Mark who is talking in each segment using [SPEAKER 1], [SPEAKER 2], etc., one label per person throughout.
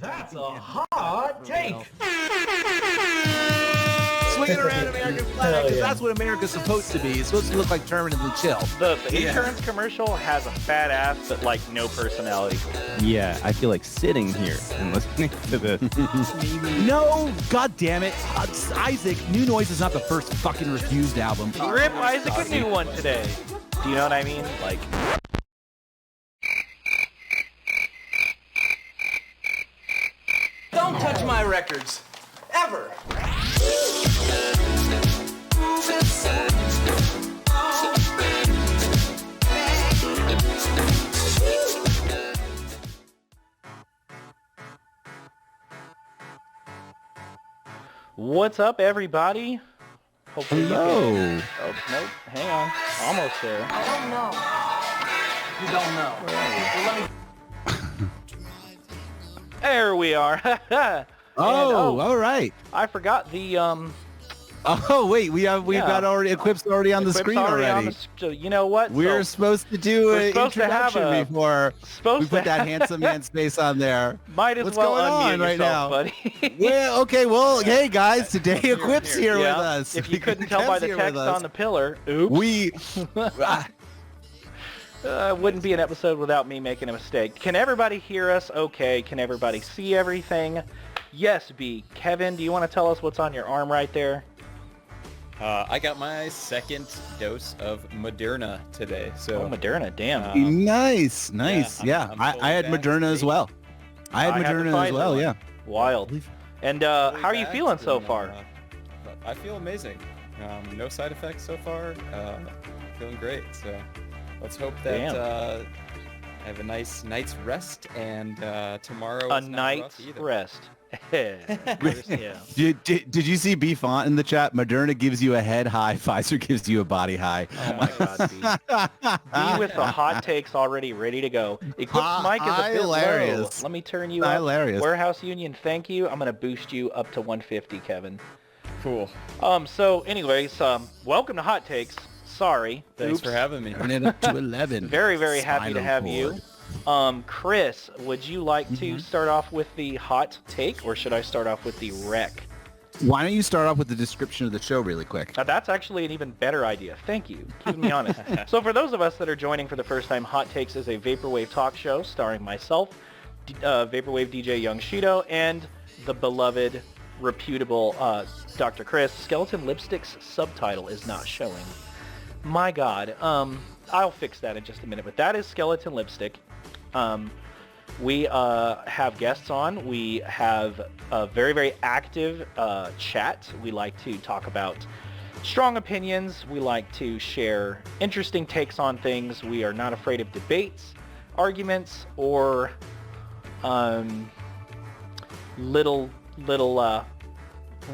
[SPEAKER 1] That's a hot take.
[SPEAKER 2] Swinging around American flag, because that's what America's supposed to be. It's supposed to look like permanently chill.
[SPEAKER 3] The insurance commercial has a fat ass, but like no personality.
[SPEAKER 4] Yeah, I feel like sitting here and listening to this.
[SPEAKER 2] No, god damn it. Isaac, New Noise is not the first fucking refused album.
[SPEAKER 3] Rip Isaac a new one today. Do you know what I mean? Like...
[SPEAKER 1] Don't touch my records. Ever.
[SPEAKER 3] What's up, everybody? Hopefully
[SPEAKER 4] Hello.
[SPEAKER 3] Oh, nope. Hang on. Almost there.
[SPEAKER 1] I don't know. You don't know. Well, let me...
[SPEAKER 3] There we are.
[SPEAKER 2] All right.
[SPEAKER 3] I forgot the
[SPEAKER 2] Oh wait, we've got already Equip's already on the screen already.
[SPEAKER 3] You know what?
[SPEAKER 2] We're supposed to do an introduction before we put that handsome man's face on there.
[SPEAKER 3] Might as
[SPEAKER 2] What's
[SPEAKER 3] well
[SPEAKER 2] going on
[SPEAKER 3] unmute
[SPEAKER 2] right
[SPEAKER 3] yourself,
[SPEAKER 2] now,
[SPEAKER 3] buddy.
[SPEAKER 2] Well, okay, well, hey guys, today Equip's here with us.
[SPEAKER 3] If you couldn't tell by the text on the pillar, oops.
[SPEAKER 2] We
[SPEAKER 3] wouldn't be an episode without me making a mistake. Can everybody hear us? Okay. Can everybody see everything? Yes, B. Kevin, do you want to tell us what's on your arm right there?
[SPEAKER 5] I got my second dose of Moderna today. So
[SPEAKER 3] Moderna, damn.
[SPEAKER 2] nice.
[SPEAKER 5] Yeah,
[SPEAKER 2] I had Moderna as well. I had Moderna as well. Yeah.
[SPEAKER 3] Wild. And how are you feeling so far?
[SPEAKER 5] I feel amazing. No side effects so far. Feeling great. So let's hope that I have a nice night's rest, and tomorrow
[SPEAKER 3] a
[SPEAKER 5] is not
[SPEAKER 3] night's
[SPEAKER 5] rough either.
[SPEAKER 3] rest. Yeah.
[SPEAKER 2] Did you see B Font in the chat? Moderna gives you a head high, Pfizer gives you a body high.
[SPEAKER 3] Oh my god, B with the hot takes already ready to go. Eclipse mic is a bit
[SPEAKER 2] hilarious.
[SPEAKER 3] low. Let me turn you up.
[SPEAKER 2] Hilarious.
[SPEAKER 3] Warehouse Union, thank you. I'm gonna boost you up to 150, Kevin.
[SPEAKER 5] Cool.
[SPEAKER 3] So anyways, welcome to Hot Takes. Sorry.
[SPEAKER 5] Thanks for having me.
[SPEAKER 2] Turn it up to 11.
[SPEAKER 3] Very, very happy to
[SPEAKER 2] Spinal
[SPEAKER 3] have
[SPEAKER 2] cord.
[SPEAKER 3] you. Chris, would you like to start off with the hot take, or should I start off with the wreck?
[SPEAKER 2] Why don't you start off with the description of the show really quick?
[SPEAKER 3] That's actually an even better idea. Thank you. Keeping me honest. So for those of us that are joining for the first time, Hot Takes is a vaporwave talk show starring myself, vaporwave DJ Young Shido, and the beloved, reputable Dr. Chris. Skeleton Lipstick's subtitle is not showing. My God. I'll fix that in just a minute, but that is Skeleton Lipstick. We have guests on. We have a very, very active chat. We like to talk about strong opinions. We like to share interesting takes on things. We are not afraid of debates, arguments, or little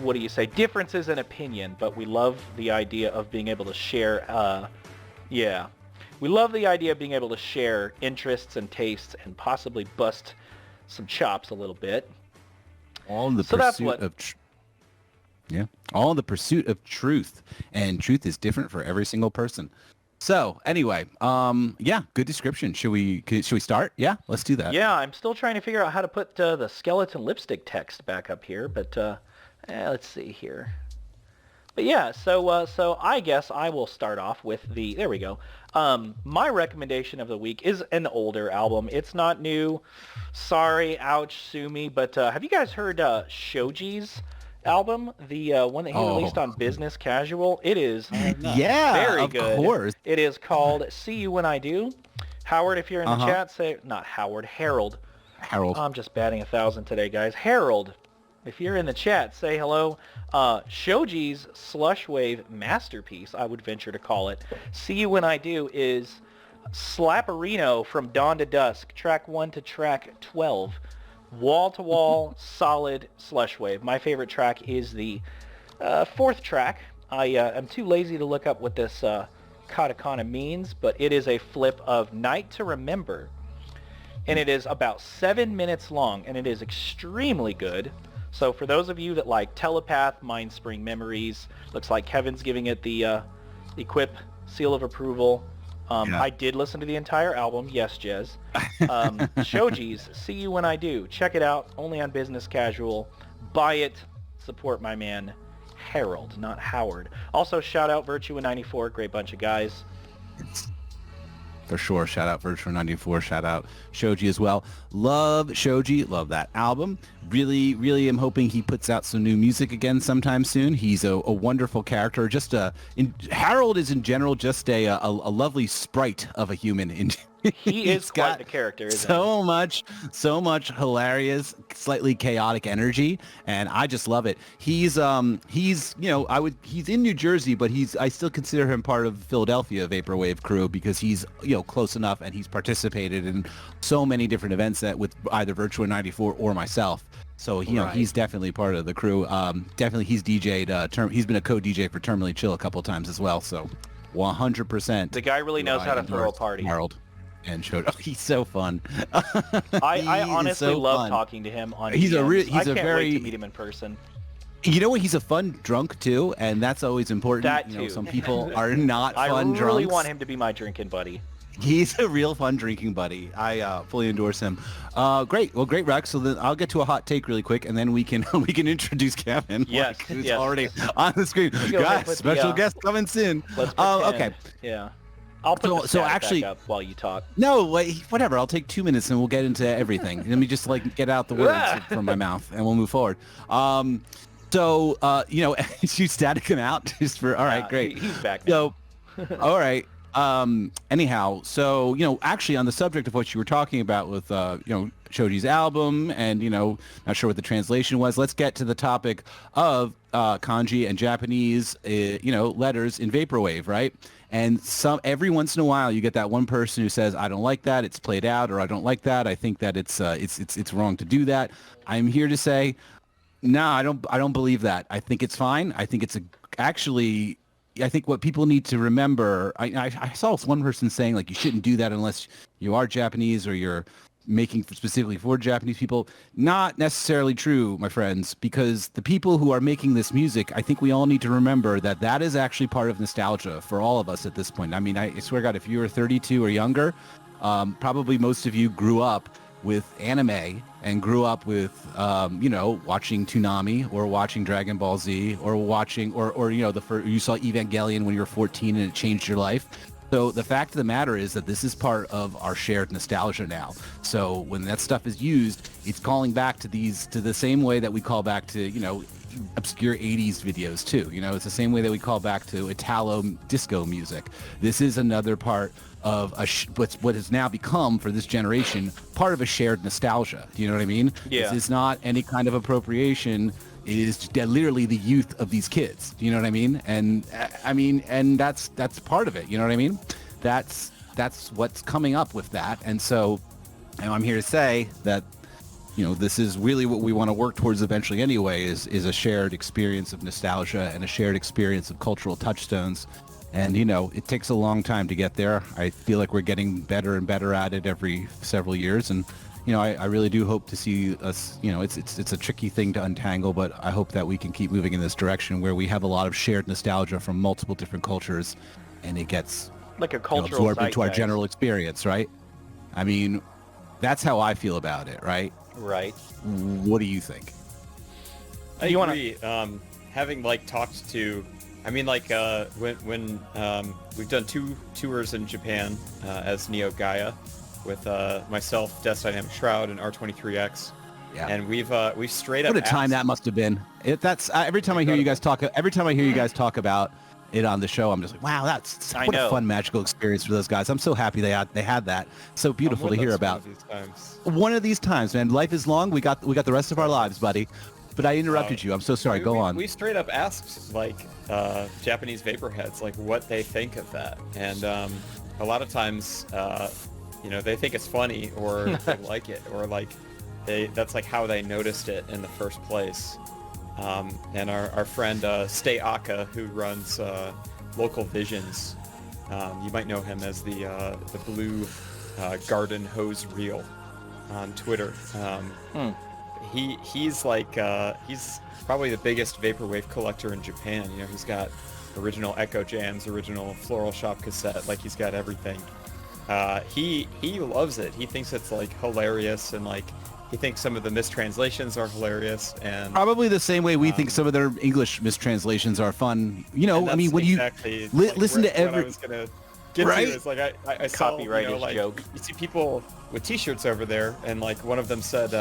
[SPEAKER 3] what do you say, differences in opinion, but we love the idea of being able to share, we love the idea of being able to share interests and tastes and possibly bust some chops a little bit.
[SPEAKER 2] All in the
[SPEAKER 3] So that's
[SPEAKER 2] pursuit of all in the pursuit of truth, and truth is different for every single person. So anyway, good description. Should we start? Yeah, let's do that.
[SPEAKER 3] Yeah, I'm still trying to figure out how to put the Skeleton Lipstick text back up here, but let's see here. But yeah, so I guess I will start off with there we go. My recommendation of the week is an older album. It's not new. Sorry, ouch, sue me. But have you guys heard Shoji's album? The one that he released on Business Casual? It is very good. Of course. It is called See You When I Do. Howard, if you're in the chat, say... Not Howard, Harold. I'm just batting 1,000 today, guys. Harold, if you're in the chat, say hello. Shoji's Slushwave masterpiece, I would venture to call it, See You When I Do, is Slapperino from Dawn to Dusk, track 1 to track 12. Wall-to-wall, solid Slushwave. My favorite track is the fourth track. I am too lazy to look up what this katakana means, but it is a flip of Night to Remember. And it is about 7 minutes long, and it is extremely good. So for those of you that like Telepath, Mind Spring Memories, looks like Kevin's giving it the Equip seal of approval. I did listen to the entire album. Yes, Jez. Shoji's See You When I Do. Check it out. Only on Business Casual. Buy it. Support my man Harold, not Howard. Also, shout out Virtua94. Great bunch of guys.
[SPEAKER 2] For sure. Shout out Virtua94. Shout out Shoji as well. Love Shoji. Love that album. Really, really am hoping he puts out some new music again sometime soon. He's a wonderful character. Harold is in general just a lovely sprite of a human.
[SPEAKER 3] He is quite the character, isn't he?
[SPEAKER 2] So much hilarious, slightly chaotic energy, and I just love it. He's in New Jersey, but I still consider him part of Philadelphia Vaporwave crew because he's close enough and he's participated in so many different events that with either Virtua94 or myself. So he's definitely part of the crew. Definitely he's DJ'd. He's been a co-DJ for Terminally Chill a couple times as well. So 100%.
[SPEAKER 3] The guy really knows how to throw a party.
[SPEAKER 2] Harold. And he's so fun.
[SPEAKER 3] I honestly love talking to him on DMs. I can't wait to meet him in person.
[SPEAKER 2] You know what? He's a fun drunk too, and that's always important.
[SPEAKER 3] That too.
[SPEAKER 2] Some people are not fun drunks.
[SPEAKER 3] I really want him to be my drinking buddy.
[SPEAKER 2] He's a real fun drinking buddy. I fully endorse him. Great. Well, great, Rex. So then I'll get to a hot take really quick, and then we can introduce Kevin.
[SPEAKER 3] Yes.
[SPEAKER 2] Who's already on the screen. Guys, special guest coming soon.
[SPEAKER 3] Let's pretend.
[SPEAKER 2] Okay.
[SPEAKER 3] Yeah. I'll put the static back up while you talk.
[SPEAKER 2] No, whatever. I'll take 2 minutes and we'll get into everything. Let me just get out the words from my mouth and we'll move forward. Is you staticking out just for? All right, great.
[SPEAKER 3] He's back now.
[SPEAKER 2] So, all right. Anyhow, so actually on the subject of what you were talking about with Shoji's album and not sure what the translation was. Let's get to the topic of kanji and Japanese letters in vaporwave, right? And every once in a while you get that one person who says, I don't like that, it's played out, or I don't like that, I think that it's wrong to do that. I'm here to say, no, I don't believe that. I think it's fine. I think I think what people need to remember, I saw one person saying you shouldn't do that unless you are Japanese or you're making specifically for Japanese people. Not necessarily true, my friends, because the people who are making this music, I think we all need to remember that is actually part of nostalgia for all of us at this point. I mean, I swear to God, if you were 32 or younger, probably most of you grew up with anime and grew up with watching Toonami or watching Dragon Ball Z or watching you saw Evangelion when you were 14 and it changed your life. So the fact of the matter is that this is part of our shared nostalgia now. So when that stuff is used, it's calling back to the same way that we call back to obscure 80s videos too. It's the same way that we call back to Italo disco music. This is another part of what has now become for this generation part of a shared nostalgia. Do you know what I mean?
[SPEAKER 3] Yeah.
[SPEAKER 2] This is not any kind of appropriation. It is literally the youth of these kids. Do you know what I mean? And and that's part of it. You know what I mean? That's what's coming up with that. And so I'm here to say that this is really what we want to work towards eventually anyway, is a shared experience of nostalgia and a shared experience of cultural touchstones. And, it takes a long time to get there. I feel like we're getting better and better at it every several years. And, I really do hope to see us, it's a tricky thing to untangle, but I hope that we can keep moving in this direction where we have a lot of shared nostalgia from multiple different cultures and it gets
[SPEAKER 3] like a cultural
[SPEAKER 2] absorbed into our general experience, right? I mean, that's how I feel about it, right?
[SPEAKER 3] Right.
[SPEAKER 2] What do you think?
[SPEAKER 5] I agree. Having talked to, when we've done 2 tours in Japan as Neo Gaia with myself, Death Dynamic Shroud, and R23X. Yeah. And we've straight up.
[SPEAKER 2] What a time that must have been! That's every time I hear you guys talk. Every time I hear you guys talk about it on the show, I'm just like, wow, that's what a fun, magical experience for those guys. I'm so happy they had that. So beautiful to hear about. One of these times, man. Life is long. We got the rest of our lives, buddy. But I interrupted you. I'm so sorry. Go on.
[SPEAKER 5] We straight up asked Japanese vaporheads what they think of that, and a lot of times they think it's funny or they like it or that's how they noticed it in the first place. And our friend Stay Aka, who runs Local Visions, you might know him as the blue garden hose reel on Twitter. He's probably the biggest vaporwave collector in Japan. He's got original Echo Jams, original Floral Shop cassette. Like he's got everything. He loves it. He thinks it's like hilarious, and like he thinks some of the mistranslations are hilarious, and
[SPEAKER 2] Probably the same way we think some of their English mistranslations are fun. You know, I mean, when
[SPEAKER 5] exactly
[SPEAKER 2] you listen to
[SPEAKER 5] what
[SPEAKER 2] every...
[SPEAKER 5] I was gonna get
[SPEAKER 2] Right?
[SPEAKER 5] to is like I saw,
[SPEAKER 3] Copyrighted
[SPEAKER 5] like,
[SPEAKER 3] joke.
[SPEAKER 5] you see people with T-shirts over there, and like one of them said,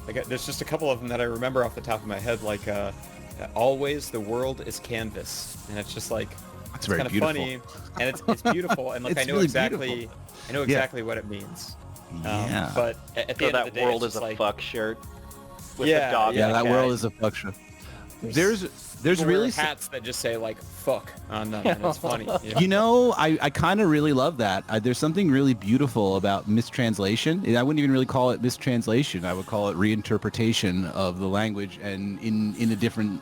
[SPEAKER 5] like there's just a couple of them that I remember off the top of my head, like always the world is canvas, and it's just like
[SPEAKER 2] That's
[SPEAKER 5] it's
[SPEAKER 2] very
[SPEAKER 5] kind of
[SPEAKER 2] beautiful.
[SPEAKER 5] funny, and it's beautiful, and like
[SPEAKER 2] It's
[SPEAKER 5] I know
[SPEAKER 2] really
[SPEAKER 5] exactly
[SPEAKER 2] beautiful.
[SPEAKER 5] I know exactly what it means.
[SPEAKER 2] Yeah.
[SPEAKER 5] But at the
[SPEAKER 3] So
[SPEAKER 5] end of
[SPEAKER 3] that
[SPEAKER 5] the day,
[SPEAKER 3] world
[SPEAKER 5] it's
[SPEAKER 3] is a
[SPEAKER 5] just like,
[SPEAKER 3] fuck shirt with
[SPEAKER 5] Yeah,
[SPEAKER 3] the dog.
[SPEAKER 2] Yeah,
[SPEAKER 3] and
[SPEAKER 2] that
[SPEAKER 3] the
[SPEAKER 2] world
[SPEAKER 3] cat.
[SPEAKER 2] is a fuck show. There's
[SPEAKER 5] people
[SPEAKER 2] really...
[SPEAKER 5] wear hats that just say like "fuck" on them, and it's funny. You know?
[SPEAKER 2] You know, I kind of really love that. There's something really beautiful about mistranslation. I wouldn't even really call it mistranslation. I would call it reinterpretation of the language, and in a different,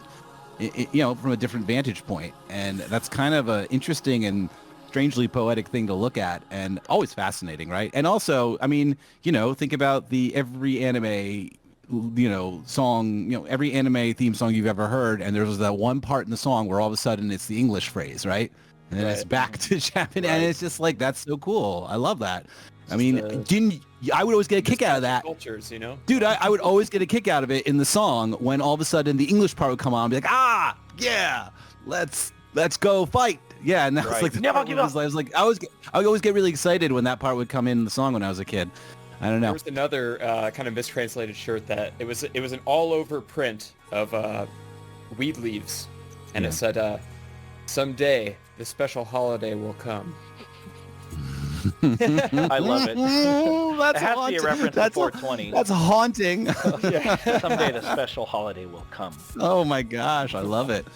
[SPEAKER 2] you know, from a different vantage point. And that's kind of a interesting and strangely poetic thing to look at, and always fascinating, right? And also, I mean, you know, think about every anime, you know, song, you know, every anime theme song you've ever heard, and there was that one part in the song where all of a sudden it's the English phrase, right? And then it's
[SPEAKER 5] Right.
[SPEAKER 2] back to Japanese, and it's just like, that's so cool. I love that. I
[SPEAKER 5] Just,
[SPEAKER 2] mean, I would always get a kick out of that.
[SPEAKER 5] Cultures, you know.
[SPEAKER 2] Dude, I would always get a kick out of it in the song when all of a sudden the English part would come on and be like, ah, yeah, let's go fight. Yeah, and that was
[SPEAKER 3] Right.
[SPEAKER 2] like the
[SPEAKER 3] Never
[SPEAKER 2] part
[SPEAKER 3] give
[SPEAKER 2] where I was like, I would always get really excited when that part would come in the song when I was a kid. I don't know.
[SPEAKER 5] There was another kind of mistranslated shirt that it was an all-over print of weed leaves, and
[SPEAKER 2] Yeah.
[SPEAKER 5] it said, "Someday the special holiday will come."
[SPEAKER 3] I love it.
[SPEAKER 2] That's
[SPEAKER 3] It has to be a
[SPEAKER 2] haunting.
[SPEAKER 3] reference to
[SPEAKER 2] That's
[SPEAKER 3] 420.
[SPEAKER 2] That's haunting.
[SPEAKER 3] Someday the special holiday will come.
[SPEAKER 2] Oh my gosh, I love it.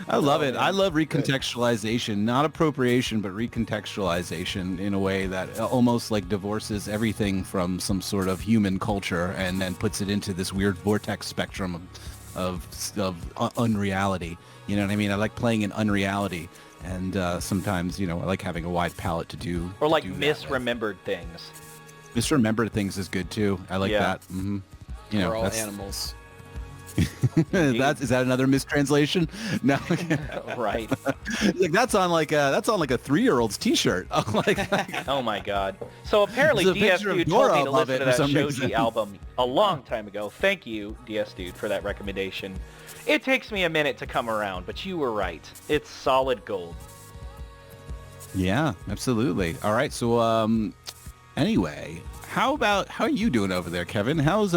[SPEAKER 2] I love it. I love recontextualization, not appropriation, but recontextualization in a way that almost like divorces everything from some sort of human culture and then puts it into this weird vortex spectrum of unreality. You know what I mean? I like playing in unreality, and sometimes, you know, I like having a wide palette to do.
[SPEAKER 3] Or like
[SPEAKER 2] to do that with.
[SPEAKER 3] misremembered things.
[SPEAKER 2] Misremembered things is good too. I like
[SPEAKER 3] Yeah.
[SPEAKER 2] that. You know,
[SPEAKER 5] We're all
[SPEAKER 2] that's-
[SPEAKER 5] animals.
[SPEAKER 2] is that another mistranslation? No.
[SPEAKER 3] Right.
[SPEAKER 2] Like that's on like a 3-year-old's T-shirt.
[SPEAKER 3] Oh my god. So apparently
[SPEAKER 2] There's a
[SPEAKER 3] DS
[SPEAKER 2] picture of
[SPEAKER 3] Dude told
[SPEAKER 2] Dora
[SPEAKER 3] me to
[SPEAKER 2] above
[SPEAKER 3] listen
[SPEAKER 2] it
[SPEAKER 3] to
[SPEAKER 2] for
[SPEAKER 3] that
[SPEAKER 2] some
[SPEAKER 3] Shoji
[SPEAKER 2] reason.
[SPEAKER 3] album a long time ago. Thank you, DS Dude, for that recommendation. It takes me a minute to come around, but you were right. It's solid gold.
[SPEAKER 2] Yeah, absolutely. All right. So anyway, how are you doing over there, Kevin? How's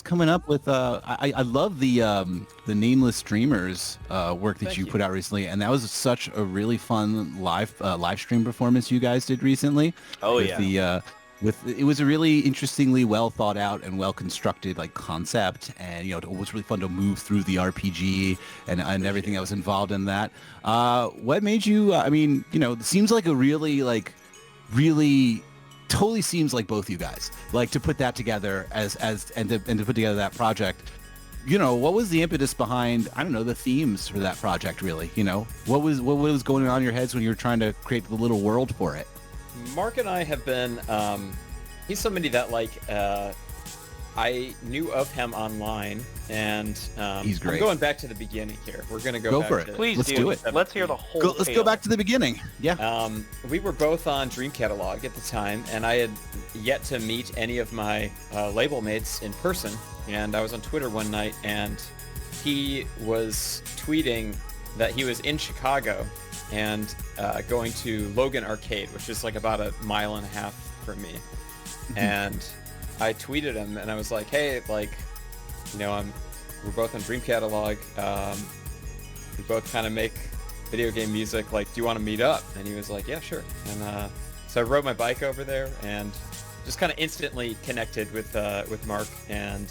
[SPEAKER 2] coming up with I love the Nameless Dreamers work that
[SPEAKER 5] Thank
[SPEAKER 2] you
[SPEAKER 5] you.
[SPEAKER 2] put out recently, and that was such a really fun live stream performance you guys did recently.
[SPEAKER 3] Oh,
[SPEAKER 2] with
[SPEAKER 3] yeah.
[SPEAKER 2] It was a really interestingly well thought out and well constructed like concept, and you know, it was really fun to move through the RPG and everything that was involved in that. What made you? I mean, you know, it seems like a really totally seems like both you guys like to put that together and to put together that project. You know, what was the impetus behind, I don't know, the themes for that project really? You know, what was going on in your heads when you were trying to create the little world for it?
[SPEAKER 5] Mark and I have been, he's somebody that like, I knew of him online, and
[SPEAKER 2] He's great.
[SPEAKER 5] I'm going back to the beginning here. We're going to
[SPEAKER 2] Go
[SPEAKER 5] back
[SPEAKER 2] for it.
[SPEAKER 5] to
[SPEAKER 3] Please
[SPEAKER 2] Let's
[SPEAKER 3] do.
[SPEAKER 2] do it.
[SPEAKER 3] Let's hear the whole
[SPEAKER 2] Let's
[SPEAKER 3] tale.
[SPEAKER 2] go back to the beginning. Yeah.
[SPEAKER 5] We were both on Dream Catalog at the time, and I had yet to meet any of my label mates in person. And I was on Twitter one night, and he was tweeting that he was in Chicago and going to Logan Arcade, which is like about 1.5 miles from me. And I tweeted him, and I was like, "Hey, like, you know, we're both on Dream Catalog. We both kind of make video game music. Like, do you want to meet up?" And he was like, "Yeah, sure." And so I rode my bike over there and just kind of instantly connected with Mark. And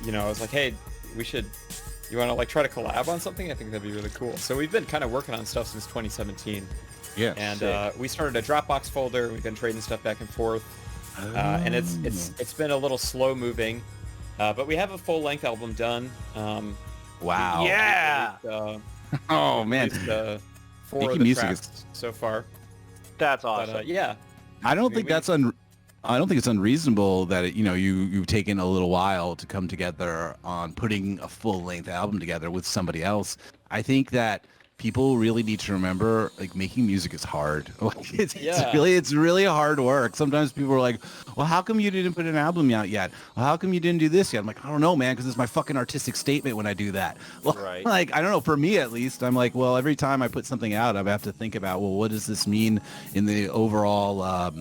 [SPEAKER 5] you know, I was like, "Hey, you want to like try to collab on something? I think that'd be really cool." So we've been kind of working on stuff since 2017.
[SPEAKER 2] Yeah.
[SPEAKER 5] And we started a Dropbox folder. We've been trading stuff back and forth. And it's been a little slow moving, but we have a full length album done.
[SPEAKER 2] Wow.
[SPEAKER 3] Yeah.
[SPEAKER 2] Oh man.
[SPEAKER 5] Released, 4
[SPEAKER 2] Making
[SPEAKER 5] of the
[SPEAKER 2] music
[SPEAKER 5] tracks so far.
[SPEAKER 3] That's awesome.
[SPEAKER 5] But yeah,
[SPEAKER 2] I don't
[SPEAKER 5] I
[SPEAKER 2] think
[SPEAKER 5] mean,
[SPEAKER 2] that's I don't think it's unreasonable that you've taken a little while to come together on putting a full-length album together with somebody else. I think that people really need to remember, like, making music is hard. It's really hard work. Sometimes people are like, well, how come you didn't put an album out yet? Well, how come you didn't do this yet? I'm like, I don't know, man, because it's my fucking artistic statement when I do that. Well,
[SPEAKER 3] Right.
[SPEAKER 2] Like, I don't know, for me at least, I'm like, well, every time I put something out, I have to think about, well, what does this mean in the overall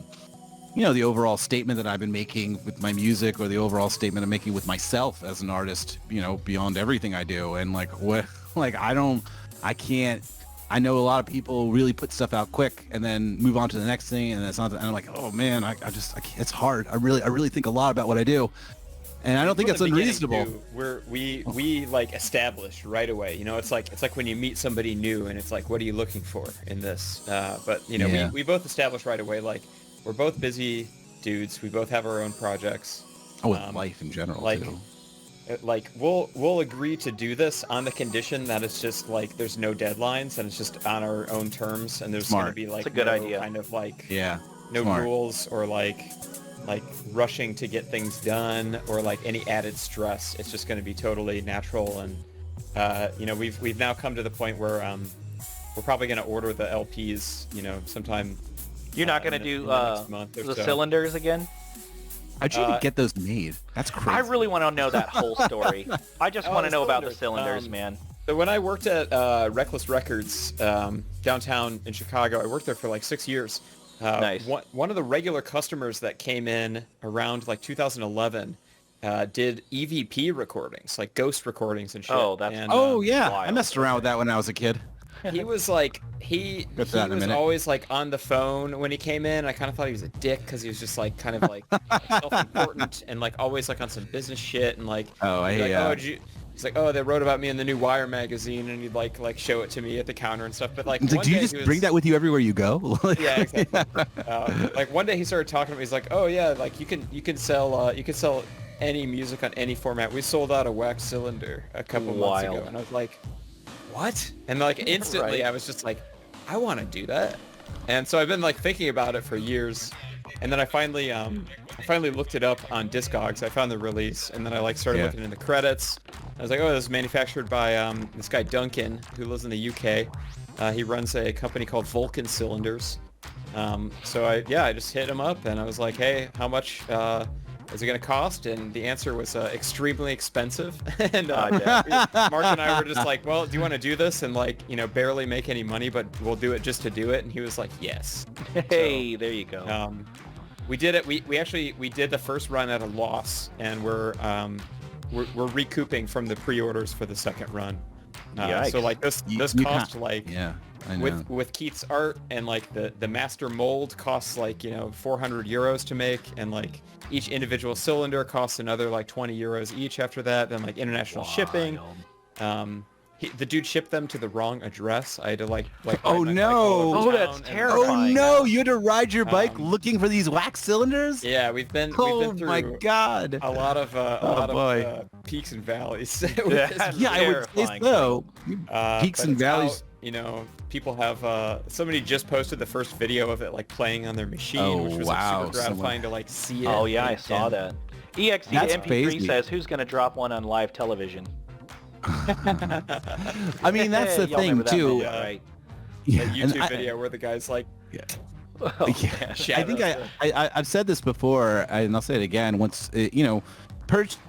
[SPEAKER 2] the overall statement that I've been making with my music, or the overall statement I'm making with myself as an artist, beyond everything I do. And like, what, like, I know a lot of people really put stuff out quick and then move on to the next thing. And it's not, and I'm like, oh man, I can't, it's hard. I really think a lot about what I do. And I don't think it's unreasonable.
[SPEAKER 5] We like established right away. It's like when you meet somebody new and it's like, what are you looking for in this? But we both established right away, like, we're both busy dudes. We both have our own projects.
[SPEAKER 2] Oh, and life in general, too.
[SPEAKER 5] Like, we'll agree to do this on the condition that it's just like there's no deadlines and it's just on our own terms, and there's going to be like
[SPEAKER 3] a good idea.
[SPEAKER 5] Kind of like
[SPEAKER 2] no
[SPEAKER 5] rules or like rushing to get things done or like any added stress. It's just going to be totally natural. And we've now come to the point where we're probably going to order the LPs sometime.
[SPEAKER 3] You're not going to do the cylinders again?
[SPEAKER 2] How'd you even get those made? That's crazy.
[SPEAKER 3] I really want to know that whole story. I just want to know about the cylinders, man.
[SPEAKER 5] So when I worked at Reckless Records downtown in Chicago, I worked there for like 6 years.
[SPEAKER 3] Nice.
[SPEAKER 5] One of the regular customers that came in around like 2011 did EVP recordings, like ghost recordings and shit.
[SPEAKER 3] Oh, that's
[SPEAKER 2] yeah.
[SPEAKER 3] wild.
[SPEAKER 2] I messed around with that when I was a kid.
[SPEAKER 5] He was like, he was always like on the phone when he came in. I kind of thought he was a dick because he was just like kind of like self-important and like always like on some business shit and like, he's like, oh, they wrote about me in the new Wire magazine, and he'd like show it to me at the counter and stuff. But like,
[SPEAKER 2] do you just bring that with you everywhere you go?
[SPEAKER 5] Yeah, exactly. Like one day he started talking to me. He's like, oh yeah, like you can sell any music on any format. We sold out a wax cylinder a couple months ago, and I was like, what? And like instantly I was just like, I want to do that. And so I've been like thinking about it for years, and then I finally looked it up on Discogs. I found the release, and then I like started looking in the credits. I was like, oh, this is manufactured by this guy Duncan, who lives in the UK. He runs a company called Vulcan Cylinders. So I just hit him up, and I was like, hey, how much is it going to cost? And the answer was extremely expensive. And Mark and I were just like, well, do you want to do this and like, barely make any money, but we'll do it just to do it? And he was like, yes.
[SPEAKER 3] Hey,
[SPEAKER 5] so,
[SPEAKER 3] there you go.
[SPEAKER 5] We did it. We did the first run at a loss, and we're recouping from the pre-orders for the second run. So like this cost like with Keith's art, and like the master mold costs like 400 euros to make, and like each individual cylinder costs another like 20 euros each after that. Then like international shipping. The dude shipped them to the wrong address. I had to like
[SPEAKER 2] oh no!
[SPEAKER 3] Oh, that's terrifying.
[SPEAKER 2] Oh no! You had to ride your bike looking for these wax cylinders?
[SPEAKER 5] Yeah, we've been
[SPEAKER 2] Oh
[SPEAKER 5] through
[SPEAKER 2] my god!
[SPEAKER 5] a lot of peaks and valleys.
[SPEAKER 2] I would say so. Peaks and valleys.
[SPEAKER 5] People have somebody just posted the first video of it like playing on their machine, which was like, super gratifying to like see it.
[SPEAKER 3] Oh yeah, I saw that. EXE MP3 says, who's gonna drop one on live television?
[SPEAKER 2] I mean, that's the thing too.
[SPEAKER 5] Right. That YouTube video where the guy's like,
[SPEAKER 3] I
[SPEAKER 2] think I've said this before, and I'll say it again. Once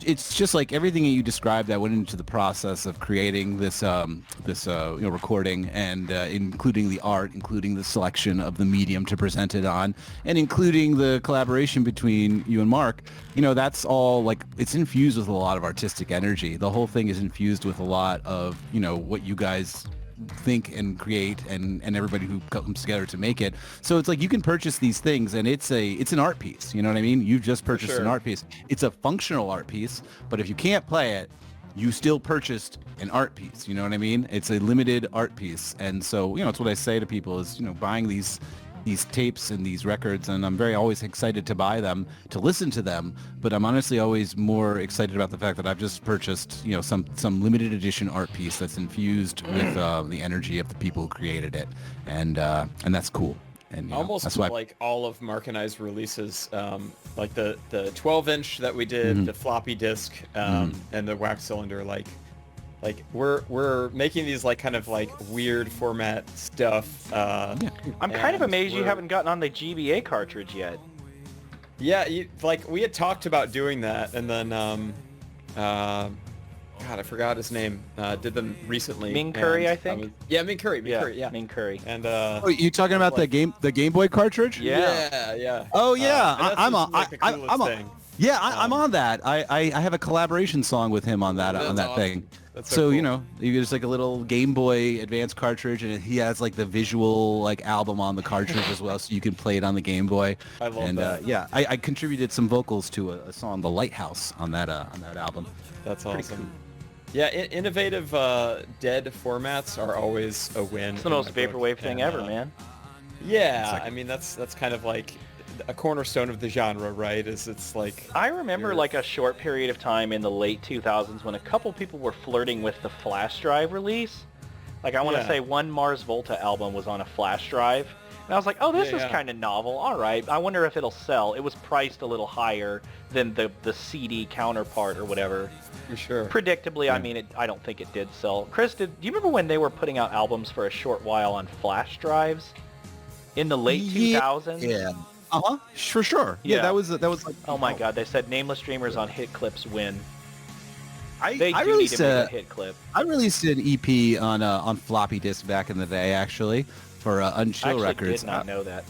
[SPEAKER 2] it's just like everything that you described that went into the process of creating this recording, and including the art, including the selection of the medium to present it on, and including the collaboration between you and Mark. That's all like, it's infused with a lot of artistic energy. The whole thing is infused with a lot of what you guys think and create, and everybody who comes together to make it. So it's like you can purchase these things, and it's an art piece. You know what I mean? You've just purchased an art piece. It's a functional art piece, but if you can't play it, you still purchased an art piece. You know what I mean? It's a limited art piece. And so it's what I say to people is buying these tapes and these records, and I'm always excited to buy them, to listen to them, but I'm honestly always more excited about the fact that I've just purchased some limited edition art piece that's infused with the energy of the people who created it, and that's cool. And
[SPEAKER 5] Almost
[SPEAKER 2] that's why.
[SPEAKER 5] like all of Mark and I's releases, like the 12-inch that we did, the floppy disk, and the wax cylinder, like we're making these like kind of like weird format stuff.
[SPEAKER 3] I'm kind of amazed you haven't gotten on the GBA cartridge yet.
[SPEAKER 5] Yeah, like we had talked about doing that, and then God, I forgot his name. Did them recently.
[SPEAKER 3] Ming Curry, I think.
[SPEAKER 5] Ming Curry. Yeah,
[SPEAKER 3] Ming Curry.
[SPEAKER 5] And
[SPEAKER 2] Oh, you talking about the Game Boy cartridge?
[SPEAKER 5] Yeah.
[SPEAKER 2] Oh yeah, I'm
[SPEAKER 5] on
[SPEAKER 2] that. I have a collaboration song with him on that
[SPEAKER 5] awesome.
[SPEAKER 2] thing.
[SPEAKER 5] That's
[SPEAKER 2] So
[SPEAKER 5] cool.
[SPEAKER 2] you know, there's like a little Game Boy Advance cartridge, and he has like the visual like album on the cartridge as well, so you can play it on the Game Boy.
[SPEAKER 5] I love
[SPEAKER 2] and,
[SPEAKER 5] that.
[SPEAKER 2] yeah, I contributed some vocals to a song, "The Lighthouse," on that album.
[SPEAKER 5] That's awesome. Yeah, innovative dead formats are always a win.
[SPEAKER 3] It's the most vaporwave thing ever, man.
[SPEAKER 5] Yeah, I mean that's kind of like a cornerstone of the genre, right? It's like
[SPEAKER 3] I remember like a short period of time in the late 2000s when a couple people were flirting with the flash drive release. Like I want to say one Mars Volta album was on a flash drive. And I was like, oh, this is kind of novel. All right, I wonder if it'll sell. It was priced a little higher than the CD counterpart or whatever.
[SPEAKER 5] For sure.
[SPEAKER 3] Predictably, I mean, I don't think it did sell. Chris, do you remember when they were putting out albums for a short while on flash drives in the late 2000s?
[SPEAKER 2] Yeah. For sure. Yeah, that was like.
[SPEAKER 3] Oh my God, they said Nameless Dreamers on Hit Clips win. They
[SPEAKER 2] I
[SPEAKER 3] do
[SPEAKER 2] released
[SPEAKER 3] need to make a hit clip.
[SPEAKER 2] I released an EP on floppy disk back in the day, actually, for Unchill Records.
[SPEAKER 3] I did not know that.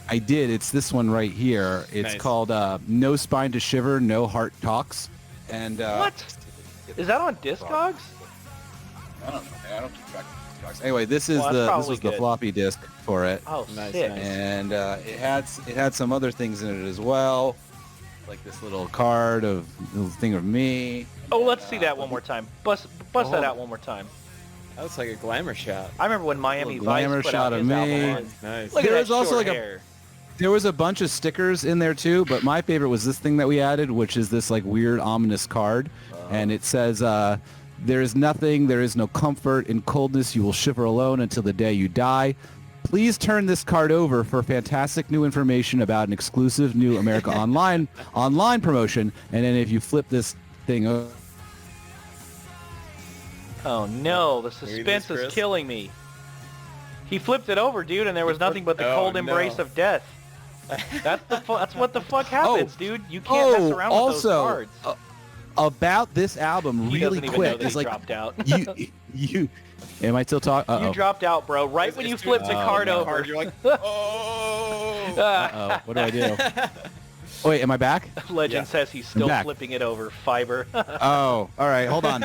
[SPEAKER 2] I did. It's this one right here. It's called "No Spine to Shiver, No Heart Talks." And
[SPEAKER 3] what? Is that on Discogs?
[SPEAKER 2] I don't know. I don't keep track of Discogs. Anyway, this was the floppy disk for it.
[SPEAKER 3] Oh,
[SPEAKER 5] nice.
[SPEAKER 3] sick.
[SPEAKER 2] And it had some other things in it as well, like this little card of little thing of me.
[SPEAKER 3] Oh, let's see that one more time. Bust that out one more time.
[SPEAKER 5] That looks like a glamour shot.
[SPEAKER 3] I remember when Miami Vice
[SPEAKER 2] glamour
[SPEAKER 3] put
[SPEAKER 2] shot
[SPEAKER 3] out
[SPEAKER 2] of
[SPEAKER 3] his
[SPEAKER 2] me.
[SPEAKER 3] album on.
[SPEAKER 5] Nice.
[SPEAKER 3] Look at
[SPEAKER 2] There
[SPEAKER 3] that
[SPEAKER 2] was also
[SPEAKER 3] short
[SPEAKER 2] like
[SPEAKER 3] hair.
[SPEAKER 2] There was a bunch of stickers in there too, but my favorite was this thing that we added, which is this like weird ominous card, and it says, "There is nothing, there is no comfort in coldness. You will shiver alone until the day you die. Please turn this card over for fantastic new information about an exclusive new America Online promotion." And then if you flip this thing over.
[SPEAKER 3] Oh no, the suspense is killing me. He flipped it over, dude, and there was nothing but the cold embrace of death. That's what the fuck happens, dude. You can't mess around with those cards.
[SPEAKER 2] About this album,
[SPEAKER 3] He
[SPEAKER 2] really
[SPEAKER 3] doesn't even know
[SPEAKER 2] quick,
[SPEAKER 3] that
[SPEAKER 2] is
[SPEAKER 3] he
[SPEAKER 2] like
[SPEAKER 3] dropped out.
[SPEAKER 2] you. Am I still talking?
[SPEAKER 3] You dropped out, bro. Right when you flipped the card over.
[SPEAKER 5] You're like, oh.
[SPEAKER 2] Uh-oh, what do I do? Oh, wait, am I back?
[SPEAKER 3] Legend says he's still flipping it over. Fiber.
[SPEAKER 2] Oh, all right. Hold on.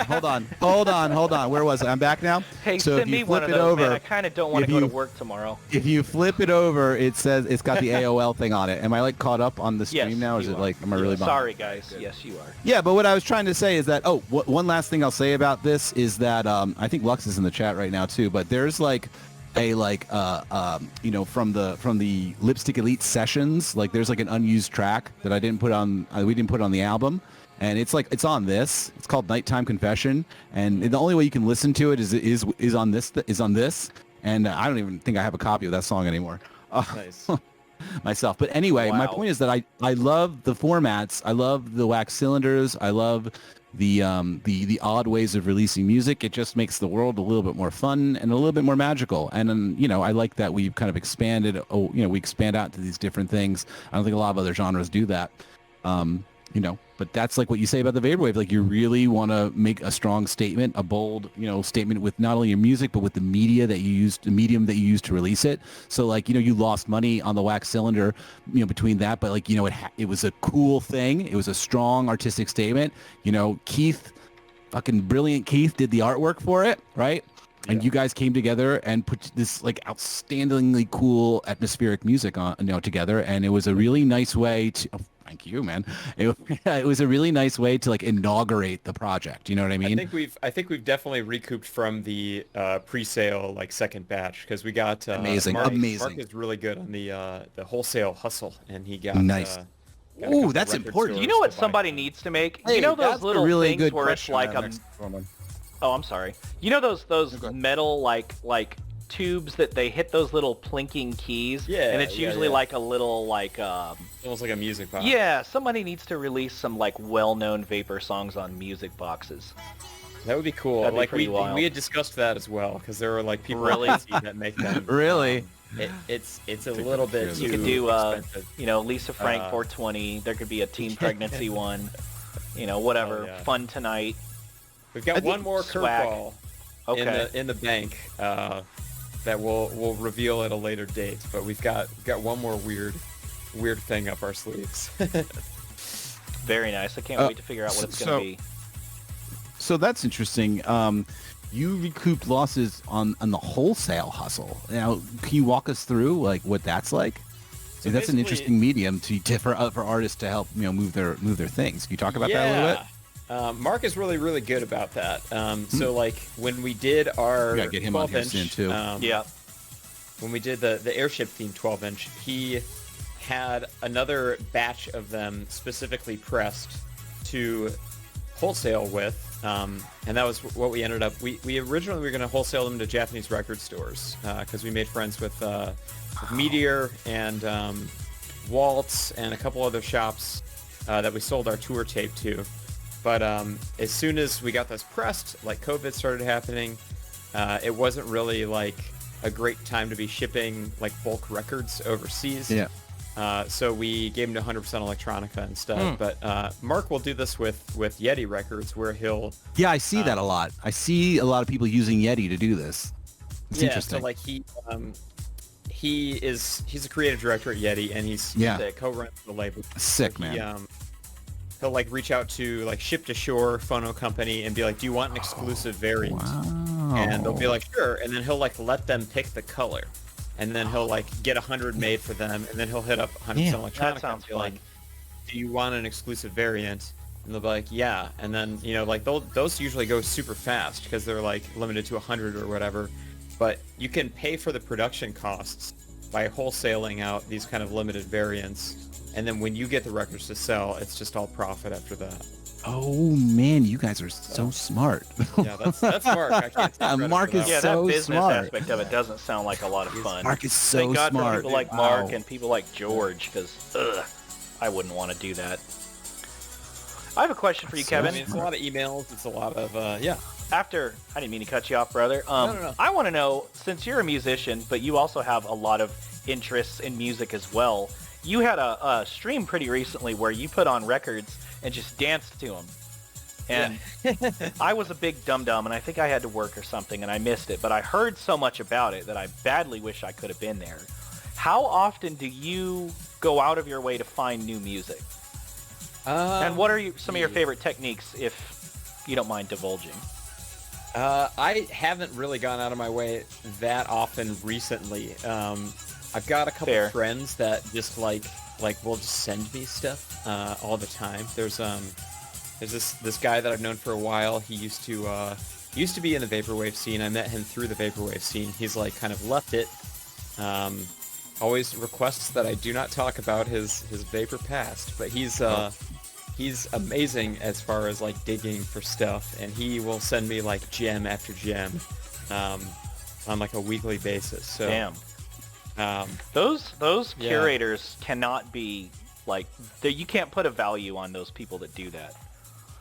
[SPEAKER 2] Where was I? I'm back now.
[SPEAKER 3] Hey,
[SPEAKER 2] so
[SPEAKER 3] send me one of those, man. I kind of don't want to go to work tomorrow.
[SPEAKER 2] If you flip it over, it says it's got the AOL thing on it. Am I like caught up on the stream now? Or is it like, am I really behind?
[SPEAKER 3] Sorry, guys. Good. Yes, you are.
[SPEAKER 2] Yeah, but what I was trying to say is that, one last thing I'll say about this is that I think Lux is in the chat right now too, but there's like a from the Lipstick Elite sessions, like there's like an unused track that I didn't put on we didn't put on the album, and it's on this. It's called Nighttime Confession, and the only way you can listen to it is on this, and I don't even think I have a copy of that song anymore.
[SPEAKER 5] Nice.
[SPEAKER 2] Myself. But anyway, my point is that I love the formats. I love the wax cylinders. I love the odd ways of releasing music. It just makes the world a little bit more fun and a little bit more magical. And I like that we've kind of expanded. We expand out to these different things. I don't think a lot of other genres do that. But that's like what you say about the vaporwave. Like you really want to make a strong statement, a bold, statement with not only your music but with the medium that you use to release it. So like you lost money on the wax cylinder, between that, but like it was a cool thing. It was a strong artistic statement. Keith, fucking brilliant Keith, did the artwork for it, right? And you guys came together and put this like outstandingly cool atmospheric music on together, and it was a really nice way to. Thank you, man. It was a really nice way to like inaugurate the project. You know what I mean?
[SPEAKER 5] I think we've definitely recouped from the pre-sale like second batch, because we got
[SPEAKER 2] amazing.
[SPEAKER 5] Mark is really good on the wholesale hustle, and he got
[SPEAKER 2] nice. Ooh, that's important.
[SPEAKER 3] You know what somebody needs to make?
[SPEAKER 2] Hey,
[SPEAKER 3] those little
[SPEAKER 2] really
[SPEAKER 3] things where it's like a. Oh, I'm sorry. Those metal like tubes that they hit those little plinking keys.
[SPEAKER 5] Yeah,
[SPEAKER 3] And it's usually like a little like
[SPEAKER 5] almost like a music box.
[SPEAKER 3] yeah, somebody needs to release some like well-known vapor songs on music boxes.
[SPEAKER 5] That would be cool.
[SPEAKER 3] That'd be
[SPEAKER 5] like
[SPEAKER 3] pretty wild.
[SPEAKER 5] we had discussed that as well because there were like people
[SPEAKER 3] Really?
[SPEAKER 5] on PC that make them.
[SPEAKER 2] Really?
[SPEAKER 5] It's a little bit too
[SPEAKER 3] You could do
[SPEAKER 5] expensive.
[SPEAKER 3] Lisa Frank 420. There could be a teen pregnancy one. Whatever.
[SPEAKER 5] Oh, yeah.
[SPEAKER 3] Fun tonight.
[SPEAKER 5] We've got one more
[SPEAKER 3] swag.
[SPEAKER 5] curveball
[SPEAKER 3] Okay.
[SPEAKER 5] in the bank that we'll reveal at a later date. But we've got one more weird thing up our sleeves.
[SPEAKER 3] Very nice. I can't wait to figure out what it's going to be.
[SPEAKER 2] So that's interesting. You recouped losses on the wholesale hustle. Now, can you walk us through like what that's like?
[SPEAKER 5] So
[SPEAKER 2] That's an
[SPEAKER 5] basically-
[SPEAKER 2] interesting medium for artists to help move their things. Can you talk about that a little bit?
[SPEAKER 5] Mark is really good about that. So like when we did our
[SPEAKER 2] We gotta get him on here
[SPEAKER 5] 12-inch,
[SPEAKER 2] soon, too.
[SPEAKER 3] Yeah.
[SPEAKER 5] when we did the airship themed 12-inch, he had another batch of them specifically pressed to wholesale with, and that was what we ended up. We originally were going to wholesale them to Japanese record stores because we made friends with Meteor and Waltz and a couple other shops that we sold our tour tape to. But as soon as we got this pressed, like COVID started happening, it wasn't really like a great time to be shipping like bulk records overseas.
[SPEAKER 2] Yeah.
[SPEAKER 5] So we gave him to 100% Electronica instead. But Mark will do this with Yeti Records, where he'll
[SPEAKER 2] Yeah, I see that a lot. I see a lot of people using Yeti to do this. It's interesting.
[SPEAKER 5] So like he's a creative director at Yeti, and he's co-runs the label.
[SPEAKER 2] Sick,
[SPEAKER 5] So
[SPEAKER 2] man.
[SPEAKER 5] He'll like reach out to like Ship to Shore phono company and be like, "Do you want an exclusive variant?"
[SPEAKER 2] Wow.
[SPEAKER 5] And they'll be like, "Sure." And then he'll like let them pick the color, and then he'll like get 100 made for them, and then he'll hit up 100% Electronica
[SPEAKER 3] that sounds
[SPEAKER 5] and be like, "Do you want an exclusive variant?" And they'll be like, "Yeah." And then like those usually go super fast because they're like limited to 100 or whatever. But you can pay for the production costs by wholesaling out these kind of limited variants. And then when you get the records to sell, it's just all profit after that.
[SPEAKER 2] Oh man, you guys are so smart.
[SPEAKER 5] Yeah, that's Mark. I can't take credit
[SPEAKER 2] Mark
[SPEAKER 5] for
[SPEAKER 2] is
[SPEAKER 5] that.
[SPEAKER 3] Yeah,
[SPEAKER 2] so
[SPEAKER 3] that business
[SPEAKER 2] smart.
[SPEAKER 3] aspect of it doesn't sound like a lot of fun.
[SPEAKER 2] Mark is so
[SPEAKER 3] Thank God
[SPEAKER 2] smart.
[SPEAKER 3] for people like
[SPEAKER 2] Wow.
[SPEAKER 3] Mark and people like George, because I wouldn't want to do that. I have a question for you,
[SPEAKER 2] So
[SPEAKER 3] Kevin.
[SPEAKER 5] I mean, it's a lot of emails. It's a lot of yeah.
[SPEAKER 3] I didn't mean to cut you off, brother.
[SPEAKER 5] No.
[SPEAKER 3] I want to know, since you're a musician, but you also have a lot of interests in music as well. You had a stream pretty recently where you put on records and just danced to them. And I was a big dum-dum, and I think I had to work or something, and I missed it. But I heard so much about it that I badly wish I could have been there. How often do you go out of your way to find new music? And what are some of your favorite techniques, if you don't mind divulging?
[SPEAKER 5] I haven't really gone out of my way that often recently. I've got a couple of friends that just like will just send me stuff all the time. There's this guy that I've known for a while. He used to be in the vaporwave scene. I met him through the vaporwave scene. He's like kind of left it. Always requests that I do not talk about his vapor past, but he's amazing as far as like digging for stuff, and he will send me like gem after gem on like a weekly basis. So
[SPEAKER 3] Damn. Those curators cannot be like, you can't put a value on those people that do that.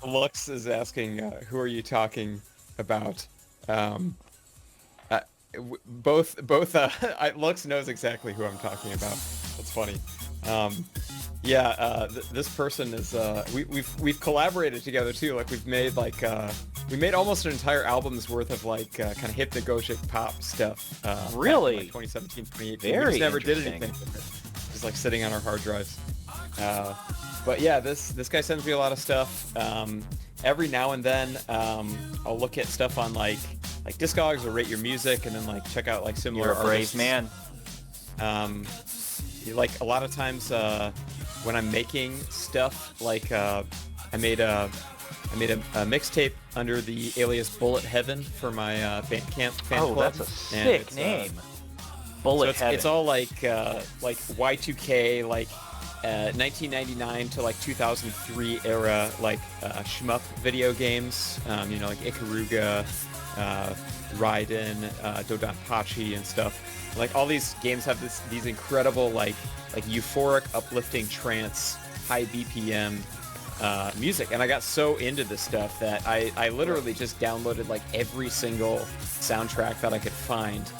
[SPEAKER 5] Lux is asking, who are you talking about? Lux knows exactly who I'm talking about. That's funny. This person is we've collaborated together too. Like we've made we made almost an entire album's worth of like kind of hypnagogic pop stuff.
[SPEAKER 3] Really?
[SPEAKER 5] Back in, like 2017, 2018.
[SPEAKER 3] Very
[SPEAKER 5] We just never did
[SPEAKER 3] interesting.
[SPEAKER 5] anything with it. Just like sitting on our hard drives. But yeah, this guy sends me a lot of stuff. Every now and then, I'll look at stuff on like Discogs or Rate Your Music, and then like check out like similar
[SPEAKER 3] You're a brave
[SPEAKER 5] artists.
[SPEAKER 3] man.
[SPEAKER 5] Like a lot of times when I'm making stuff, like I made a mixtape under the alias Bullet Heaven for my Bandcamp fan club.
[SPEAKER 3] That's a
[SPEAKER 5] and
[SPEAKER 3] sick
[SPEAKER 5] it's,
[SPEAKER 3] name.
[SPEAKER 5] So
[SPEAKER 3] Bullet Heaven.
[SPEAKER 5] it's all like Y2K, like 1999 to like 2003 era, like shmup video games. Like Ikaruga, Raiden, Dodonpachi, and stuff. Like all these games have these incredible like euphoric, uplifting trance, high BPM music, and I got so into this stuff that I literally just downloaded like every single soundtrack that I could find,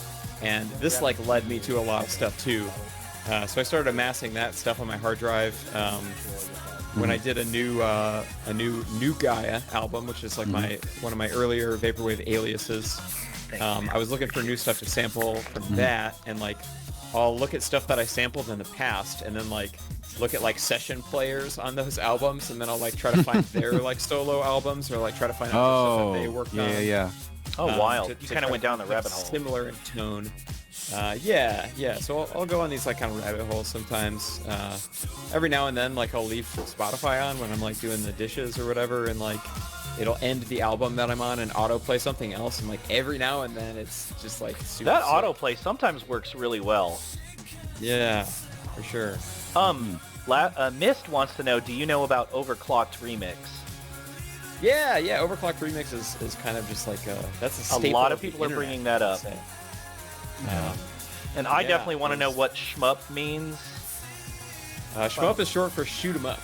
[SPEAKER 5] and this like led me to a lot of stuff too. So I started amassing that stuff on my hard drive. When I did a new Gaia album, which is like one of my earlier vaporwave aliases, I was looking for new stuff to sample from that, and like I'll look at stuff that I sampled in the past, and then like look at like session players on those albums, and then I'll like try to find their like solo albums, or like try to find out stuff that they worked on.
[SPEAKER 2] Yeah.
[SPEAKER 3] Oh, wild! You kind of went down the rabbit hole.
[SPEAKER 5] Similar in tone. Yeah. So I'll go on these like kind of rabbit holes sometimes. Every now and then, like I'll leave Spotify on when I'm like doing the dishes or whatever, and like it'll end the album that I'm on and autoplay something else. And like every now and then, it's just like super
[SPEAKER 3] that
[SPEAKER 5] sick.
[SPEAKER 3] autoplay sometimes works really well.
[SPEAKER 5] Yeah, for sure.
[SPEAKER 3] Mist wants to know, do you know about Overclocked Remix?
[SPEAKER 5] Yeah. Overclocked Remix is kind of just like that's a staple.
[SPEAKER 3] A lot of
[SPEAKER 5] the
[SPEAKER 3] people are
[SPEAKER 5] internet,
[SPEAKER 3] bringing that up. And I definitely want to know what shmup means.
[SPEAKER 5] Shmup is short for shoot 'em up.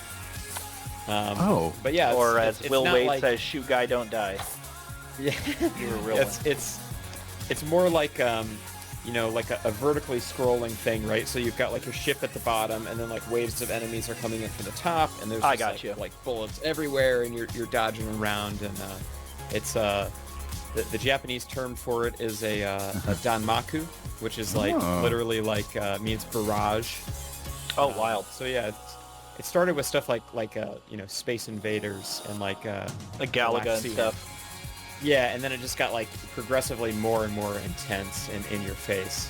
[SPEAKER 5] But yeah,
[SPEAKER 3] or as Will Wade
[SPEAKER 5] like,
[SPEAKER 3] says, shoot guy, don't die.
[SPEAKER 5] Yeah,
[SPEAKER 3] You're a real one.
[SPEAKER 5] It's more like like a vertically scrolling thing, right? So you've got like your ship at the bottom, and then like waves of enemies are coming in from the top, and there's just, like bullets everywhere, and you're dodging around, and it's the Japanese term for it is a danmaku, which is like literally like means barrage.
[SPEAKER 3] Oh, wild!
[SPEAKER 5] So yeah, it started with stuff like Space Invaders and like
[SPEAKER 3] Galaga and stuff.
[SPEAKER 5] Yeah, and then it just got like progressively more and more intense and in your face.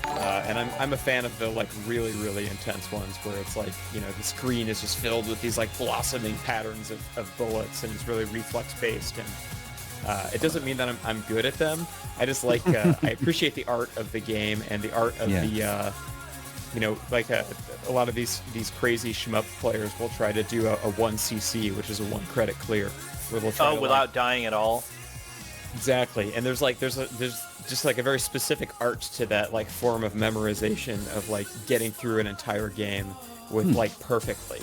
[SPEAKER 5] And I'm a fan of the like really, really intense ones where it's like, the screen is just filled with these like blossoming patterns of bullets, and it's really reflex based. And it doesn't mean that I'm good at them. I just like I appreciate the art of the game and the art of the a lot of these crazy shmup players will try to do a 1cc, which is a 1 credit clear, where they'll try to,
[SPEAKER 3] without dying at all.
[SPEAKER 5] Exactly, and there's just like a very specific art to that like form of memorization of like getting through an entire game with like perfectly.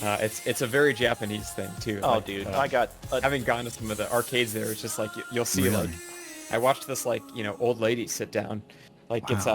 [SPEAKER 5] It's a very Japanese thing too.
[SPEAKER 3] Oh,
[SPEAKER 5] like,
[SPEAKER 3] dude,
[SPEAKER 5] having gone to some of the arcades there, it's just like you'll see like I watched this like old lady sit down, like it's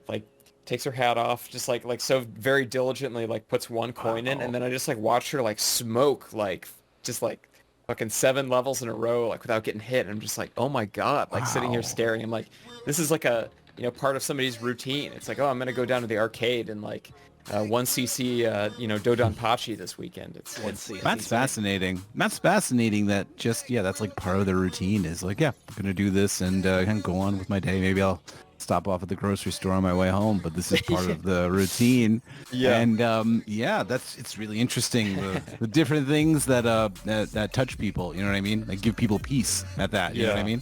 [SPEAKER 5] like takes her hat off, just like so very diligently like puts one coin in, and then I just like watched her like smoke like just like fucking 7 levels in a row like without getting hit, and I'm just like, oh my god, like sitting here staring. I'm like, this is like a part of somebody's routine. It's like, oh, I'm gonna go down to the arcade and like 1cc Dodonpachi this weekend. It's
[SPEAKER 2] that's fascinating. That's fascinating that that's like part of the routine is like, I'm gonna do this and go on with my day. Maybe I'll stop off at the grocery store on my way home, but this is part of the routine. And it's really interesting the different things that touch people, you know what I mean, like give people peace at that, you know what I mean.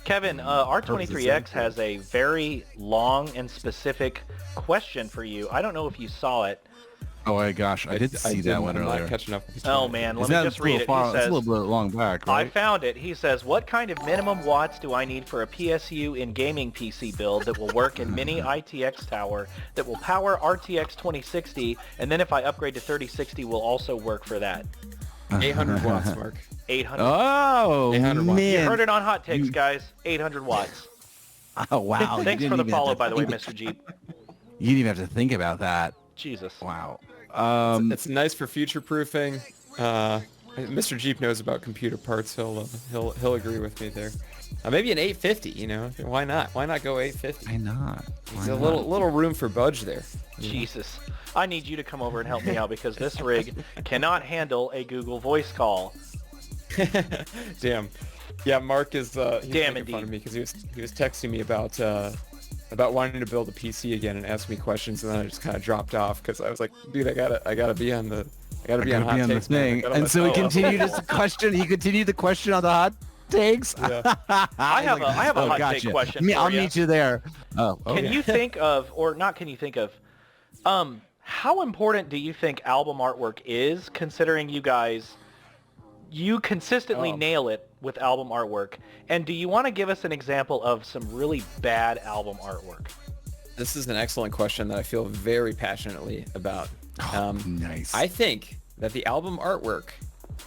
[SPEAKER 3] Kevin, R23X has a very long and specific question for you. I don't know if you saw it.
[SPEAKER 2] Oh my gosh, I did see that one earlier.
[SPEAKER 5] Not catching up.
[SPEAKER 3] Oh man, let me just read it. He says,
[SPEAKER 2] it's a little bit long back, right?
[SPEAKER 3] I found it. He says, what kind of minimum watts do I need for a PSU in gaming PC build that will work in mini ITX tower that will power RTX 2060, and then if I upgrade to 3060 will also work for that?
[SPEAKER 5] 800 watts, Mark.
[SPEAKER 3] 800.
[SPEAKER 2] Oh,
[SPEAKER 5] 800 watts.
[SPEAKER 2] man.
[SPEAKER 3] You heard it on Hot Takes, guys. 800 watts.
[SPEAKER 2] Oh, wow.
[SPEAKER 3] Thanks for the follow, by the way, Mr. Jeep.
[SPEAKER 2] You didn't even have to think about that.
[SPEAKER 3] Jesus.
[SPEAKER 2] Wow.
[SPEAKER 5] It's nice for future proofing. Mr. Jeep knows about computer parts. He'll agree with me there. Maybe an 850. Why not? Why not go 850?
[SPEAKER 2] Why not?
[SPEAKER 5] There's a little room for budge there.
[SPEAKER 3] Jesus. I need you to come over and help me out because this rig cannot handle a Google voice call.
[SPEAKER 5] Damn. Yeah, Mark is he's
[SPEAKER 3] Damn
[SPEAKER 5] making fun
[SPEAKER 3] indeed.
[SPEAKER 5] of me because he was texting me about wanting to build a PC again and ask me questions, and then I just kind of dropped off because I was like, dude, I gotta be on the Hot Takes,
[SPEAKER 2] thing. And so he continued his question. He continued the question on the Hot Takes.
[SPEAKER 5] Yeah.
[SPEAKER 3] I have a hot
[SPEAKER 2] gotcha.
[SPEAKER 3] take question.
[SPEAKER 2] I'll meet you there. Oh, okay.
[SPEAKER 3] Can you think of, or not? Can you think of? How important do you think album artwork is, considering you guys, you consistently nail it with album artwork? And do you want to give us an example of some really bad album artwork?
[SPEAKER 5] This is an excellent question that I feel very passionately about.
[SPEAKER 2] Nice.
[SPEAKER 5] I think that the album artwork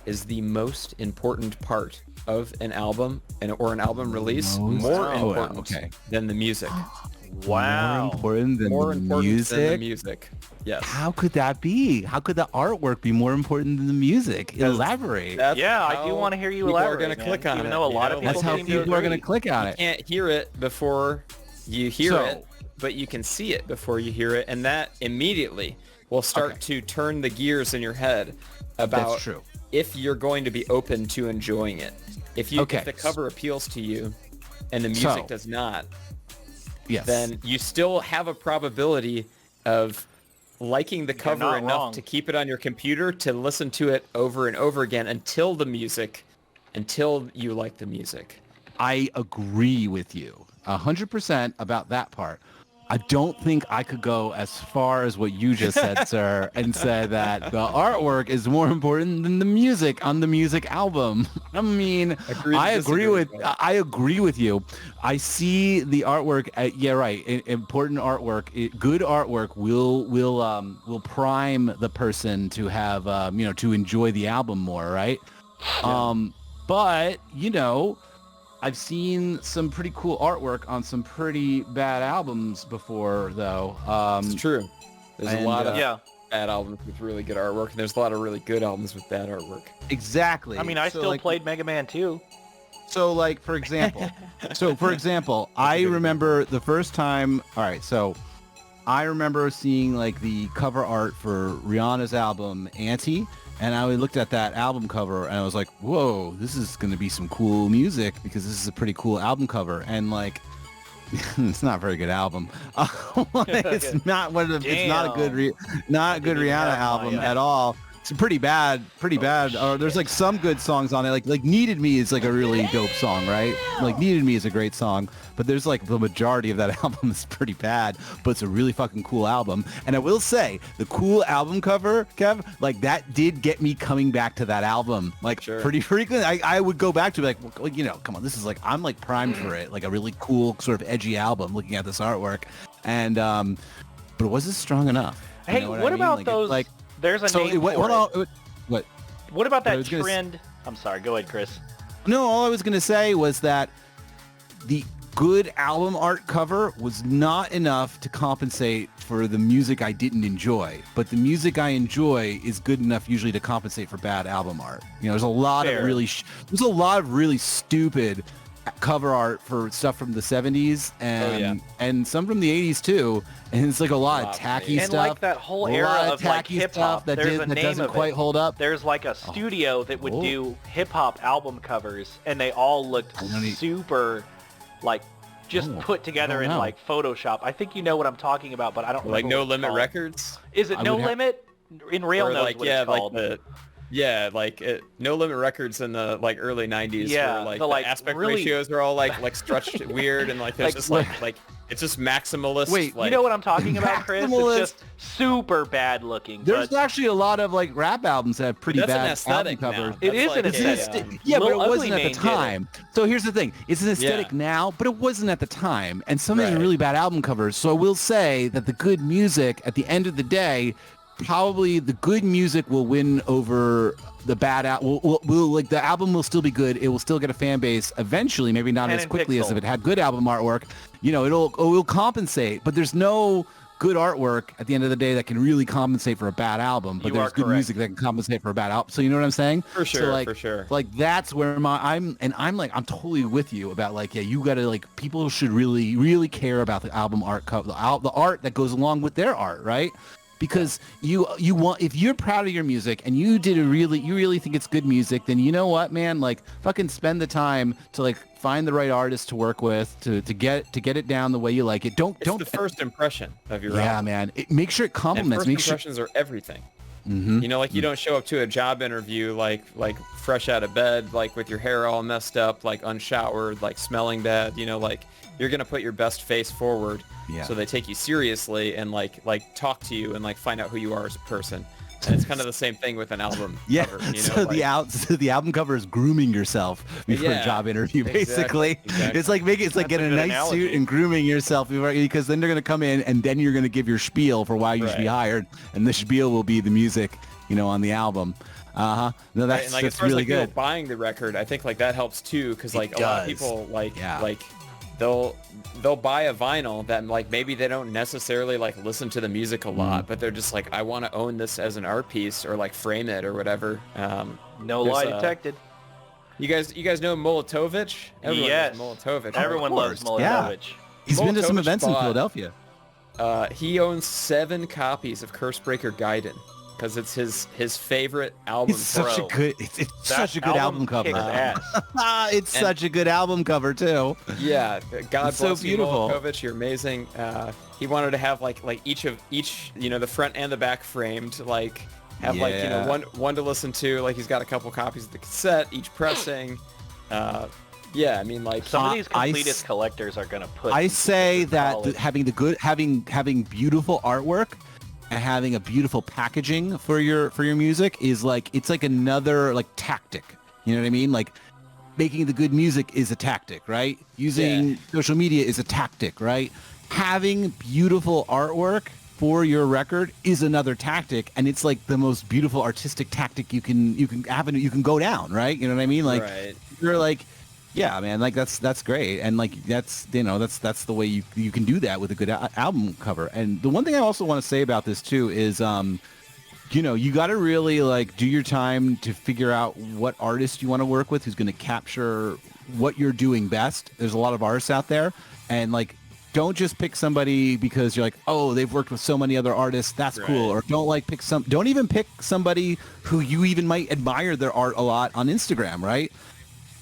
[SPEAKER 5] is the most important part of an album or an album release, more important than the music.
[SPEAKER 3] Wow.
[SPEAKER 2] More important than the music?
[SPEAKER 5] Yes.
[SPEAKER 2] How could that be? How could the artwork be more important than the music? Elaborate.
[SPEAKER 3] I do want to hear you elaborate.
[SPEAKER 5] People are going to click on it.
[SPEAKER 3] Even though a lot of people
[SPEAKER 2] That's how people are going to click on it.
[SPEAKER 5] You can't hear it before you hear it, but you can see it before you hear it, and that immediately will start to turn the gears in your head about if you're going to be open to enjoying it. If the cover appeals to you and the music does not, then you still have a probability of liking the cover enough to keep it on your computer to listen to it over and over again until you like the music.
[SPEAKER 2] I agree with you 100% about that part. I don't think I could go as far as what you just said, sir, and say that the artwork is more important than the music on the music album. I mean, I agree with you. I see the artwork. Important artwork, good artwork will prime the person to have to enjoy the album more, right? Yeah. But I've seen some pretty cool artwork on some pretty bad albums before, though.
[SPEAKER 5] It's true. There's a lot of bad albums with really good artwork, and there's a lot of really good albums with bad artwork.
[SPEAKER 2] Exactly.
[SPEAKER 3] I mean, I still played Mega Man 2.
[SPEAKER 2] So, for example, I remember the first time. All right, so I remember seeing the cover art for Rihanna's album Anti. And I looked at that album cover and I was like, whoa, this is going to be some cool music because this is a pretty cool album cover. And it's not a very good album. It's not a good Rihanna album at all. It's pretty bad. There's some good songs on it. Like Needed Me is a really dope song, right? Needed Me is a great song, but there's the majority of that album is pretty bad, but it's a really fucking cool album. And I will say the cool album cover, Kev, that did get me coming back to that album pretty frequently. I would go back to it come on, this is I'm primed for it, a really cool sort of edgy album looking at this artwork. And but it wasn't strong enough.
[SPEAKER 3] Hey, what about those there's a name for it. What about that trend? I'm sorry, go ahead, Chris.
[SPEAKER 2] No, all I was going to say was that the good album art cover was not enough to compensate for the music I didn't enjoy. But the music I enjoy is good enough usually to compensate for bad album art. There's a lot of really stupid cover art for stuff from the 70s and some from the 80s too, and it's a lot of tacky stuff.
[SPEAKER 3] And that whole era of hip hop
[SPEAKER 2] that doesn't quite hold up.
[SPEAKER 3] There's a studio that would do hip hop album covers, and they all looked super put together in Photoshop. I think you know what I'm talking about, but I don't remember.
[SPEAKER 5] No Limit Records?
[SPEAKER 3] Is it No Limit? In real knows what it's called.
[SPEAKER 5] No Limit Records in the early 90s where the aspect ratios are all stretched weird and it's just it's just maximalist.
[SPEAKER 2] Wait,
[SPEAKER 3] you know what I'm talking about, Chris? It's just super bad looking.
[SPEAKER 2] There's actually a lot of rap albums that have pretty bad album covers.
[SPEAKER 3] It is an aesthetic.
[SPEAKER 2] But it wasn't at the time. So here's the thing. It's an aesthetic now, but it wasn't at the time. And some of these are really bad album covers. So I will say that the good music at the end of the day, probably the good music will win over the bad album. The album will still be good. It will still get a fan base eventually, maybe not as quickly as if it had good album artwork. It'll compensate, but there's no good artwork at the end of the day that can really compensate for a bad album, but there's good music that can compensate for a bad album. So you know what I'm saying?
[SPEAKER 5] For sure, for sure.
[SPEAKER 2] That's where I'm totally with you about you gotta people should really, really care about the album art cover, the art that goes along with their art, right? Because you want, if you're proud of your music and you really think it's good music, then you know what, man, fucking spend the time to find the right artist to work with to get it down the way you like it. Don't
[SPEAKER 5] the first impression of your album.
[SPEAKER 2] Man. Make sure it complements.
[SPEAKER 5] And first impressions are everything.
[SPEAKER 2] Mm-hmm.
[SPEAKER 5] You don't show up to a job interview fresh out of bed, with your hair all messed up, unshowered, smelling bad. You're gonna put your best face forward, so they take you seriously and talk to you and find out who you are as a person. And it's kind of the same thing with an album
[SPEAKER 2] Yeah,
[SPEAKER 5] cover. You know,
[SPEAKER 2] so the album cover is grooming yourself before a job interview, basically.
[SPEAKER 5] Exactly.
[SPEAKER 2] It's like getting a nice
[SPEAKER 3] analogy.
[SPEAKER 2] suit and grooming yourself because then they're going to come in and then you're going to give your spiel for why you should be hired, and the spiel will be the music, on the album. No, that's,
[SPEAKER 5] and, like,
[SPEAKER 2] that's
[SPEAKER 5] as far as,
[SPEAKER 2] really
[SPEAKER 5] like,
[SPEAKER 2] good.
[SPEAKER 5] people buying the record, I think like that helps too, because like a lot of people like they'll buy a vinyl that like maybe they don't necessarily like listen to the music a lot, but they're just like, I want to own this as an art piece or like frame it or whatever.
[SPEAKER 3] No lie detected.
[SPEAKER 5] You guys know Molotowicz? Everyone
[SPEAKER 3] Yes.
[SPEAKER 5] knows Molotowicz.
[SPEAKER 3] Everyone loves
[SPEAKER 2] course, yeah.
[SPEAKER 3] Molotowicz.
[SPEAKER 2] He's been to some
[SPEAKER 5] Molotowicz
[SPEAKER 2] events in
[SPEAKER 5] bought-
[SPEAKER 2] Philadelphia.
[SPEAKER 5] He owns 7 copies of Cursebreaker Gaiden because it's his favorite album.
[SPEAKER 2] It's such a
[SPEAKER 3] Bro.
[SPEAKER 2] good, it's such a good album cover.
[SPEAKER 3] Kicks ass.
[SPEAKER 2] It's such a good album cover too.
[SPEAKER 5] Yeah, God
[SPEAKER 2] It's so
[SPEAKER 5] bless you,
[SPEAKER 2] beautiful.
[SPEAKER 5] Molotowicz. You're amazing. He wanted to have like each the front and the back framed, like have
[SPEAKER 2] Yeah.
[SPEAKER 5] one to listen to. Like he's got a couple copies of the cassette, each pressing. Yeah, I mean like
[SPEAKER 3] Some of these
[SPEAKER 2] I
[SPEAKER 3] completist collectors are gonna put.
[SPEAKER 2] I say that
[SPEAKER 3] college.
[SPEAKER 2] having beautiful artwork and having a beautiful packaging for your music is like, it's like another like tactic. You know what I mean? Like making the good music is a tactic, right? Using social media is a tactic, right? Having beautiful artwork for your record is another tactic, and it's like the most beautiful artistic tactic you can go down, right? You know what I mean? Like
[SPEAKER 5] Right.
[SPEAKER 2] you're like, yeah, man, like that's great, and like that's that's the way you can do that with a good album cover. And the one thing I also want to say about this too is you got to really like do your time to figure out what artist you want to work with, who's going to capture what you're doing best. There's a lot of artists out there, and like don't just pick somebody because you're like, oh, they've worked with so many other artists, that's cool. Or don't even pick somebody who you even might admire their art a lot on Instagram, right?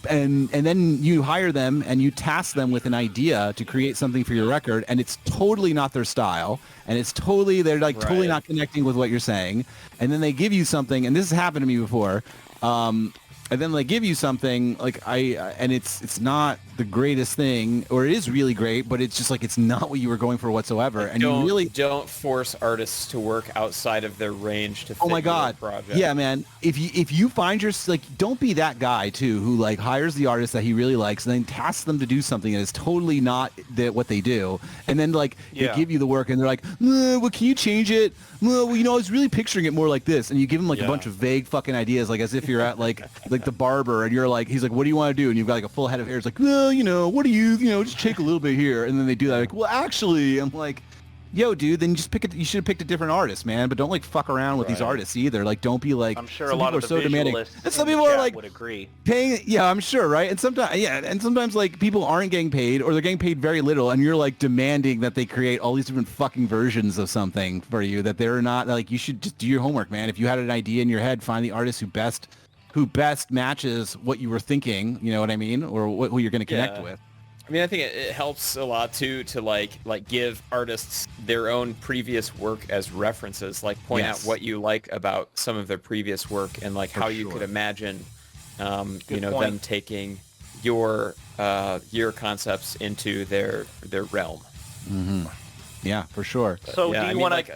[SPEAKER 2] And then you hire them and you task them with an idea to create something for your record, and it's totally not their style, and it's they're like totally not connecting with what you're saying, and then they give you something, and this has happened to me before, and then they give you something like and it's not the greatest thing, or it is really great, but it's just like it's not what you were going for whatsoever, and you really
[SPEAKER 5] don't force artists to work outside of their range to fit
[SPEAKER 2] oh my god
[SPEAKER 5] your project.
[SPEAKER 2] yeah, man, if you find like, don't be that guy too who like hires the artist that he really likes and then tasks them to do something that is totally not what they do, and then like they give you the work and they're like, well, can you change it? Well, I was really picturing it more like this, and you give him like a bunch of vague fucking ideas, like as if you're at like the barber, and you're like, he's like, what do you want to do? And you've got like a full head of hair. It's like, well, what do you just take a little bit here, and then they do that. Like, well, actually, I'm like, yo, dude, then you just you should have picked a different artist, man. But don't like fuck around with these artists either. Like, don't be like,
[SPEAKER 3] I'm sure a
[SPEAKER 2] some
[SPEAKER 3] lot
[SPEAKER 2] people
[SPEAKER 3] of
[SPEAKER 2] are
[SPEAKER 3] the
[SPEAKER 2] so demanding.
[SPEAKER 3] visualists
[SPEAKER 2] And some
[SPEAKER 3] in the
[SPEAKER 2] people are
[SPEAKER 3] chat
[SPEAKER 2] like
[SPEAKER 3] would agree.
[SPEAKER 2] paying. Yeah, I'm sure, right? And sometimes like people aren't getting paid, or they're getting paid very little, and you're like demanding that they create all these different fucking versions of something for you that they're not. Like, you should just do your homework, man. If you had an idea in your head, find the artist who best matches what you were thinking. You know what I mean? Or who you're going to connect with.
[SPEAKER 5] I mean, I think it helps a lot too to like give artists their own previous work as references, like point out what you like about some of their previous work, and like how you could imagine, them taking your concepts into their realm.
[SPEAKER 2] Mm-hmm. Yeah, for sure.
[SPEAKER 3] So
[SPEAKER 5] yeah,
[SPEAKER 3] do you want to?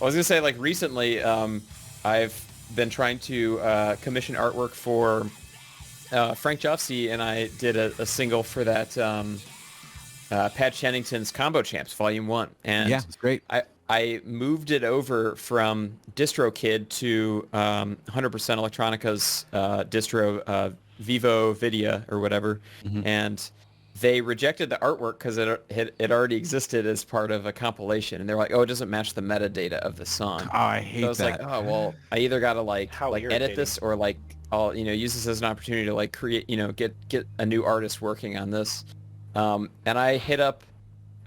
[SPEAKER 5] I was gonna say, like, recently, I've been trying to commission artwork for Frank Jofsey, and I did a single for that Pat Shannington's Combo Champs Volume 1. And
[SPEAKER 2] yeah, it's great.
[SPEAKER 5] I moved it over from DistroKid to 100% Electronica's distro, Vivo Vidia or whatever, and they rejected the artwork because it already existed as part of a compilation, and they're like, oh, it doesn't match the metadata of the song.
[SPEAKER 2] Oh, I hate that.
[SPEAKER 5] So I was like, oh, well, I either got to like
[SPEAKER 3] irritating.
[SPEAKER 5] edit this, or like I'll use this as an opportunity to like create, get a new artist working on this. And I hit up,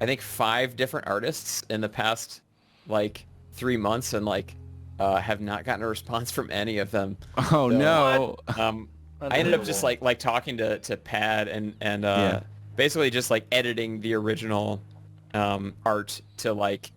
[SPEAKER 5] I think 5 different artists in the past like 3 months, and like have not gotten a response from any of them.
[SPEAKER 2] Oh,
[SPEAKER 5] So,
[SPEAKER 2] no.
[SPEAKER 5] I ended up just like talking to Pad and basically just like editing the original art to like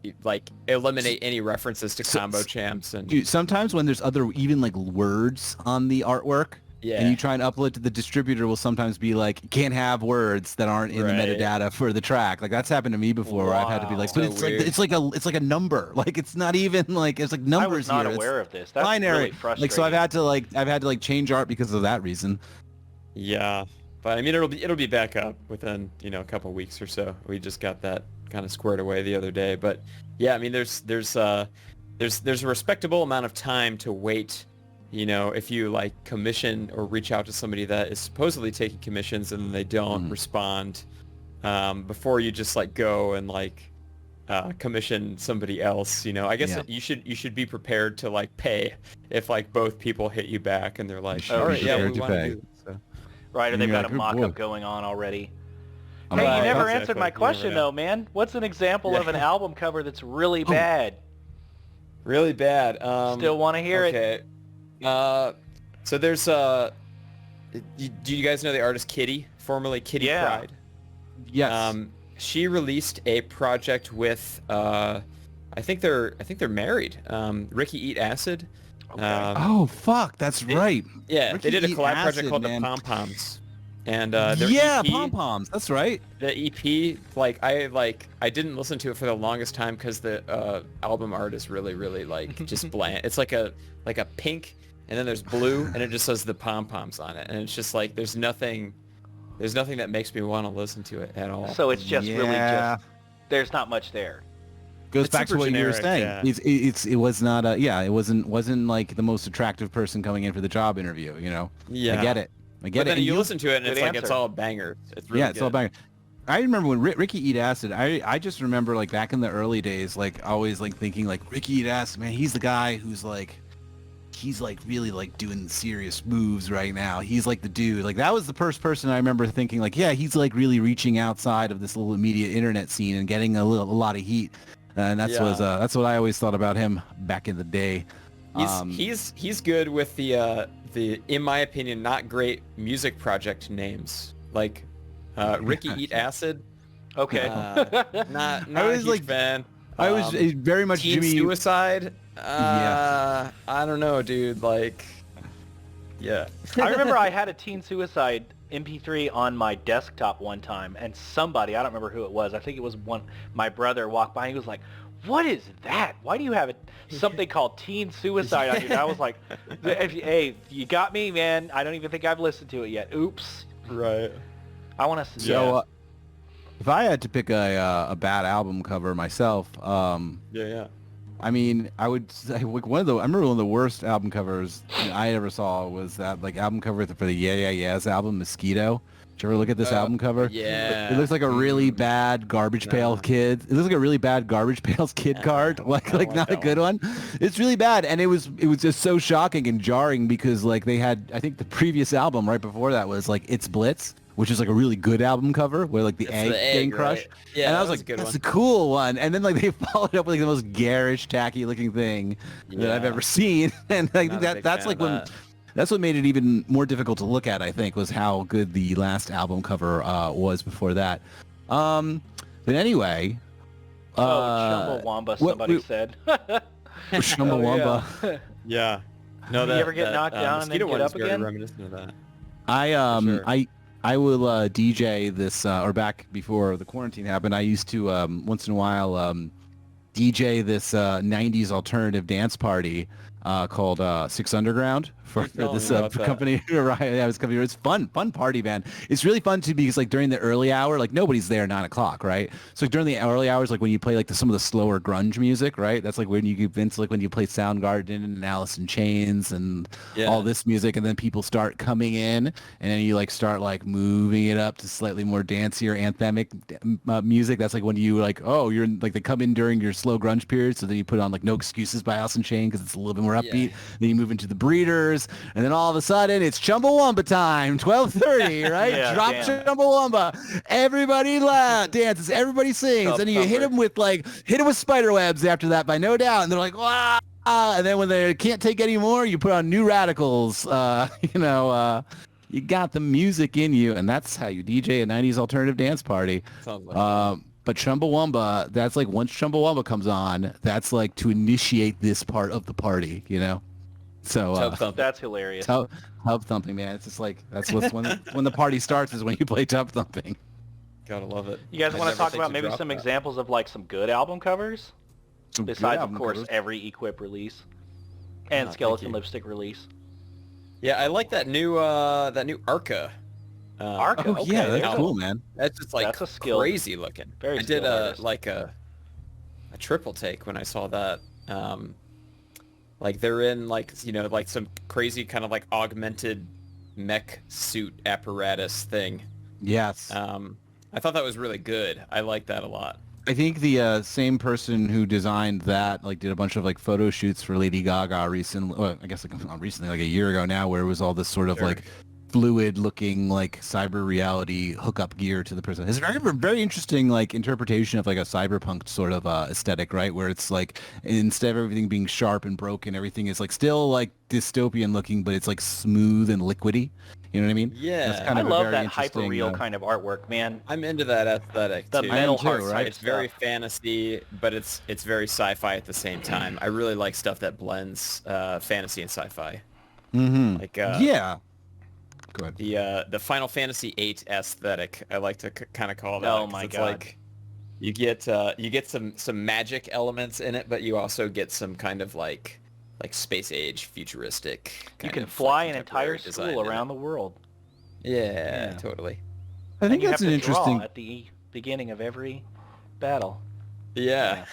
[SPEAKER 5] eliminate any references to Combo Champs. And
[SPEAKER 2] Dude, sometimes when there's other even like words on the artwork,
[SPEAKER 5] Yeah.
[SPEAKER 2] And you try and upload to the distributor will sometimes be like, can't have words that aren't in the
[SPEAKER 5] Right.
[SPEAKER 2] metadata for the track. Like that's happened to me before where I've had to be like,
[SPEAKER 3] Wow.
[SPEAKER 2] but
[SPEAKER 5] So weird.
[SPEAKER 2] it's like a number. Like it's not even like, it's like numbers
[SPEAKER 3] I was not
[SPEAKER 2] here.
[SPEAKER 3] aware of this. That's
[SPEAKER 2] binary.
[SPEAKER 3] really frustrating.
[SPEAKER 2] Like, so I've had to change art because of that reason.
[SPEAKER 5] Yeah, but I mean it'll be back up within a couple weeks or so. We just got that kind of squared away the other day, but yeah, I mean there's a respectable amount of time to wait. If you like commission or reach out to somebody that is supposedly taking commissions and they don't respond, before you just like go and like commission somebody else. I guess you should be prepared to like pay if like both people hit you back and they're like, all right, yeah, we want to do this. So.
[SPEAKER 3] Right, or
[SPEAKER 2] And
[SPEAKER 3] they've
[SPEAKER 2] you're
[SPEAKER 3] got
[SPEAKER 2] like,
[SPEAKER 3] a
[SPEAKER 2] "Oh,
[SPEAKER 3] mock-up
[SPEAKER 2] boy."
[SPEAKER 3] going on already.
[SPEAKER 2] I'm
[SPEAKER 3] Hey,
[SPEAKER 2] like,
[SPEAKER 3] you never
[SPEAKER 5] exactly.
[SPEAKER 3] answered my
[SPEAKER 5] You never
[SPEAKER 3] question,
[SPEAKER 5] know.
[SPEAKER 3] though, man. What's an example of an album cover that's really
[SPEAKER 2] Oh.
[SPEAKER 3] bad?
[SPEAKER 5] Really bad.
[SPEAKER 3] Still want to hear it.
[SPEAKER 5] Okay. So there's do you guys know the artist Kitty, formerly Kitty
[SPEAKER 3] Yeah.
[SPEAKER 5] Pride?
[SPEAKER 2] Yes.
[SPEAKER 5] She released a project with I think they're married. Ricky Eat Acid.
[SPEAKER 3] Okay.
[SPEAKER 2] Oh fuck, that's right.
[SPEAKER 5] Yeah,
[SPEAKER 2] Ricky
[SPEAKER 5] they did a
[SPEAKER 2] Eat
[SPEAKER 5] collab
[SPEAKER 2] Acid,
[SPEAKER 5] project called
[SPEAKER 2] man.
[SPEAKER 5] the Pom Poms, and their
[SPEAKER 2] Yeah,
[SPEAKER 5] EP,
[SPEAKER 2] pom poms. That's right.
[SPEAKER 5] the EP, I didn't listen to it for the longest time because the album art is really like just bland. It's like a pink, and then there's blue, and it just says the Pom Poms on it, and it's just like there's nothing that makes me want to listen to it at all.
[SPEAKER 3] So it's just really
[SPEAKER 2] Yeah.
[SPEAKER 3] just, there's not much there.
[SPEAKER 2] Goes
[SPEAKER 5] It's
[SPEAKER 2] back to
[SPEAKER 5] super
[SPEAKER 2] what you were
[SPEAKER 5] generic,
[SPEAKER 2] saying.
[SPEAKER 5] yeah.
[SPEAKER 2] It was not it wasn't like the most attractive person coming in for the job interview.
[SPEAKER 5] Yeah.
[SPEAKER 2] I get it.
[SPEAKER 5] But
[SPEAKER 2] it.
[SPEAKER 5] then
[SPEAKER 2] And
[SPEAKER 5] you listen to it and
[SPEAKER 3] Good
[SPEAKER 5] it's like it's
[SPEAKER 3] answer.
[SPEAKER 5] all bangers. It's really
[SPEAKER 2] yeah, it's all
[SPEAKER 5] good.
[SPEAKER 2] about. I remember when Ricky Eat Acid. I just remember like back in the early days, like always like thinking like Ricky Eat Acid, man, he's the guy who's like, he's like really like doing serious moves right now. He's like the dude. Like that was the first person I remember thinking like, yeah, he's like really reaching outside of this little immediate internet scene and getting a lot of heat. And that's what I always thought about him back in the day.
[SPEAKER 5] He's good with the in my opinion not great music project names like Ricky Eat Acid.
[SPEAKER 3] Okay.
[SPEAKER 5] Not
[SPEAKER 2] I was
[SPEAKER 5] a huge
[SPEAKER 2] like-
[SPEAKER 5] fan.
[SPEAKER 2] I was very much
[SPEAKER 5] Teen
[SPEAKER 2] Jimmy.
[SPEAKER 5] Suicide.
[SPEAKER 2] Yeah.
[SPEAKER 5] I don't know, dude. Like, yeah.
[SPEAKER 3] I remember I had a Teen Suicide MP3 on my desktop one time, and somebody, I don't remember who it was, I think it was my brother walked by and he was like, what is that? Why do you have something called Teen Suicide on you? And I was like, hey, you got me, man. I don't even think I've listened to it yet. Oops.
[SPEAKER 5] Right.
[SPEAKER 3] I want to see
[SPEAKER 2] So, if I had to pick a bad album cover myself,
[SPEAKER 5] Yeah.
[SPEAKER 2] I mean, I would say like I remember one of the worst album covers I ever saw was that like album cover for the Yeah Yeah Yeahs album Mosquito. Did you ever look at this album cover?
[SPEAKER 5] Yeah.
[SPEAKER 2] It looks like a really bad Garbage Pail Kid. It looks like a really bad Garbage Pails Kid card. Like
[SPEAKER 5] like
[SPEAKER 2] not a
[SPEAKER 5] that
[SPEAKER 2] good one. It's really bad, and it was just so shocking and jarring because like they had, I think the previous album right before that was like It's Blitz, which is like a really good album cover where like the
[SPEAKER 5] It's
[SPEAKER 2] egg
[SPEAKER 5] the egg,
[SPEAKER 2] getting
[SPEAKER 5] right?
[SPEAKER 2] crushed.
[SPEAKER 5] Yeah,
[SPEAKER 2] and I
[SPEAKER 5] that
[SPEAKER 2] was
[SPEAKER 5] was
[SPEAKER 2] like,
[SPEAKER 5] a good
[SPEAKER 2] that's
[SPEAKER 5] one.
[SPEAKER 2] a cool one. And then like they followed up with like the most garish, tacky looking thing that I've
[SPEAKER 5] Yeah.
[SPEAKER 2] ever seen. And I think
[SPEAKER 5] Not a big
[SPEAKER 2] that's
[SPEAKER 5] fan
[SPEAKER 2] like
[SPEAKER 5] of
[SPEAKER 2] when
[SPEAKER 5] that.
[SPEAKER 2] that's what made it even more difficult to look at, I think, was how good the last album cover was before that. But anyway,
[SPEAKER 3] Chumbawamba,
[SPEAKER 2] what-
[SPEAKER 3] somebody
[SPEAKER 2] we-
[SPEAKER 3] said.
[SPEAKER 2] Chumbawamba.
[SPEAKER 5] Yeah. No,
[SPEAKER 3] You ever get knocked down and then
[SPEAKER 5] Mosquito
[SPEAKER 3] get
[SPEAKER 5] one is
[SPEAKER 3] up
[SPEAKER 5] very
[SPEAKER 3] again?
[SPEAKER 5] reminiscent of that.
[SPEAKER 2] I
[SPEAKER 5] sure.
[SPEAKER 2] I will DJ this or back before the quarantine happened. I used to once in a while DJ this 90s alternative dance party called Six Underground for
[SPEAKER 5] telling
[SPEAKER 2] this
[SPEAKER 5] me about that.
[SPEAKER 2] company. Right, yeah, this company. It's fun party, man. It's really fun too because like during the early hour, like nobody's there 9 o'clock, right? So during the early hours, like when you play like some of the slower grunge music, right? That's like when you get into like when you play Soundgarden and Alice in Chains and all this music, and then people start coming in, and then you like start like moving it up to slightly more dancier anthemic music. That's like when you like, oh, you're in, like they come in during your slow grunge period, so then you put on like No Excuses by Alice in Chains because it's a little bit more upbeat. Then you move into the Breeders, and then all of a sudden it's Chumbawamba time, 12:30, right?
[SPEAKER 3] Yeah,
[SPEAKER 2] Drop
[SPEAKER 3] damn.
[SPEAKER 2] Chumbawamba. Everybody dances, everybody sings,
[SPEAKER 3] Tough
[SPEAKER 2] and you hit
[SPEAKER 3] cover.
[SPEAKER 2] them with spider webs after that by No Doubt, and they're like, wow. And then when they can't take any more, you put on New Radicals. You got the music in you, and that's how you DJ a 90s alternative dance party.
[SPEAKER 5] Sounds like
[SPEAKER 2] But Chumbawamba, that's like once Chumbawamba comes on, that's like to initiate this part of the party, you know? So
[SPEAKER 5] Tub thumping.
[SPEAKER 3] That's hilarious.
[SPEAKER 2] tub thumping, man. It's just like that's what's when the party starts is when you play tub thumping.
[SPEAKER 5] Gotta love it.
[SPEAKER 3] You guys
[SPEAKER 5] I
[SPEAKER 3] want to
[SPEAKER 5] never
[SPEAKER 3] talk
[SPEAKER 5] think
[SPEAKER 3] about
[SPEAKER 5] to
[SPEAKER 3] maybe
[SPEAKER 5] drop
[SPEAKER 3] some
[SPEAKER 5] that.
[SPEAKER 3] examples of like some good album covers?
[SPEAKER 2] Some good
[SPEAKER 3] Besides, of
[SPEAKER 2] album
[SPEAKER 3] course,
[SPEAKER 2] covers.
[SPEAKER 3] every Equip release and
[SPEAKER 5] thank
[SPEAKER 3] Skeleton
[SPEAKER 5] you.
[SPEAKER 3] Lipstick release.
[SPEAKER 5] Yeah, I like that new Arca.
[SPEAKER 3] Arca.
[SPEAKER 2] Oh
[SPEAKER 3] Okay,
[SPEAKER 2] yeah,
[SPEAKER 3] there
[SPEAKER 2] that's
[SPEAKER 3] you
[SPEAKER 2] cool,
[SPEAKER 3] go.
[SPEAKER 2] man.
[SPEAKER 5] That's just like
[SPEAKER 3] That's a skilled-
[SPEAKER 5] crazy looking.
[SPEAKER 3] very
[SPEAKER 5] I did
[SPEAKER 3] skilled artist.
[SPEAKER 5] a triple take when I saw that. Like they're in like like some crazy kind of like augmented mech suit apparatus thing.
[SPEAKER 2] Yes.
[SPEAKER 5] I thought that was really good. I like that a lot.
[SPEAKER 2] I think the same person who designed that like did a bunch of like photo shoots for Lady Gaga recently. Well, I guess like not recently, like a year ago now, where it was all this sort of
[SPEAKER 5] Sure.
[SPEAKER 2] like fluid-looking like cyber reality hookup gear to the person. It's a very interesting like interpretation of like a cyberpunk sort of aesthetic, right? Where it's like instead of everything being sharp and broken, everything is like still like dystopian looking, but it's like smooth and liquidy. You know what I mean?
[SPEAKER 5] Yeah.
[SPEAKER 2] That's kind
[SPEAKER 3] I
[SPEAKER 2] of a
[SPEAKER 3] love
[SPEAKER 2] very
[SPEAKER 3] that
[SPEAKER 2] interesting,
[SPEAKER 3] hyper-real kind of artwork, man.
[SPEAKER 5] I'm into that aesthetic
[SPEAKER 3] The
[SPEAKER 5] too.
[SPEAKER 3] metal
[SPEAKER 2] too,
[SPEAKER 3] heart
[SPEAKER 2] right?
[SPEAKER 3] type
[SPEAKER 5] It's very
[SPEAKER 3] stuff.
[SPEAKER 5] fantasy, but it's very sci-fi at the same time. I really like stuff that blends fantasy and sci-fi.
[SPEAKER 2] Mm-hmm.
[SPEAKER 5] Like
[SPEAKER 2] Yeah. Go ahead.
[SPEAKER 5] the Final Fantasy VIII aesthetic, I like to kind of call that.
[SPEAKER 3] Oh
[SPEAKER 5] 'cause
[SPEAKER 3] my
[SPEAKER 5] it's
[SPEAKER 3] God.
[SPEAKER 5] Like, you get some magic elements in it, but you also get some kind of like space age futuristic.
[SPEAKER 3] You
[SPEAKER 5] kind
[SPEAKER 3] can
[SPEAKER 5] of,
[SPEAKER 3] fly
[SPEAKER 5] like,
[SPEAKER 3] an entire
[SPEAKER 5] contemporary design
[SPEAKER 3] school
[SPEAKER 5] in it.
[SPEAKER 3] around the world.
[SPEAKER 5] Yeah,
[SPEAKER 2] Yeah.
[SPEAKER 5] totally.
[SPEAKER 2] I
[SPEAKER 3] And
[SPEAKER 2] think
[SPEAKER 3] you
[SPEAKER 2] that's
[SPEAKER 3] have
[SPEAKER 2] an
[SPEAKER 3] to draw
[SPEAKER 2] interesting.
[SPEAKER 3] at the beginning of every battle.
[SPEAKER 5] Yeah.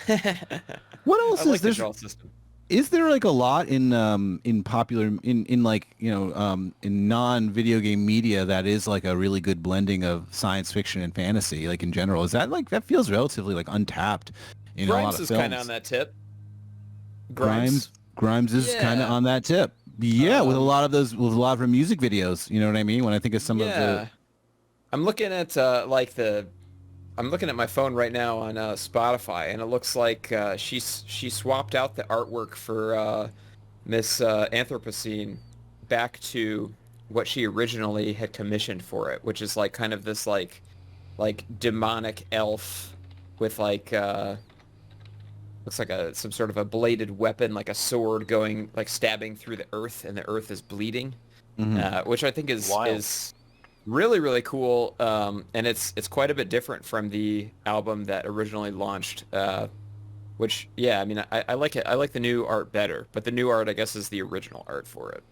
[SPEAKER 2] What else
[SPEAKER 5] I
[SPEAKER 2] is
[SPEAKER 5] like the
[SPEAKER 2] this?
[SPEAKER 5] draw system.
[SPEAKER 2] Is there like a lot in popular in like in non-video game media that is like a really good blending of science fiction and fantasy like in general? Is that like that feels relatively like untapped in a lot
[SPEAKER 5] Grimes
[SPEAKER 2] of
[SPEAKER 5] is
[SPEAKER 2] films?
[SPEAKER 5] kind of on that tip.
[SPEAKER 2] Grimes is kind of
[SPEAKER 5] Yeah.
[SPEAKER 2] on that tip. Yeah, with a lot of those with a lot of her music videos. You know what I mean? When I think of some of the
[SPEAKER 5] I'm looking at I'm looking at my phone right now on Spotify, and it looks like she swapped out the artwork for Miss Anthropocene back to what she originally had commissioned for it, which is like kind of this like demonic elf with like looks like some sort of a bladed weapon, like a sword going like stabbing through the earth, and the earth is bleeding, which I think is
[SPEAKER 3] Wild.
[SPEAKER 5] is really, really cool, and it's quite a bit different from the album that originally launched, which, yeah, I mean, I like it. I like the new art better, but the new art, I guess, is the original art for it.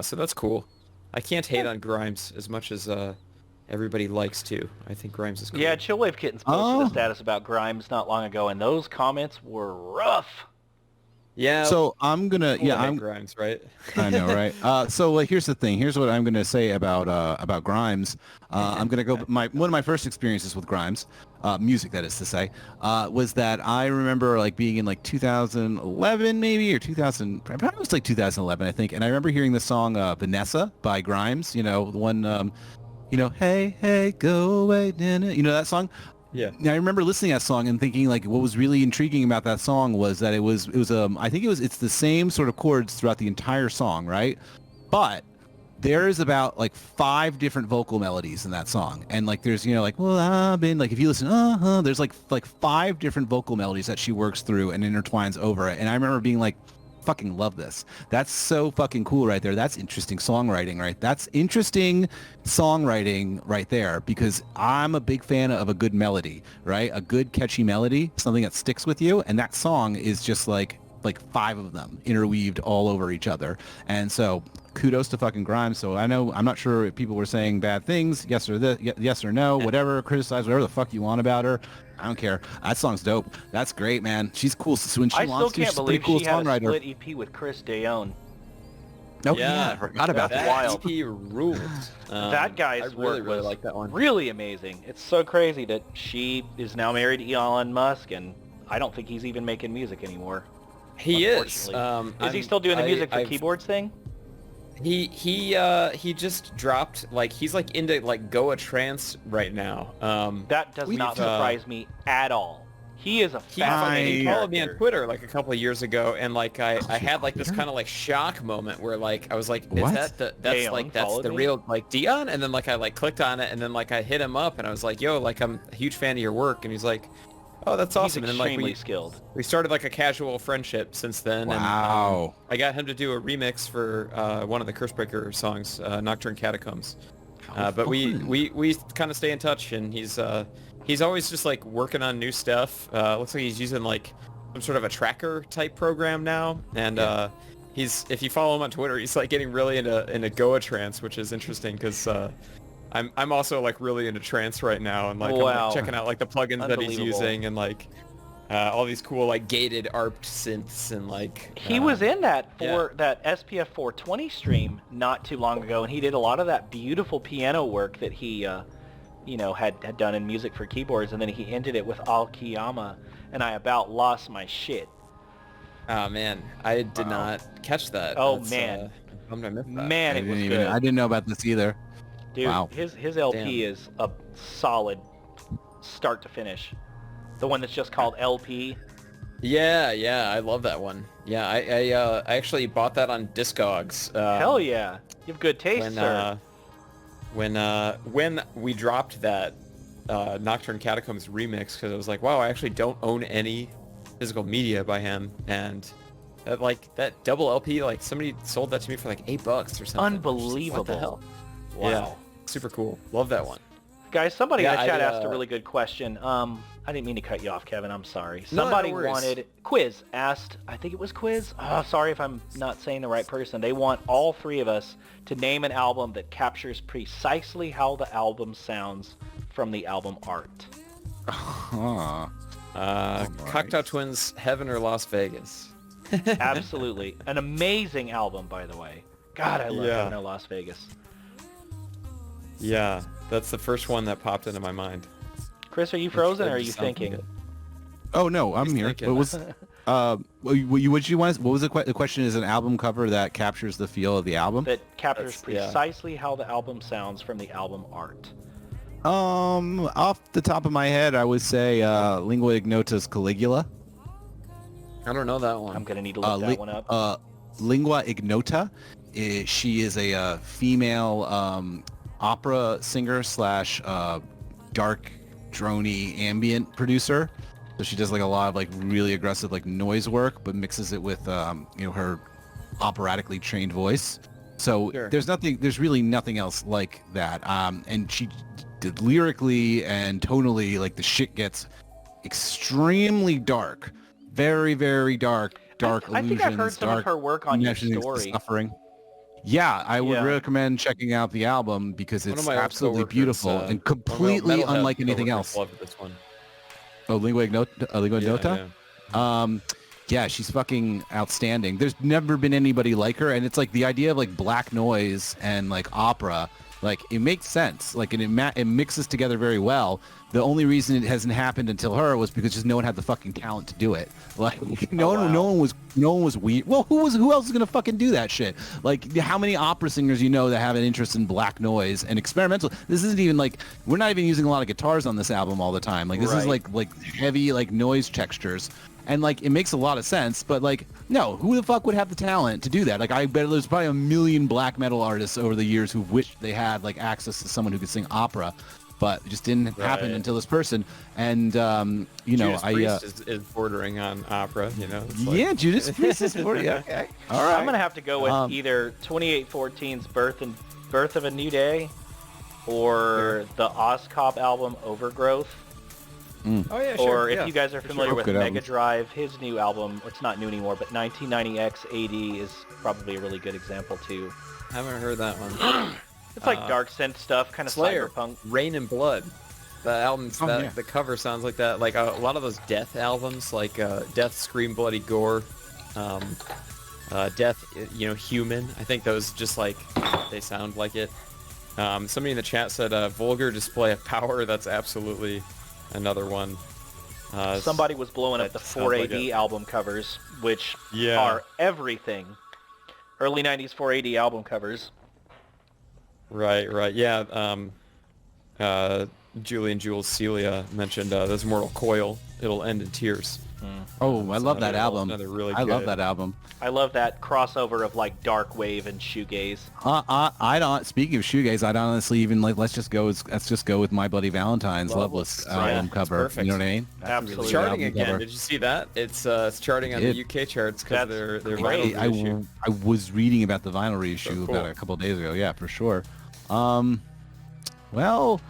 [SPEAKER 5] So that's cool. I can't hate on Grimes as much as everybody likes to. I think Grimes is cool.
[SPEAKER 3] Yeah, Chillwave Kittens posted
[SPEAKER 2] Oh.
[SPEAKER 3] a status about Grimes not long ago, and those comments were rough.
[SPEAKER 5] Yeah.
[SPEAKER 2] So I'm gonna
[SPEAKER 5] cool to hate
[SPEAKER 2] I'm
[SPEAKER 5] Grimes, right?
[SPEAKER 2] I know, right? So like, here's the thing. Here's what I'm going to say about Grimes. I'm going to go. One of my first experiences with Grimes, music that is to say, was that I remember like being in like 2011 maybe or 2000. Probably it was like 2011, I think. And I remember hearing the song Vanessa by Grimes. You know, the one. Hey, hey, go away. You know that song?
[SPEAKER 5] Yeah.
[SPEAKER 2] Now, I remember listening to that song and thinking like what was really intriguing about that song was that it's the same sort of chords throughout the entire song, right? But there is about like 5 different vocal melodies in that song, and like there's like, well, I've been like, if you listen, there's like 5 different vocal melodies that she works through and intertwines over it. And I remember being like, fucking love this. That's so fucking cool right there. That's interesting songwriting, right? That's interesting songwriting right there, because I'm a big fan of a good melody, right? A good catchy melody, something that sticks with you. And that song is just like 5 of them interweaved all over each other. And so kudos to fucking Grimes. So I'm not sure if people were saying bad things, yes or no, whatever, criticize whatever the fuck you want about her. I don't care. That song's dope. That's great, man. She's cool. So when she
[SPEAKER 3] I still
[SPEAKER 2] wants to,
[SPEAKER 3] can't
[SPEAKER 2] she's a pretty
[SPEAKER 3] believe
[SPEAKER 2] cool
[SPEAKER 3] she had a
[SPEAKER 2] songwriter.
[SPEAKER 3] split EP with Chris Deone.
[SPEAKER 2] Oh yeah, I forgot about
[SPEAKER 3] That's
[SPEAKER 2] that.
[SPEAKER 3] wild.
[SPEAKER 5] EP rules.
[SPEAKER 3] That guy's
[SPEAKER 5] I really,
[SPEAKER 3] work
[SPEAKER 5] really
[SPEAKER 3] was
[SPEAKER 5] like that one.
[SPEAKER 3] really amazing. It's so crazy that she is now married to Elon Musk, and I don't think he's even making music anymore.
[SPEAKER 5] He is.
[SPEAKER 3] Is he still doing the music for keyboards thing?
[SPEAKER 5] He just dropped, like, he's like into like Goa trance right now.
[SPEAKER 3] That does
[SPEAKER 2] We've,
[SPEAKER 3] not surprise me at all. He is a
[SPEAKER 5] He
[SPEAKER 3] fascinating
[SPEAKER 5] followed me on
[SPEAKER 3] character.
[SPEAKER 5] Twitter like a couple of years ago, and like I had like this kind of like shock moment where like I was like, is
[SPEAKER 2] What?
[SPEAKER 5] that's
[SPEAKER 3] Dayon
[SPEAKER 5] that's
[SPEAKER 3] followed
[SPEAKER 5] the
[SPEAKER 3] me?
[SPEAKER 5] real like Dion? And then like I like clicked on it, and then like I hit him up, and I was like, yo, like I'm a huge fan of your work, and he's like, Oh, that's awesome.
[SPEAKER 3] He's
[SPEAKER 5] And then
[SPEAKER 3] extremely skilled.
[SPEAKER 5] we started like a casual friendship since then.
[SPEAKER 2] Wow.
[SPEAKER 5] And I got him to do a remix for one of the Cursebreaker songs, Nocturne Catacombs. But we kind of stay in touch, and he's always just like working on new stuff. Looks like he's using like some sort of a tracker type program now, and if you follow him on Twitter, he's like getting really into Goa trance, which is interesting because I'm also like really into trance right now, and like I'm like, checking out like the plugins that he's using, and like all these cool like gated ARP synths, and like
[SPEAKER 3] he was in that that SPF 420 stream not too long ago, and he did a lot of that beautiful piano work that he had done in music for keyboards, and then he ended it with Alkiyama, and I about lost my shit.
[SPEAKER 5] Oh man, I did not catch that.
[SPEAKER 3] Oh man,
[SPEAKER 5] I'm gonna miss that.
[SPEAKER 3] Man, it was good.
[SPEAKER 2] I didn't know about this either.
[SPEAKER 3] Dude,
[SPEAKER 2] wow.
[SPEAKER 3] his LP is a solid start to finish. The one that's just called LP.
[SPEAKER 5] Yeah, I love that one. Yeah, I actually bought that on Discogs.
[SPEAKER 3] Hell yeah, you have good taste, sir.
[SPEAKER 5] When we dropped that Nocturne Catacombs remix, because I was like, wow, I actually don't own any physical media by him, and that double LP, like somebody sold that to me for like $8 or something.
[SPEAKER 3] Unbelievable.
[SPEAKER 5] What the hell?
[SPEAKER 3] Wow.
[SPEAKER 5] Yeah, super cool. Love that one.
[SPEAKER 3] Guys, somebody in the chat asked a really good question. I didn't mean to cut you off, Kevin. I'm sorry. Somebody wanted... Quiz asked, I think it was Quiz. Oh, sorry if I'm not saying the right person. They want all three of us to name an album that captures precisely how the album sounds from the album art.
[SPEAKER 5] Cocteau Twins, Heaven or Las Vegas?
[SPEAKER 3] Absolutely. An amazing album, by the way. God, I love Heaven or Las Vegas.
[SPEAKER 5] Yeah, that's the first one that popped into my mind.
[SPEAKER 3] Chris, are you frozen or are you thinking?
[SPEAKER 2] Oh no, I'm here. What was what you want? What was the question? Is an album cover that captures the feel of the album?
[SPEAKER 3] That captures precisely how the album sounds from the album art.
[SPEAKER 2] Off the top of my head, I would say Lingua Ignota's Caligula.
[SPEAKER 5] I don't know that one.
[SPEAKER 3] I'm gonna need to look that one up.
[SPEAKER 2] Lingua Ignota, she is a female opera singer slash dark droney ambient producer. So she does like a lot of like really aggressive like noise work, but mixes it with her operatically trained voice. So there's really nothing else like that. And she did lyrically and tonally, like the shit gets extremely dark, very, very dark illusions.
[SPEAKER 3] I think I've heard some of her work on your story.
[SPEAKER 2] Suffering. Yeah, I would recommend checking out the album because it's absolutely beautiful and completely unlike anything else.
[SPEAKER 5] Loved this one.
[SPEAKER 2] Oh, Lingua Ignota? Yeah, she's fucking outstanding. There's never been anybody like her, and it's like the idea of like black noise and like opera, like it makes sense. Like and it mixes together very well. The only reason it hasn't happened until her was because just no one had the fucking talent to do it. Like no one was weird. Well, who else is gonna fucking do that shit? Like how many opera singers that have an interest in black noise and experimental? This isn't even like we're not even using a lot of guitars on this album all the time. Like this is like heavy like noise textures. And like it makes a lot of sense, but like no, who the fuck would have the talent to do that? Like I bet there's probably a million black metal artists over the years who wished they had like access to someone who could sing opera, but it just didn't happen until this person. And
[SPEAKER 5] Judas Priest is bordering on opera.
[SPEAKER 2] Yeah, Judas Priest is bordering. Okay, all right.
[SPEAKER 3] I'm gonna have to go with either 2814's Birth of a New Day, or the Ozcop album Overgrowth.
[SPEAKER 5] Oh yeah, sure.
[SPEAKER 3] Or if you guys are familiar with Mega
[SPEAKER 2] albums.
[SPEAKER 3] Drive, his new album, it's not new anymore, but 1990X AD is probably a really good example too.
[SPEAKER 5] Haven't heard that one.
[SPEAKER 3] It's like dark synth stuff, kind of
[SPEAKER 5] Slayer,
[SPEAKER 3] cyberpunk.
[SPEAKER 5] Rain and Blood. The albums, the cover sounds like that. Like a lot of those Death albums, like Death, Scream, Bloody Gore, Death, Human. I think those just like, they sound like it. Somebody in the chat said Vulgar Display of Power. That's absolutely another one.
[SPEAKER 3] Somebody was blowing up the 4AD album covers, which are everything. Early 90s 4AD album covers.
[SPEAKER 5] Right. Yeah. Julian Jules Celia mentioned this Mortal Coil. It'll end in tears.
[SPEAKER 2] Oh, I love that album.
[SPEAKER 5] Another really
[SPEAKER 2] I love
[SPEAKER 5] good.
[SPEAKER 2] that album.
[SPEAKER 3] I love that crossover of like dark wave and shoegaze.
[SPEAKER 2] I don't. Speaking of shoegaze, I'd honestly even like let's just go with My Bloody Valentine's Loveless album
[SPEAKER 5] It's
[SPEAKER 2] cover.
[SPEAKER 5] perfect.
[SPEAKER 2] You know what I mean?
[SPEAKER 3] Absolutely.
[SPEAKER 5] It's charting
[SPEAKER 2] album
[SPEAKER 5] again.
[SPEAKER 2] cover.
[SPEAKER 5] Did you see that? It's charting on
[SPEAKER 2] did.
[SPEAKER 5] the UK charts because
[SPEAKER 3] That's
[SPEAKER 5] they're
[SPEAKER 3] great.
[SPEAKER 5] vinyl reissue.
[SPEAKER 2] I was reading about the vinyl reissue
[SPEAKER 5] cool.
[SPEAKER 2] about a couple of days ago. Yeah, for sure. Well,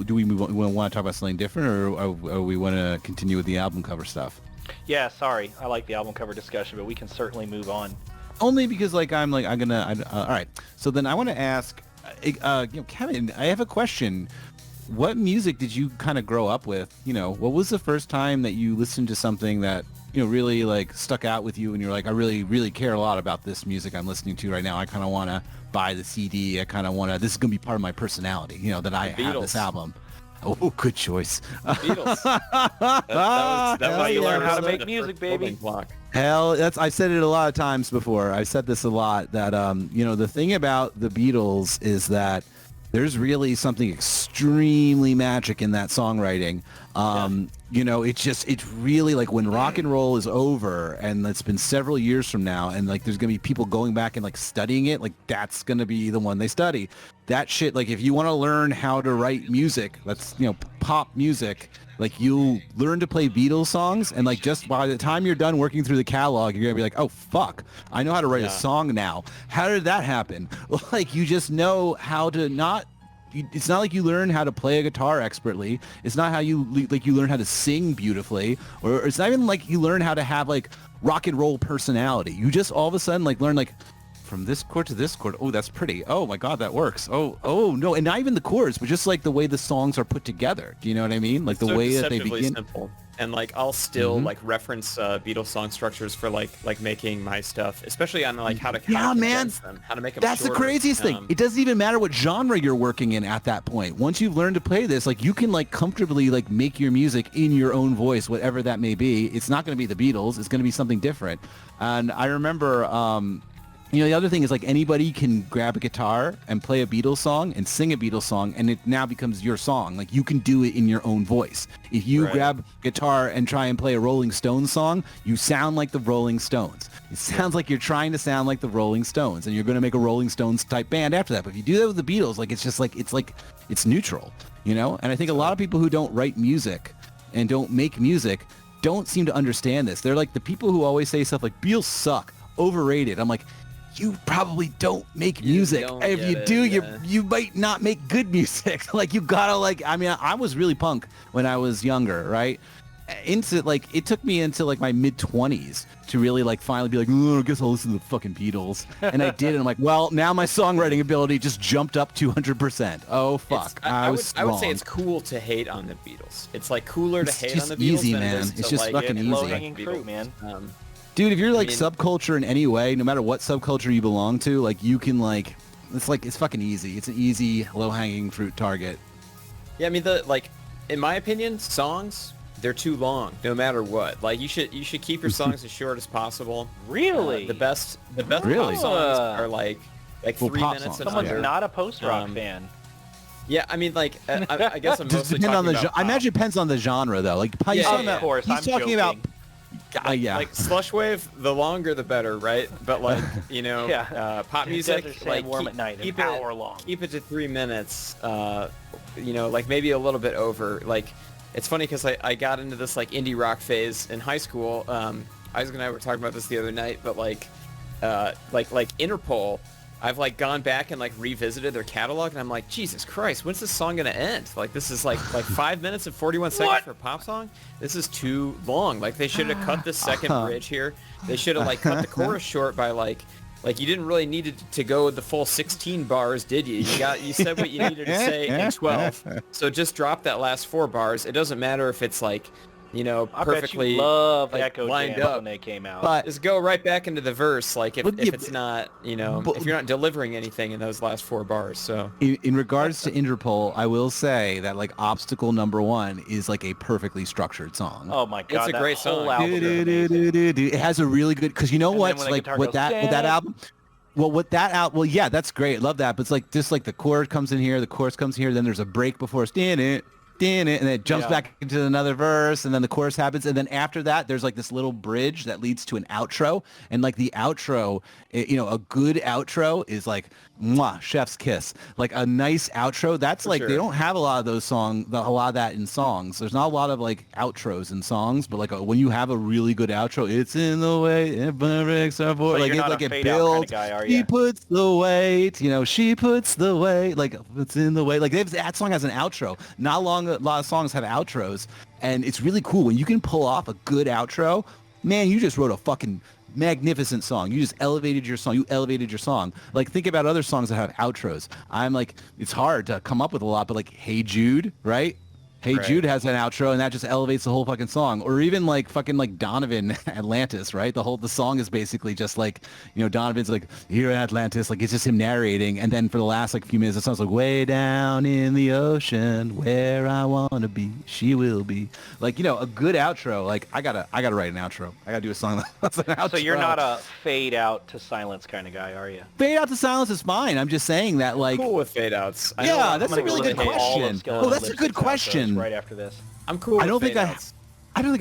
[SPEAKER 2] do we want to talk about something different, or we want to continue with the album cover stuff?
[SPEAKER 3] Yeah, sorry. I like the album cover discussion, but we can certainly move on.
[SPEAKER 2] Only because all right. So then I want to ask, Kevin, I have a question. What music did you kind of grow up with? What was the first time that you listened to something that really like stuck out with you, and you're like, I really, really care a lot about this music I'm listening to right now. I kind of want to buy the CD. I kind of want to. This is gonna be part of my personality. That I have this album. Oh, good choice.
[SPEAKER 5] Beatles. That was
[SPEAKER 3] how you learn how to
[SPEAKER 5] the
[SPEAKER 3] make
[SPEAKER 5] first
[SPEAKER 3] music,
[SPEAKER 5] building
[SPEAKER 3] baby.
[SPEAKER 5] block.
[SPEAKER 2] Hell, I said it a lot of times before. I've said this a lot that the thing about the Beatles is that there's really something extremely magic in that songwriting. It's really like when rock and roll is over, and it's been several years from now, and like there's gonna be people going back and like studying it, like that's gonna be the one they study. That shit, like if you want to learn how to write music, that's pop music, like you learn to play Beatles songs, and like just by the time you're done working through the catalog, you're gonna be like, oh fuck, I know how to write a song now. How did that happen? Like you just know how to not. It's not like you learn how to play a guitar expertly. It's not how you learn how to sing beautifully, or it's not even like you learn how to have like rock and roll personality. You just all of a sudden like learn like from this chord to this chord. Oh, that's pretty. Oh my God, that works. Oh no, and not even the chords, but just like the way the songs are put together. Do you know what I mean? Like the way that they begin.
[SPEAKER 5] Simple. And like I'll still like reference Beatles song structures for like making my stuff, especially on like how to condense them, how to make them
[SPEAKER 2] That's
[SPEAKER 5] shorter.
[SPEAKER 2] the craziest thing. It doesn't even matter what genre you're working in at that point. Once you've learned to play this, like you can like comfortably like make your music in your own voice, whatever that may be. It's not going to be the Beatles. It's going to be something different. And I remember the other thing is like anybody can grab a guitar and play a Beatles song and sing a Beatles song, and it now becomes your song. Like you can do it in your own voice. If you grab guitar and try and play a Rolling Stones song, you sound like the Rolling Stones. It sounds like you're trying to sound like the Rolling Stones, and you're going to make a Rolling Stones type band after that. But if you do that with the Beatles, like it's neutral, And I think a lot of people who don't write music and don't make music don't seem to understand this. They're like the people who always say stuff like Beatles suck, overrated. I'm like, you probably don't make music. If you do, you might not make good music. Like you gotta I was really punk when I was younger, right? It took me into like my mid-20s to really like finally be like, I guess I'll listen to the fucking Beatles. And I did, and I'm like, well, now my songwriting ability just jumped up 200%. Oh fuck, I was
[SPEAKER 5] I would say
[SPEAKER 2] wrong.
[SPEAKER 5] it's cool to hate on the Beatles. It's like cooler to hate
[SPEAKER 2] just
[SPEAKER 5] on the Beatles
[SPEAKER 2] easy,
[SPEAKER 5] than
[SPEAKER 2] man.
[SPEAKER 5] it is
[SPEAKER 2] It's
[SPEAKER 5] to
[SPEAKER 2] just
[SPEAKER 5] like
[SPEAKER 2] fucking easy.
[SPEAKER 3] Low-hanging
[SPEAKER 5] Beatles.
[SPEAKER 3] fruit, man.
[SPEAKER 2] Dude, if you're like subculture in any way, no matter what subculture you belong to, like you can it's fucking easy. It's an easy low-hanging fruit target.
[SPEAKER 5] Yeah, I mean in my opinion, songs they're too long no matter what. Like you should keep your songs as short as possible.
[SPEAKER 3] Really?
[SPEAKER 5] The best
[SPEAKER 2] Really?
[SPEAKER 5] pop songs are like 3
[SPEAKER 2] pop
[SPEAKER 5] minutes
[SPEAKER 2] songs,
[SPEAKER 5] and
[SPEAKER 3] Someone's
[SPEAKER 5] under.
[SPEAKER 3] not a post-rock fan.
[SPEAKER 5] Yeah, I mean I guess I'm
[SPEAKER 2] Does
[SPEAKER 5] mostly
[SPEAKER 2] depend
[SPEAKER 5] talking
[SPEAKER 2] on the
[SPEAKER 5] about
[SPEAKER 2] I imagine it depends on the genre though. Like he's
[SPEAKER 5] Yeah,
[SPEAKER 2] talking
[SPEAKER 5] yeah,
[SPEAKER 2] about,
[SPEAKER 3] of course,
[SPEAKER 2] he's
[SPEAKER 3] I'm
[SPEAKER 2] talking about
[SPEAKER 3] joking.
[SPEAKER 2] yeah.
[SPEAKER 5] Like slush wave, the longer the better, right? But like pop music,
[SPEAKER 3] Desert Sand
[SPEAKER 5] like
[SPEAKER 3] Warm at Night,
[SPEAKER 5] keep
[SPEAKER 3] an hour long.
[SPEAKER 5] Keep it to 3 minutes. Like maybe a little bit over. Like it's funny because I got into this like indie rock phase in high school. Isaac and I were talking about this the other night, but like Interpol. I've like gone back and like revisited their catalog, and I'm like, Jesus Christ, when's this song gonna end? Like this is like 5 minutes and 41 seconds for a pop song. This is too long. Like they should have cut the second bridge here. They should have like cut the chorus short by like you didn't really need to go the full 16 bars, did you? You said what you needed to say in 12. So just drop that last 4 bars. It doesn't matter if it's like
[SPEAKER 3] I
[SPEAKER 5] perfectly
[SPEAKER 3] bet you love
[SPEAKER 5] like,
[SPEAKER 3] Echo
[SPEAKER 5] lined
[SPEAKER 3] Jam
[SPEAKER 5] up.
[SPEAKER 3] when they came out.
[SPEAKER 2] But
[SPEAKER 5] Just go right back into the verse, like if
[SPEAKER 2] But yeah,
[SPEAKER 5] it's not, if you're not delivering anything in those last 4 bars. So
[SPEAKER 2] in regards to Interpol, I will say that like obstacle number 1 is like a perfectly structured song.
[SPEAKER 3] Oh my God,
[SPEAKER 5] a
[SPEAKER 3] that
[SPEAKER 5] great
[SPEAKER 3] whole
[SPEAKER 5] song.
[SPEAKER 3] album is amazing.
[SPEAKER 2] It has a really good, because you know
[SPEAKER 3] And then
[SPEAKER 2] what's
[SPEAKER 3] when the
[SPEAKER 2] like
[SPEAKER 3] guitar
[SPEAKER 2] with
[SPEAKER 3] goes,
[SPEAKER 2] that album. Well, yeah, that's great. Love that. But it's like just like the chord comes in here, the chorus comes here, then there's a break before it's and then it jumps back into another verse, and then the chorus happens, and then after that there's like this little bridge that leads to an outro, and like the outro, a good outro is like mwah, chef's kiss. Like a nice outro, that's like they don't have a lot of those songs, a lot of that in songs. There's not a lot of like outros in songs, but like when you have a really good outro, it's in the way it breaks our voice.
[SPEAKER 3] So
[SPEAKER 2] like
[SPEAKER 3] you're not
[SPEAKER 2] like
[SPEAKER 3] a
[SPEAKER 2] it
[SPEAKER 3] fade out kind of
[SPEAKER 2] builds.
[SPEAKER 3] guy, are
[SPEAKER 2] He
[SPEAKER 3] you?
[SPEAKER 2] puts the weight, she puts the weight, like it's in the way. Like that song has an outro. Not long, a lot of songs have outros, and it's really cool when you can pull off a good outro. Man, you just wrote a fucking magnificent song. You just elevated your song. You elevated your song. Like think about other songs that have outros. I'm like, it's hard to come up with a lot, but like Hey Jude, right? Hey Jude has an outro, and that just elevates the whole fucking song. Or even like fucking like Donovan Atlantis, right? The song is basically just like, Donovan's like, here at Atlantis, like it's just him narrating, and then for the last like few minutes it sounds like way down in the ocean where I wanna be, she will be. Like, a good outro. Like I gotta write an outro. I gotta do a song that's an outro.
[SPEAKER 3] So you're not a fade out to silence kind of guy, are you?
[SPEAKER 2] Fade out to silence is fine. I'm just saying that like
[SPEAKER 5] Cool with fade outs.
[SPEAKER 2] Yeah, that's a
[SPEAKER 3] I'm gonna
[SPEAKER 2] really
[SPEAKER 3] go
[SPEAKER 2] good
[SPEAKER 3] listen to all of
[SPEAKER 2] question.
[SPEAKER 3] Skeleton
[SPEAKER 2] Oh, that's a
[SPEAKER 3] Lipstick's
[SPEAKER 2] good
[SPEAKER 3] outros
[SPEAKER 2] question.
[SPEAKER 3] Right after this.
[SPEAKER 5] I'm cool with
[SPEAKER 2] I don't think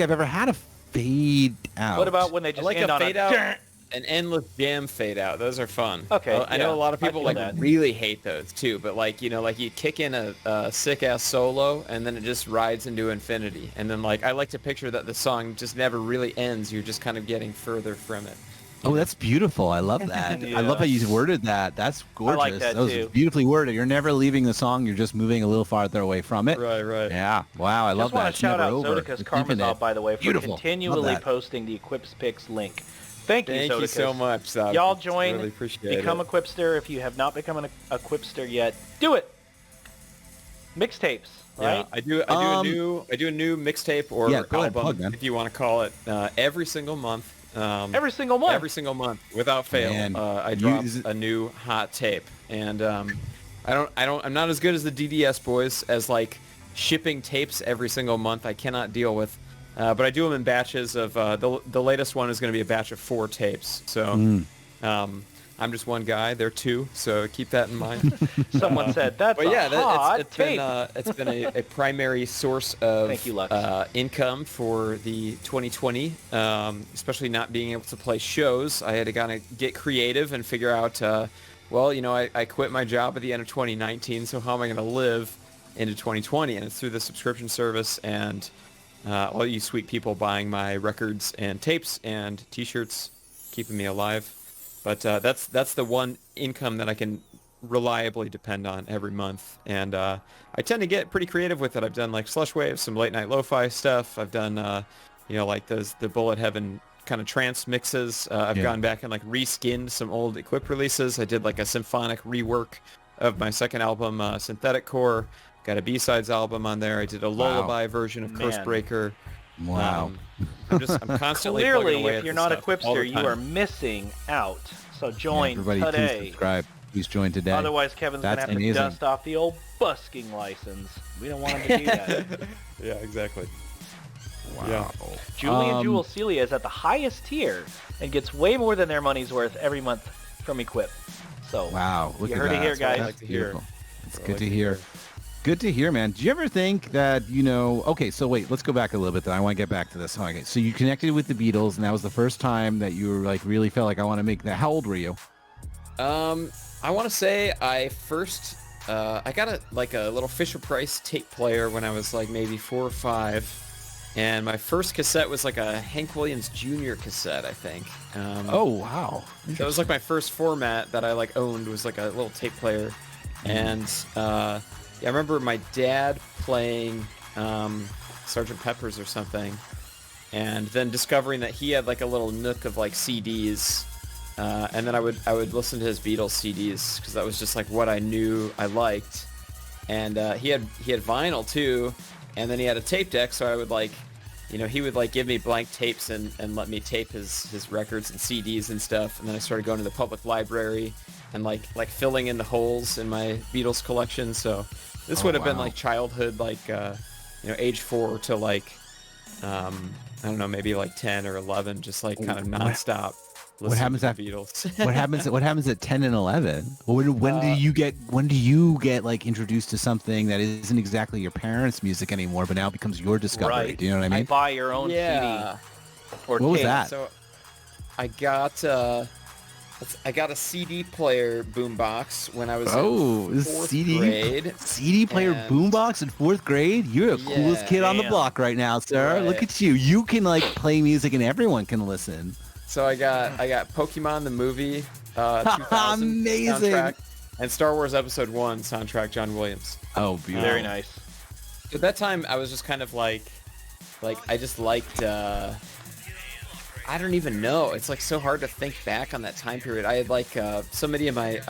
[SPEAKER 2] I've ever had a fade out.
[SPEAKER 3] What about when they
[SPEAKER 5] I
[SPEAKER 3] just
[SPEAKER 5] like
[SPEAKER 3] end
[SPEAKER 5] a
[SPEAKER 3] on
[SPEAKER 5] fade
[SPEAKER 3] a
[SPEAKER 5] out, an endless jam fade out. Those are fun.
[SPEAKER 3] Okay,
[SPEAKER 5] I know a lot of
[SPEAKER 3] I
[SPEAKER 5] people
[SPEAKER 3] feel
[SPEAKER 5] like
[SPEAKER 3] that.
[SPEAKER 5] really hate those too, but like like you kick in a sick ass solo and then it just rides into infinity, and then like I like to picture that the song just never really ends. You're just kind of getting further from it.
[SPEAKER 2] Oh, that's beautiful. I love that. I love how you worded that. That's gorgeous.
[SPEAKER 3] like that
[SPEAKER 2] was
[SPEAKER 3] too.
[SPEAKER 2] beautifully worded. You're never leaving the song. You're just moving a little farther away from it.
[SPEAKER 5] Right.
[SPEAKER 2] Yeah. Wow. I love
[SPEAKER 3] Just want
[SPEAKER 2] that.
[SPEAKER 3] to
[SPEAKER 2] It's
[SPEAKER 3] shout
[SPEAKER 2] never
[SPEAKER 3] out
[SPEAKER 2] over.
[SPEAKER 3] Zodicus
[SPEAKER 2] It's
[SPEAKER 3] Karmazov,
[SPEAKER 2] infinite.
[SPEAKER 3] by the way, for
[SPEAKER 2] Beautiful. Love
[SPEAKER 3] continually
[SPEAKER 2] that.
[SPEAKER 3] posting the Equips Picks link. Thank you,
[SPEAKER 5] Thank you
[SPEAKER 3] Zodicus.
[SPEAKER 5] so much, Zod.
[SPEAKER 3] Y'all join,
[SPEAKER 5] Really appreciate
[SPEAKER 3] become
[SPEAKER 5] it.
[SPEAKER 3] a Quipster. If you have not become a Quipster yet, do it. Mixtapes, right?
[SPEAKER 5] Yeah, I do a new mixtape or
[SPEAKER 2] Yeah, go ahead,
[SPEAKER 5] album,
[SPEAKER 2] plug, man.
[SPEAKER 5] if you want to call it, every single month.
[SPEAKER 3] Every single month.
[SPEAKER 5] Every single month, without fail.
[SPEAKER 2] Man,
[SPEAKER 5] I drop a new hot tape, and I'm not as good as the DDS boys as like shipping tapes every single month. I cannot deal with, but I do them in batches of. The latest one is going to be a batch of 4 tapes. So, I'm just one guy. They're 2, so keep that in mind.
[SPEAKER 3] Someone said that's
[SPEAKER 5] But yeah,
[SPEAKER 3] hot
[SPEAKER 5] it's
[SPEAKER 3] tape.
[SPEAKER 5] been a primary source of
[SPEAKER 3] Thank you, Lux.
[SPEAKER 5] income for the 2020, especially not being able to play shows. I had to kind of get creative and figure out, I quit my job at the end of 2019, so how am I going to live into 2020? And it's through the subscription service and all you sweet people buying my records and tapes and T-shirts, keeping me alive. But that's the one income that I can reliably depend on every month, and I tend to get pretty creative with it. I've done like slush waves, some late night lo-fi stuff. I've done like the Bullet Heaven kind of trance mixes. I've gone back and like reskinned some old Equip releases. I did like a symphonic rework of my second album, Synthetic Core. Got a B-sides album on there. I did a lullaby version of
[SPEAKER 3] Man.
[SPEAKER 5] Cursebreaker.
[SPEAKER 2] Wow.
[SPEAKER 5] I'm constantly plugging
[SPEAKER 3] Clearly,
[SPEAKER 5] away
[SPEAKER 3] if
[SPEAKER 5] at
[SPEAKER 3] you're
[SPEAKER 5] this
[SPEAKER 3] not a
[SPEAKER 5] stuff all the
[SPEAKER 3] Quipster, you
[SPEAKER 5] time.
[SPEAKER 3] are missing out. So join
[SPEAKER 2] Everybody, please
[SPEAKER 3] today.
[SPEAKER 2] subscribe. Please join today.
[SPEAKER 3] Otherwise, Kevin's going to
[SPEAKER 2] That's
[SPEAKER 3] have
[SPEAKER 2] amazing.
[SPEAKER 3] to dust off the old busking license. We don't want him to do that.
[SPEAKER 5] Yeah, exactly.
[SPEAKER 2] Wow.
[SPEAKER 5] Yeah.
[SPEAKER 3] Julian Jewel Celia is at the highest tier and gets way more than their money's worth every month from Equip. So,
[SPEAKER 2] Wow. Look
[SPEAKER 3] you
[SPEAKER 2] at
[SPEAKER 3] heard
[SPEAKER 2] that.
[SPEAKER 3] it here,
[SPEAKER 2] That's
[SPEAKER 3] guys.
[SPEAKER 5] I like to hear.
[SPEAKER 2] beautiful. It's
[SPEAKER 5] I
[SPEAKER 2] good
[SPEAKER 5] like
[SPEAKER 2] to
[SPEAKER 5] to
[SPEAKER 2] hear.
[SPEAKER 5] hear.
[SPEAKER 2] Good to hear, man. Do you ever think that, okay, so wait, let's go back a little bit then. I want to get back to this. Okay, so you connected with the Beatles, and that was the first time that you were like really felt like I want to make that. How old were you?
[SPEAKER 5] I want to say I first, I got a little Fisher-Price tape player when I was like maybe 4 or 5. And my first cassette was like a Hank Williams Jr. cassette, I think.
[SPEAKER 2] Oh, wow.
[SPEAKER 5] That was like my first format that I like owned, was like a little tape player. And I remember my dad playing Sgt. Pepper's or something, and then discovering that he had like a little nook of like CDs, and then I would listen to his Beatles CDs because that was just like what I knew I liked. And he had vinyl too, and then he had a tape deck, so I would like, he would like give me blank tapes and let me tape his records and CDs and stuff. And then I started going to the public library and like filling in the holes in my Beatles collection. So this would have been
[SPEAKER 2] wow.
[SPEAKER 5] like childhood, like age 4 to like I don't know, maybe like 10 or 11, just like kind of nonstop.
[SPEAKER 2] What happens
[SPEAKER 5] to
[SPEAKER 2] after
[SPEAKER 5] the Beatles.
[SPEAKER 2] What happens at 10 and 11? When do you get like introduced to something that isn't exactly your parents' music anymore, but now becomes your discovery?
[SPEAKER 3] Right.
[SPEAKER 2] Do you know what I mean?
[SPEAKER 3] buy your own
[SPEAKER 5] Yeah.
[SPEAKER 3] CD. Or
[SPEAKER 2] What was
[SPEAKER 3] tape.
[SPEAKER 2] that?
[SPEAKER 5] So I got a CD player boombox when I was in fourth grade.
[SPEAKER 2] CD player
[SPEAKER 5] and-
[SPEAKER 2] boombox in 4th grade? You're the coolest
[SPEAKER 5] Yeah.
[SPEAKER 2] kid on the
[SPEAKER 3] Damn.
[SPEAKER 2] block right now, sir.
[SPEAKER 5] Right.
[SPEAKER 2] Look at you. You can like play music and everyone can listen.
[SPEAKER 5] So I got Pokemon the movie 2000
[SPEAKER 2] Amazing.
[SPEAKER 5] soundtrack and Star Wars Episode 1 soundtrack, John Williams.
[SPEAKER 2] Oh, beautiful.
[SPEAKER 3] Very nice.
[SPEAKER 5] At that time, I was just kind of like I just liked. I don't even know. It's like so hard to think back on that time period. I had like I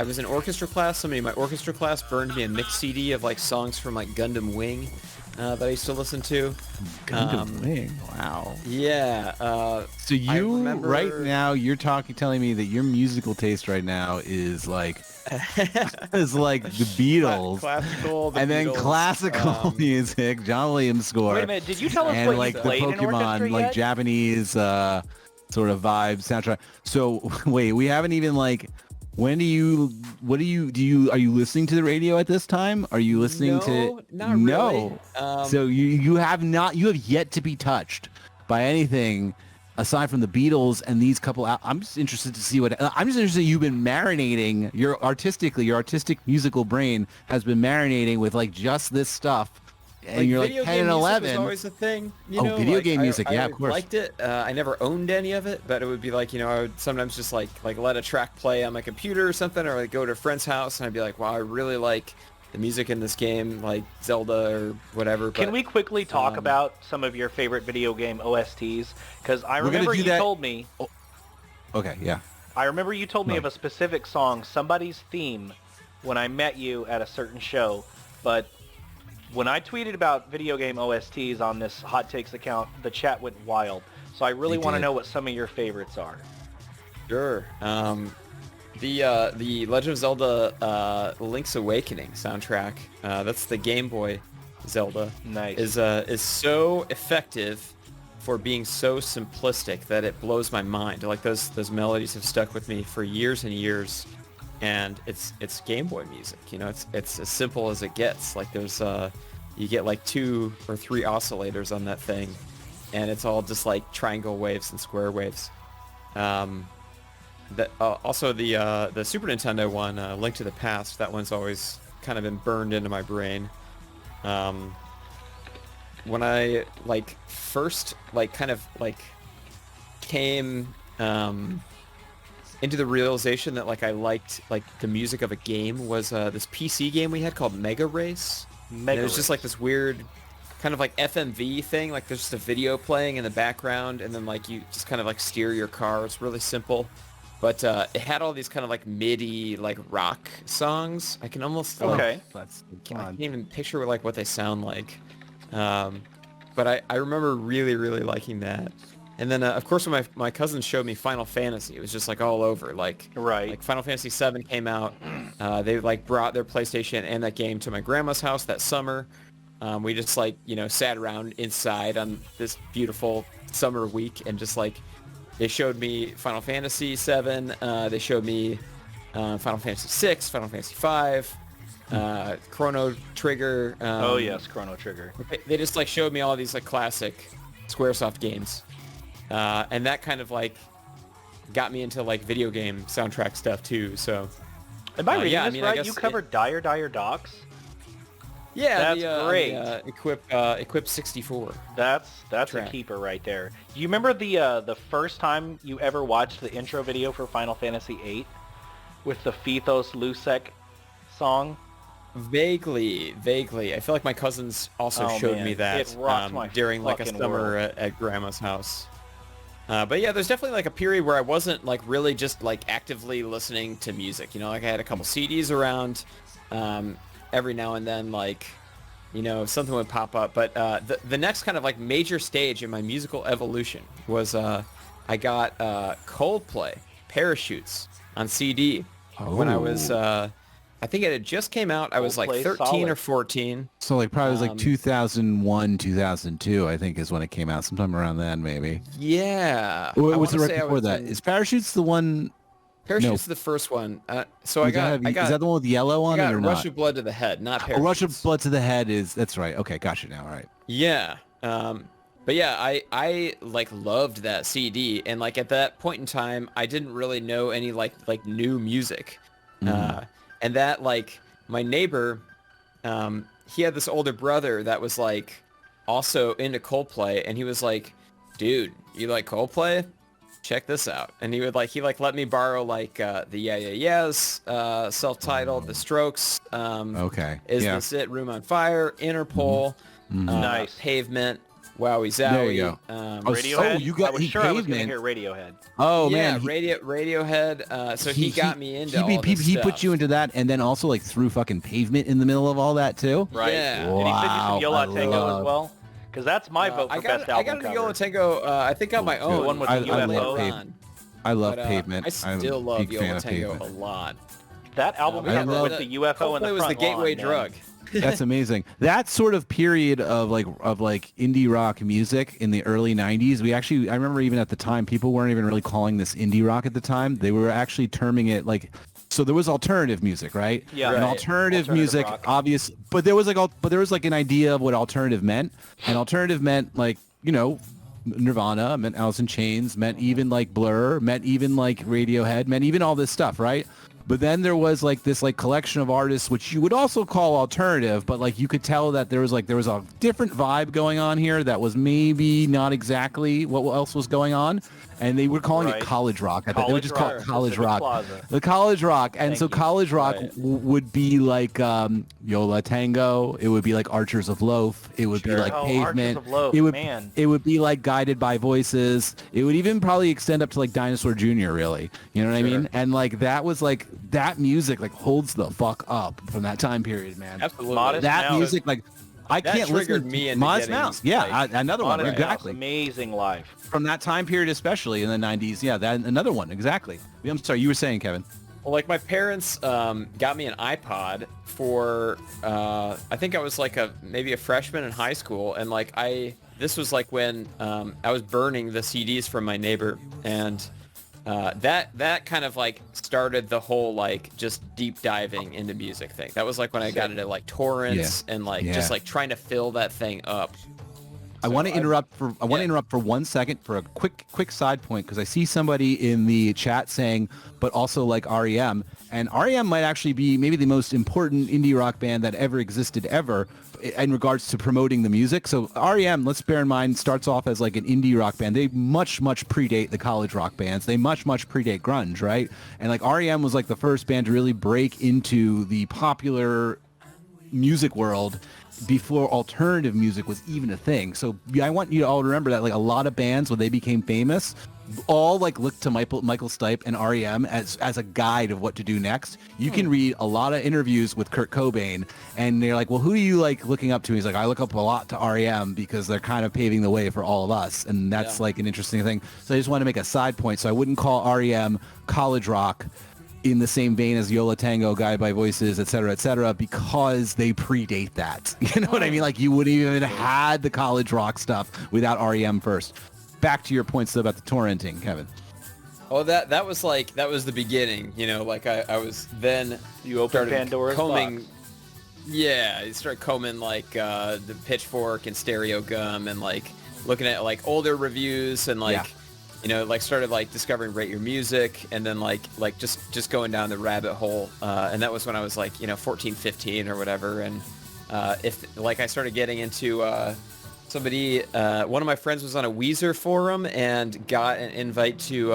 [SPEAKER 5] was in orchestra class. Somebody in my orchestra class burned me a mixed CD of like songs from like Gundam Wing that I used to listen to.
[SPEAKER 2] Gundam Wing. Wow.
[SPEAKER 5] Yeah.
[SPEAKER 2] So you
[SPEAKER 5] remember-
[SPEAKER 2] right now you're telling me that your musical taste right now is like the Beatles,
[SPEAKER 5] classical, the
[SPEAKER 2] and then
[SPEAKER 5] Beatles,
[SPEAKER 2] classical music, John Williams score.
[SPEAKER 3] Wait a minute, did you tell us
[SPEAKER 2] and
[SPEAKER 3] what
[SPEAKER 2] like
[SPEAKER 3] you
[SPEAKER 2] the
[SPEAKER 3] played in orchestra
[SPEAKER 2] Pokemon, like
[SPEAKER 3] yet?
[SPEAKER 2] Japanese sort of vibe soundtrack. So wait, we haven't even like. When are you listening to the radio at this time? Are you listening to?
[SPEAKER 5] Not
[SPEAKER 2] No.
[SPEAKER 5] really.
[SPEAKER 2] So you have yet to be touched by anything aside from the Beatles and these couple. I'm just interested to see you've been marinating your artistic musical brain has been marinating with like just this stuff. And you're like
[SPEAKER 5] video
[SPEAKER 2] 10
[SPEAKER 5] game
[SPEAKER 2] and
[SPEAKER 5] music
[SPEAKER 2] 11.
[SPEAKER 5] was always a thing.
[SPEAKER 2] Video game music, yeah, of course.
[SPEAKER 5] I liked it. I never owned any of it, but it would be like, I would sometimes just like let a track play on my computer or something, or like go to a friend's house and I'd be like, wow, I really like the music in this game, like Zelda or whatever.
[SPEAKER 3] Can we quickly talk about some of your favorite video game OSTs? Because I remember you told me.
[SPEAKER 2] Okay, yeah.
[SPEAKER 3] I remember you told me of a specific song, somebody's theme, when I met you at a certain show, but when I tweeted about video game OSTs on this Hot Takes account, the chat went wild. So I really want to know what some of your favorites are.
[SPEAKER 5] Sure. The Legend of Zelda Link's Awakening soundtrack, that's the Game Boy Zelda,
[SPEAKER 3] Nice.
[SPEAKER 5] is so effective for being so simplistic that it blows my mind. Like those melodies have stuck with me for years and years. And it's Game Boy music, it's as simple as it gets. Like there's you get like 2 or 3 oscillators on that thing, and it's all just like triangle waves and square waves. Also the Super Nintendo one, Link to the Past, that one's always kind of been burned into my brain. When I first came into the realization that I liked the music of a game was this PC game we had called Mega Race. And it was just this weird kind of FMV thing. There's just a video playing in the background, and then you just kind of steer your car. It's really simple, but it had all these kind of MIDI rock songs. I can almost
[SPEAKER 3] Okay.
[SPEAKER 5] I can't even picture what they sound like. But I remember really, really liking that. And then, of course, when my cousins showed me Final Fantasy, it was just all over.
[SPEAKER 3] Right.
[SPEAKER 5] Final Fantasy VII came out. They brought their PlayStation and that game to my grandma's house that summer. We just sat around inside on this beautiful summer week and just they showed me Final Fantasy VII. They showed me Final Fantasy VI, Final Fantasy V, Chrono Trigger.
[SPEAKER 3] Oh yes, Chrono Trigger.
[SPEAKER 5] They just showed me all these classic SquareSoft games. And that kind of got me into video game soundtrack stuff too. So,
[SPEAKER 3] Am I reading
[SPEAKER 5] yeah,
[SPEAKER 3] this
[SPEAKER 5] I
[SPEAKER 3] right?
[SPEAKER 5] guess
[SPEAKER 3] You covered Dire Docks.
[SPEAKER 5] yeah,
[SPEAKER 3] That's great.
[SPEAKER 5] The, Equip 64.
[SPEAKER 3] That's a
[SPEAKER 5] Track.
[SPEAKER 3] keeper right there. Do you remember the first time you ever watched the intro video for Final Fantasy VIII with the Phythos Lusek song?
[SPEAKER 5] Vaguely. I feel like my cousins also
[SPEAKER 3] Oh,
[SPEAKER 5] showed
[SPEAKER 3] man.
[SPEAKER 5] me that
[SPEAKER 3] It rocked my
[SPEAKER 5] during a
[SPEAKER 3] fucking
[SPEAKER 5] summer
[SPEAKER 3] world.
[SPEAKER 5] at grandma's house. But yeah, there's definitely a period where I wasn't really just actively listening to music. I had a couple CDs around. Every now and then something would pop up. But the next kind of major stage in my musical evolution was I got Coldplay Parachutes on CD when I was I think it had just came out. I was like
[SPEAKER 3] Coldplay,
[SPEAKER 5] 13
[SPEAKER 3] solid.
[SPEAKER 5] or 14.
[SPEAKER 2] So like probably was like 2001, 2002, I think is when it came out. Sometime around then, maybe.
[SPEAKER 5] Yeah.
[SPEAKER 2] Or
[SPEAKER 5] I
[SPEAKER 2] was the
[SPEAKER 5] wanna
[SPEAKER 2] record
[SPEAKER 5] say I
[SPEAKER 2] before
[SPEAKER 5] was
[SPEAKER 2] that?
[SPEAKER 5] in-
[SPEAKER 2] Is Parachutes the one?
[SPEAKER 5] Parachute's the first one. So I
[SPEAKER 2] Is
[SPEAKER 5] got
[SPEAKER 2] that the one with the yellow
[SPEAKER 5] I
[SPEAKER 2] on
[SPEAKER 5] got
[SPEAKER 2] it or
[SPEAKER 5] Rush
[SPEAKER 2] not?
[SPEAKER 5] of Blood to the Head, not
[SPEAKER 2] Oh,
[SPEAKER 5] Parachutes.
[SPEAKER 2] Rush of Blood to the Head is, that's right. Okay, gotcha now, all right.
[SPEAKER 5] Yeah. But yeah, I like loved that CD, and like at that point in time, I didn't really know any like new music, and that like my neighbor, he had this older brother that was like also into Coldplay, and he was like, dude, you like Coldplay? Check this out. And he let me borrow like the Yeah Yeah Yeahs, self-titled, The Strokes,
[SPEAKER 2] Okay.
[SPEAKER 5] Is
[SPEAKER 2] yeah.
[SPEAKER 5] This It, Room on Fire, Interpol,
[SPEAKER 3] Nice.
[SPEAKER 5] Pavement, Wowie Zowie.
[SPEAKER 2] There you go.
[SPEAKER 3] Radiohead.
[SPEAKER 2] you got
[SPEAKER 3] I was
[SPEAKER 2] he
[SPEAKER 3] sure I was going to
[SPEAKER 2] Pavement.
[SPEAKER 3] hear Radiohead.
[SPEAKER 2] Oh
[SPEAKER 5] yeah,
[SPEAKER 2] man.
[SPEAKER 5] Radiohead. So he got me into all this
[SPEAKER 2] he
[SPEAKER 5] stuff.
[SPEAKER 2] put you into that, and then also like threw fucking Pavement in the middle of all that too.
[SPEAKER 3] Right.
[SPEAKER 5] Yeah.
[SPEAKER 3] And he sent you
[SPEAKER 2] Wow,
[SPEAKER 3] some Yola
[SPEAKER 2] I
[SPEAKER 3] Tango
[SPEAKER 2] love-
[SPEAKER 3] as well? Because that's my vote for best
[SPEAKER 5] I
[SPEAKER 3] album
[SPEAKER 5] got into
[SPEAKER 3] cover.
[SPEAKER 5] Yolo Tango, I think on my own.
[SPEAKER 3] one with
[SPEAKER 2] I
[SPEAKER 3] the
[SPEAKER 2] love
[SPEAKER 3] UFO.
[SPEAKER 2] Pavement. I love
[SPEAKER 5] But,
[SPEAKER 2] Pavement.
[SPEAKER 5] I
[SPEAKER 2] I'm
[SPEAKER 5] still
[SPEAKER 2] a
[SPEAKER 5] love
[SPEAKER 2] big fan
[SPEAKER 5] Yolo
[SPEAKER 2] of
[SPEAKER 5] Tango a
[SPEAKER 2] Pavement.
[SPEAKER 5] lot.
[SPEAKER 3] That album
[SPEAKER 5] I
[SPEAKER 3] cover
[SPEAKER 2] love
[SPEAKER 3] with
[SPEAKER 2] that.
[SPEAKER 3] the UFO in the
[SPEAKER 5] Coldplay was
[SPEAKER 3] front
[SPEAKER 5] the gateway
[SPEAKER 3] lawn, man.
[SPEAKER 5] drug.
[SPEAKER 2] That's amazing. That sort of period of like indie rock music in the early 90s, I remember even at the time, people weren't even really calling this indie rock at the time. They were actually terming it like, so there was alternative music, right?
[SPEAKER 3] Yeah.
[SPEAKER 2] And
[SPEAKER 3] Right.
[SPEAKER 2] alternative
[SPEAKER 3] Alternative
[SPEAKER 2] music,
[SPEAKER 3] rock.
[SPEAKER 2] obvious, but there was like an idea of what alternative meant. And alternative meant like, Nirvana, meant Alice in Chains, meant even like Blur, meant even like Radiohead, meant even all this stuff, right? But then there was like this like collection of artists which you would also call alternative, but like you could tell that there was a different vibe going on here that was maybe not exactly what else was going on, and they were calling
[SPEAKER 3] Right.
[SPEAKER 2] it college rock. I thought they would just call it
[SPEAKER 3] rock,
[SPEAKER 2] college
[SPEAKER 3] Pacific
[SPEAKER 2] rock.
[SPEAKER 3] Plaza.
[SPEAKER 2] The college rock, and
[SPEAKER 3] Thank
[SPEAKER 2] so
[SPEAKER 3] you.
[SPEAKER 2] college rock
[SPEAKER 5] Right.
[SPEAKER 2] would be like Yola Tango. It would be like Archers of Loaf. It would be
[SPEAKER 5] Sure.
[SPEAKER 2] like
[SPEAKER 3] Oh,
[SPEAKER 2] Pavement.
[SPEAKER 3] Archers of Loaf,
[SPEAKER 2] it would
[SPEAKER 3] man.
[SPEAKER 2] It would be like Guided by Voices. It would even probably extend up to like Dinosaur Jr. Really, you know what I mean? And like that was like that music like holds the fuck up from that time period, man.
[SPEAKER 5] Absolutely.
[SPEAKER 3] Modest
[SPEAKER 2] That
[SPEAKER 3] Mouse.
[SPEAKER 2] music like. I
[SPEAKER 5] That
[SPEAKER 2] can't listen
[SPEAKER 5] triggered
[SPEAKER 2] to
[SPEAKER 5] me into
[SPEAKER 2] Modest
[SPEAKER 5] getting,
[SPEAKER 2] Mouse. Yeah,
[SPEAKER 5] like,
[SPEAKER 2] another one.
[SPEAKER 3] Modest Mouse,
[SPEAKER 2] Exactly.
[SPEAKER 3] amazing live.
[SPEAKER 2] From that time period, especially in the 90s. Yeah, that another one. Exactly. I'm sorry, you were saying, Kevin.
[SPEAKER 5] Well, like my parents got me an iPod for I think I was like maybe a freshman in high school, and like this was like when I was burning the CDs from my neighbor, and that kind of like started the whole like just deep diving into music thing. That was like when I got into like torrents and like just like trying to fill that thing up.
[SPEAKER 2] I want to interrupt for 1 second for a quick side point, because I see somebody in the chat saying, but also like REM, and REM might actually be maybe the most important indie rock band that ever existed ever in regards to promoting the music. So REM, let's bear in mind, starts off as like an indie rock band. They much predate the college rock bands. They much predate grunge, right? And like REM was like the first band to really break into the popular music world before alternative music was even a thing. So I want you to all remember that like a lot of bands, when they became famous, all like looked to Michael Stipe and REM as a guide of what to do next. You can read a lot of interviews with Kurt Cobain, and they're like, well, who are you like looking up to? He's like, I look up a lot to REM because they're kind of paving the way for all of us. And that's like an interesting thing. So I just want to make a side point. So I wouldn't call REM college rock in the same vein as Yola Tango, Guided by Voices, et cetera, because they predate that. You know what I mean? Like you wouldn't even had the college rock stuff without REM first. Back to your points though about the torrenting, Kevin.
[SPEAKER 5] Oh, that was the beginning, like I was then
[SPEAKER 3] You opened
[SPEAKER 5] started
[SPEAKER 3] Pandora's
[SPEAKER 5] combing.
[SPEAKER 3] box.
[SPEAKER 5] Yeah, I started combing like the Pitchfork and Stereo Gum, and like looking at like older reviews, and like like started like discovering Rate Your Music, and then like just going down the rabbit hole, and that was when I was like 14, 15 or whatever, and if like I started getting into one of my friends was on a Weezer forum and got an invite to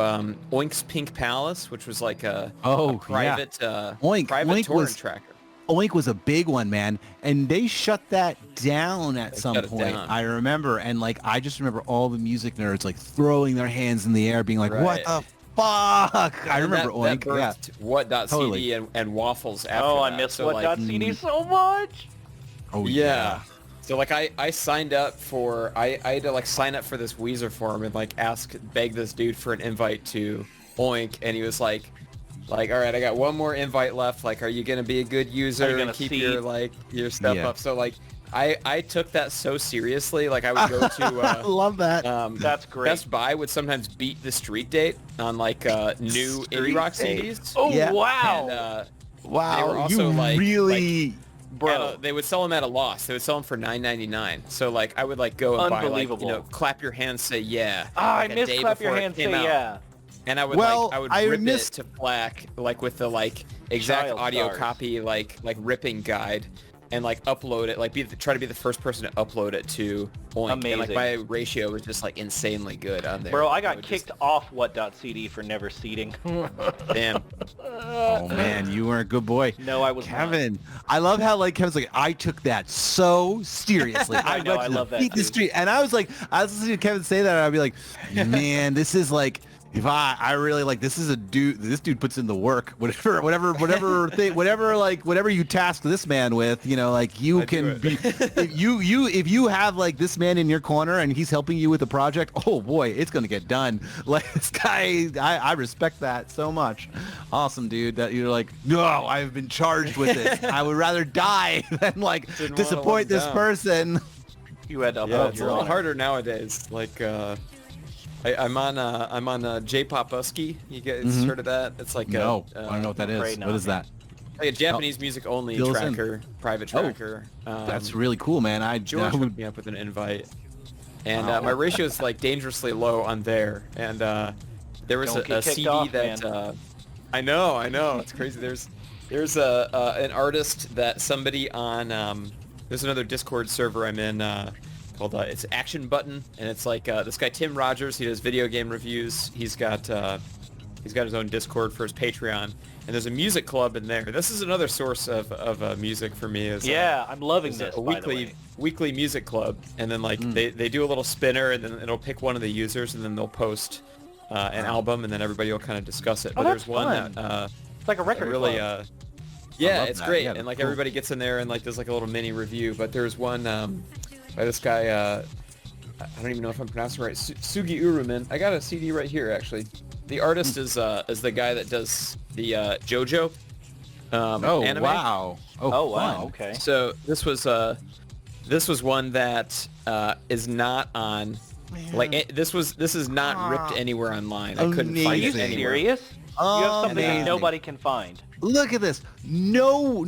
[SPEAKER 5] Oink's Pink Palace, which was like a private
[SPEAKER 2] Oink
[SPEAKER 5] torrent
[SPEAKER 2] was
[SPEAKER 5] tracker.
[SPEAKER 2] Oink was a big one, man, and they shut that down at some
[SPEAKER 5] shut it
[SPEAKER 2] point.
[SPEAKER 5] down.
[SPEAKER 2] I remember, and like I just remember all the music nerds like throwing their hands in the air, being like,
[SPEAKER 5] Right.
[SPEAKER 2] "What the fuck?" I
[SPEAKER 5] And
[SPEAKER 2] remember
[SPEAKER 5] that
[SPEAKER 2] Oink.
[SPEAKER 5] birthed What.cd
[SPEAKER 2] Totally.
[SPEAKER 5] and Waffles after
[SPEAKER 3] Oh, I
[SPEAKER 5] that.
[SPEAKER 3] miss
[SPEAKER 5] So,
[SPEAKER 3] What
[SPEAKER 5] like,
[SPEAKER 3] CD so much.
[SPEAKER 2] Oh
[SPEAKER 5] yeah. So like I signed up for I had to like sign up for this Weezer forum and like beg this dude for an invite to Oink, and he was like, like, all right, I got one more invite left. Like, are you gonna be a good user and keep your your stuff up? So like, I took that so seriously. Like, I would go to
[SPEAKER 2] I love that.
[SPEAKER 3] That's great.
[SPEAKER 5] Best Buy would sometimes beat the street date on like new indie rock CDs.
[SPEAKER 3] Oh
[SPEAKER 2] Yeah.
[SPEAKER 3] wow!
[SPEAKER 5] And,
[SPEAKER 2] Wow,
[SPEAKER 5] they were also,
[SPEAKER 2] you
[SPEAKER 5] like-
[SPEAKER 2] really...
[SPEAKER 3] Bro,
[SPEAKER 5] they would sell them at a loss. They would sell them for $9.99. So like, I would like go and buy, like,
[SPEAKER 3] Unbelievable.
[SPEAKER 5] clap your hands, say yeah.
[SPEAKER 3] I
[SPEAKER 5] like, a
[SPEAKER 3] miss
[SPEAKER 5] day
[SPEAKER 3] clap your
[SPEAKER 5] before it
[SPEAKER 3] hands, say
[SPEAKER 5] came out.
[SPEAKER 3] yeah.
[SPEAKER 5] And I would rip it to FLAC, like with the like exact
[SPEAKER 3] Child
[SPEAKER 5] audio
[SPEAKER 3] stars.
[SPEAKER 5] copy, like ripping guide, and like upload it, like try to be the first person to upload it to Oink. And like
[SPEAKER 3] Amazing.
[SPEAKER 5] my ratio was just like insanely good on there.
[SPEAKER 3] Bro, I got
[SPEAKER 5] would
[SPEAKER 3] kicked off what.cd for never seeding.
[SPEAKER 5] Damn.
[SPEAKER 2] Oh man, you were a good boy.
[SPEAKER 3] No, I was not.
[SPEAKER 2] Kevin, I love how like Kevin's like, I took that so seriously.
[SPEAKER 3] I know,
[SPEAKER 2] went
[SPEAKER 3] I
[SPEAKER 2] to
[SPEAKER 3] love that,
[SPEAKER 2] beat the
[SPEAKER 3] too.
[SPEAKER 2] street, and I was listening to Kevin say that, and I'd be like, man, this is like, if I really like, this is a dude. This dude puts in the work. Whatever you task this man with, you know, like you can be. If you have like this man in your corner and he's helping you with the project, oh boy, it's gonna get done. Like this guy, I respect that so much. Awesome, dude. That you're like, no, I've been charged with this. I would rather die than like
[SPEAKER 5] Didn't wanna
[SPEAKER 2] disappoint
[SPEAKER 5] let him
[SPEAKER 2] this
[SPEAKER 5] down.
[SPEAKER 2] person.
[SPEAKER 3] You had to
[SPEAKER 5] Yeah,
[SPEAKER 3] upload
[SPEAKER 5] it's a
[SPEAKER 3] your
[SPEAKER 5] little
[SPEAKER 3] own.
[SPEAKER 5] harder nowadays. Like I'm on J-Pop Usky. You guys heard of that? It's like
[SPEAKER 2] No,
[SPEAKER 5] a,
[SPEAKER 2] I don't know what that
[SPEAKER 3] afraid
[SPEAKER 2] is.
[SPEAKER 3] not.
[SPEAKER 2] What is that?
[SPEAKER 5] like a Japanese music only
[SPEAKER 2] Fill us in.
[SPEAKER 5] tracker, private tracker.
[SPEAKER 2] That's really cool, man.
[SPEAKER 5] George
[SPEAKER 2] I would
[SPEAKER 5] hooked me up with an invite, and
[SPEAKER 2] Wow.
[SPEAKER 5] my ratio is like dangerously low on there. And there was
[SPEAKER 3] Don't
[SPEAKER 5] a
[SPEAKER 3] get kicked
[SPEAKER 5] CD
[SPEAKER 3] off,
[SPEAKER 5] that
[SPEAKER 3] man.
[SPEAKER 5] I know, it's crazy. There's an artist that somebody on there's another Discord server I'm in called it's Action Button, and it's like this guy Tim Rogers. He does video game reviews. He's got his own Discord for his Patreon, and there's a music club in there. This is another source of music for me. Is
[SPEAKER 3] Yeah, I'm loving
[SPEAKER 5] is
[SPEAKER 3] this.
[SPEAKER 5] a
[SPEAKER 3] by the way.
[SPEAKER 5] weekly music club, and then like they do a little spinner, and then it'll pick one of the users, and then they'll post an album, and then everybody will kind of discuss it.
[SPEAKER 3] Oh,
[SPEAKER 5] But there's
[SPEAKER 3] that's
[SPEAKER 5] one
[SPEAKER 3] fun.
[SPEAKER 5] that
[SPEAKER 3] It's like a record
[SPEAKER 5] really
[SPEAKER 3] club.
[SPEAKER 5] yeah,
[SPEAKER 2] love
[SPEAKER 5] it's
[SPEAKER 2] that.
[SPEAKER 5] great,
[SPEAKER 2] Yeah,
[SPEAKER 5] and like
[SPEAKER 2] cool.
[SPEAKER 5] everybody gets in there and like does like a little mini review. But there's one by this guy I don't even know if I'm pronouncing it right, Sugi Uruman. I got a CD right here actually. The artist is the guy that does the JoJo
[SPEAKER 2] Oh
[SPEAKER 5] anime.
[SPEAKER 2] wow!
[SPEAKER 3] Oh wow,
[SPEAKER 2] fun.
[SPEAKER 3] okay.
[SPEAKER 5] So this was one that is not on like this is not ripped anywhere online. I couldn't
[SPEAKER 3] Are
[SPEAKER 5] find
[SPEAKER 3] you
[SPEAKER 5] it anywhere.
[SPEAKER 3] serious? You have something that
[SPEAKER 2] Amazing.
[SPEAKER 3] nobody can find.
[SPEAKER 2] Look at this. No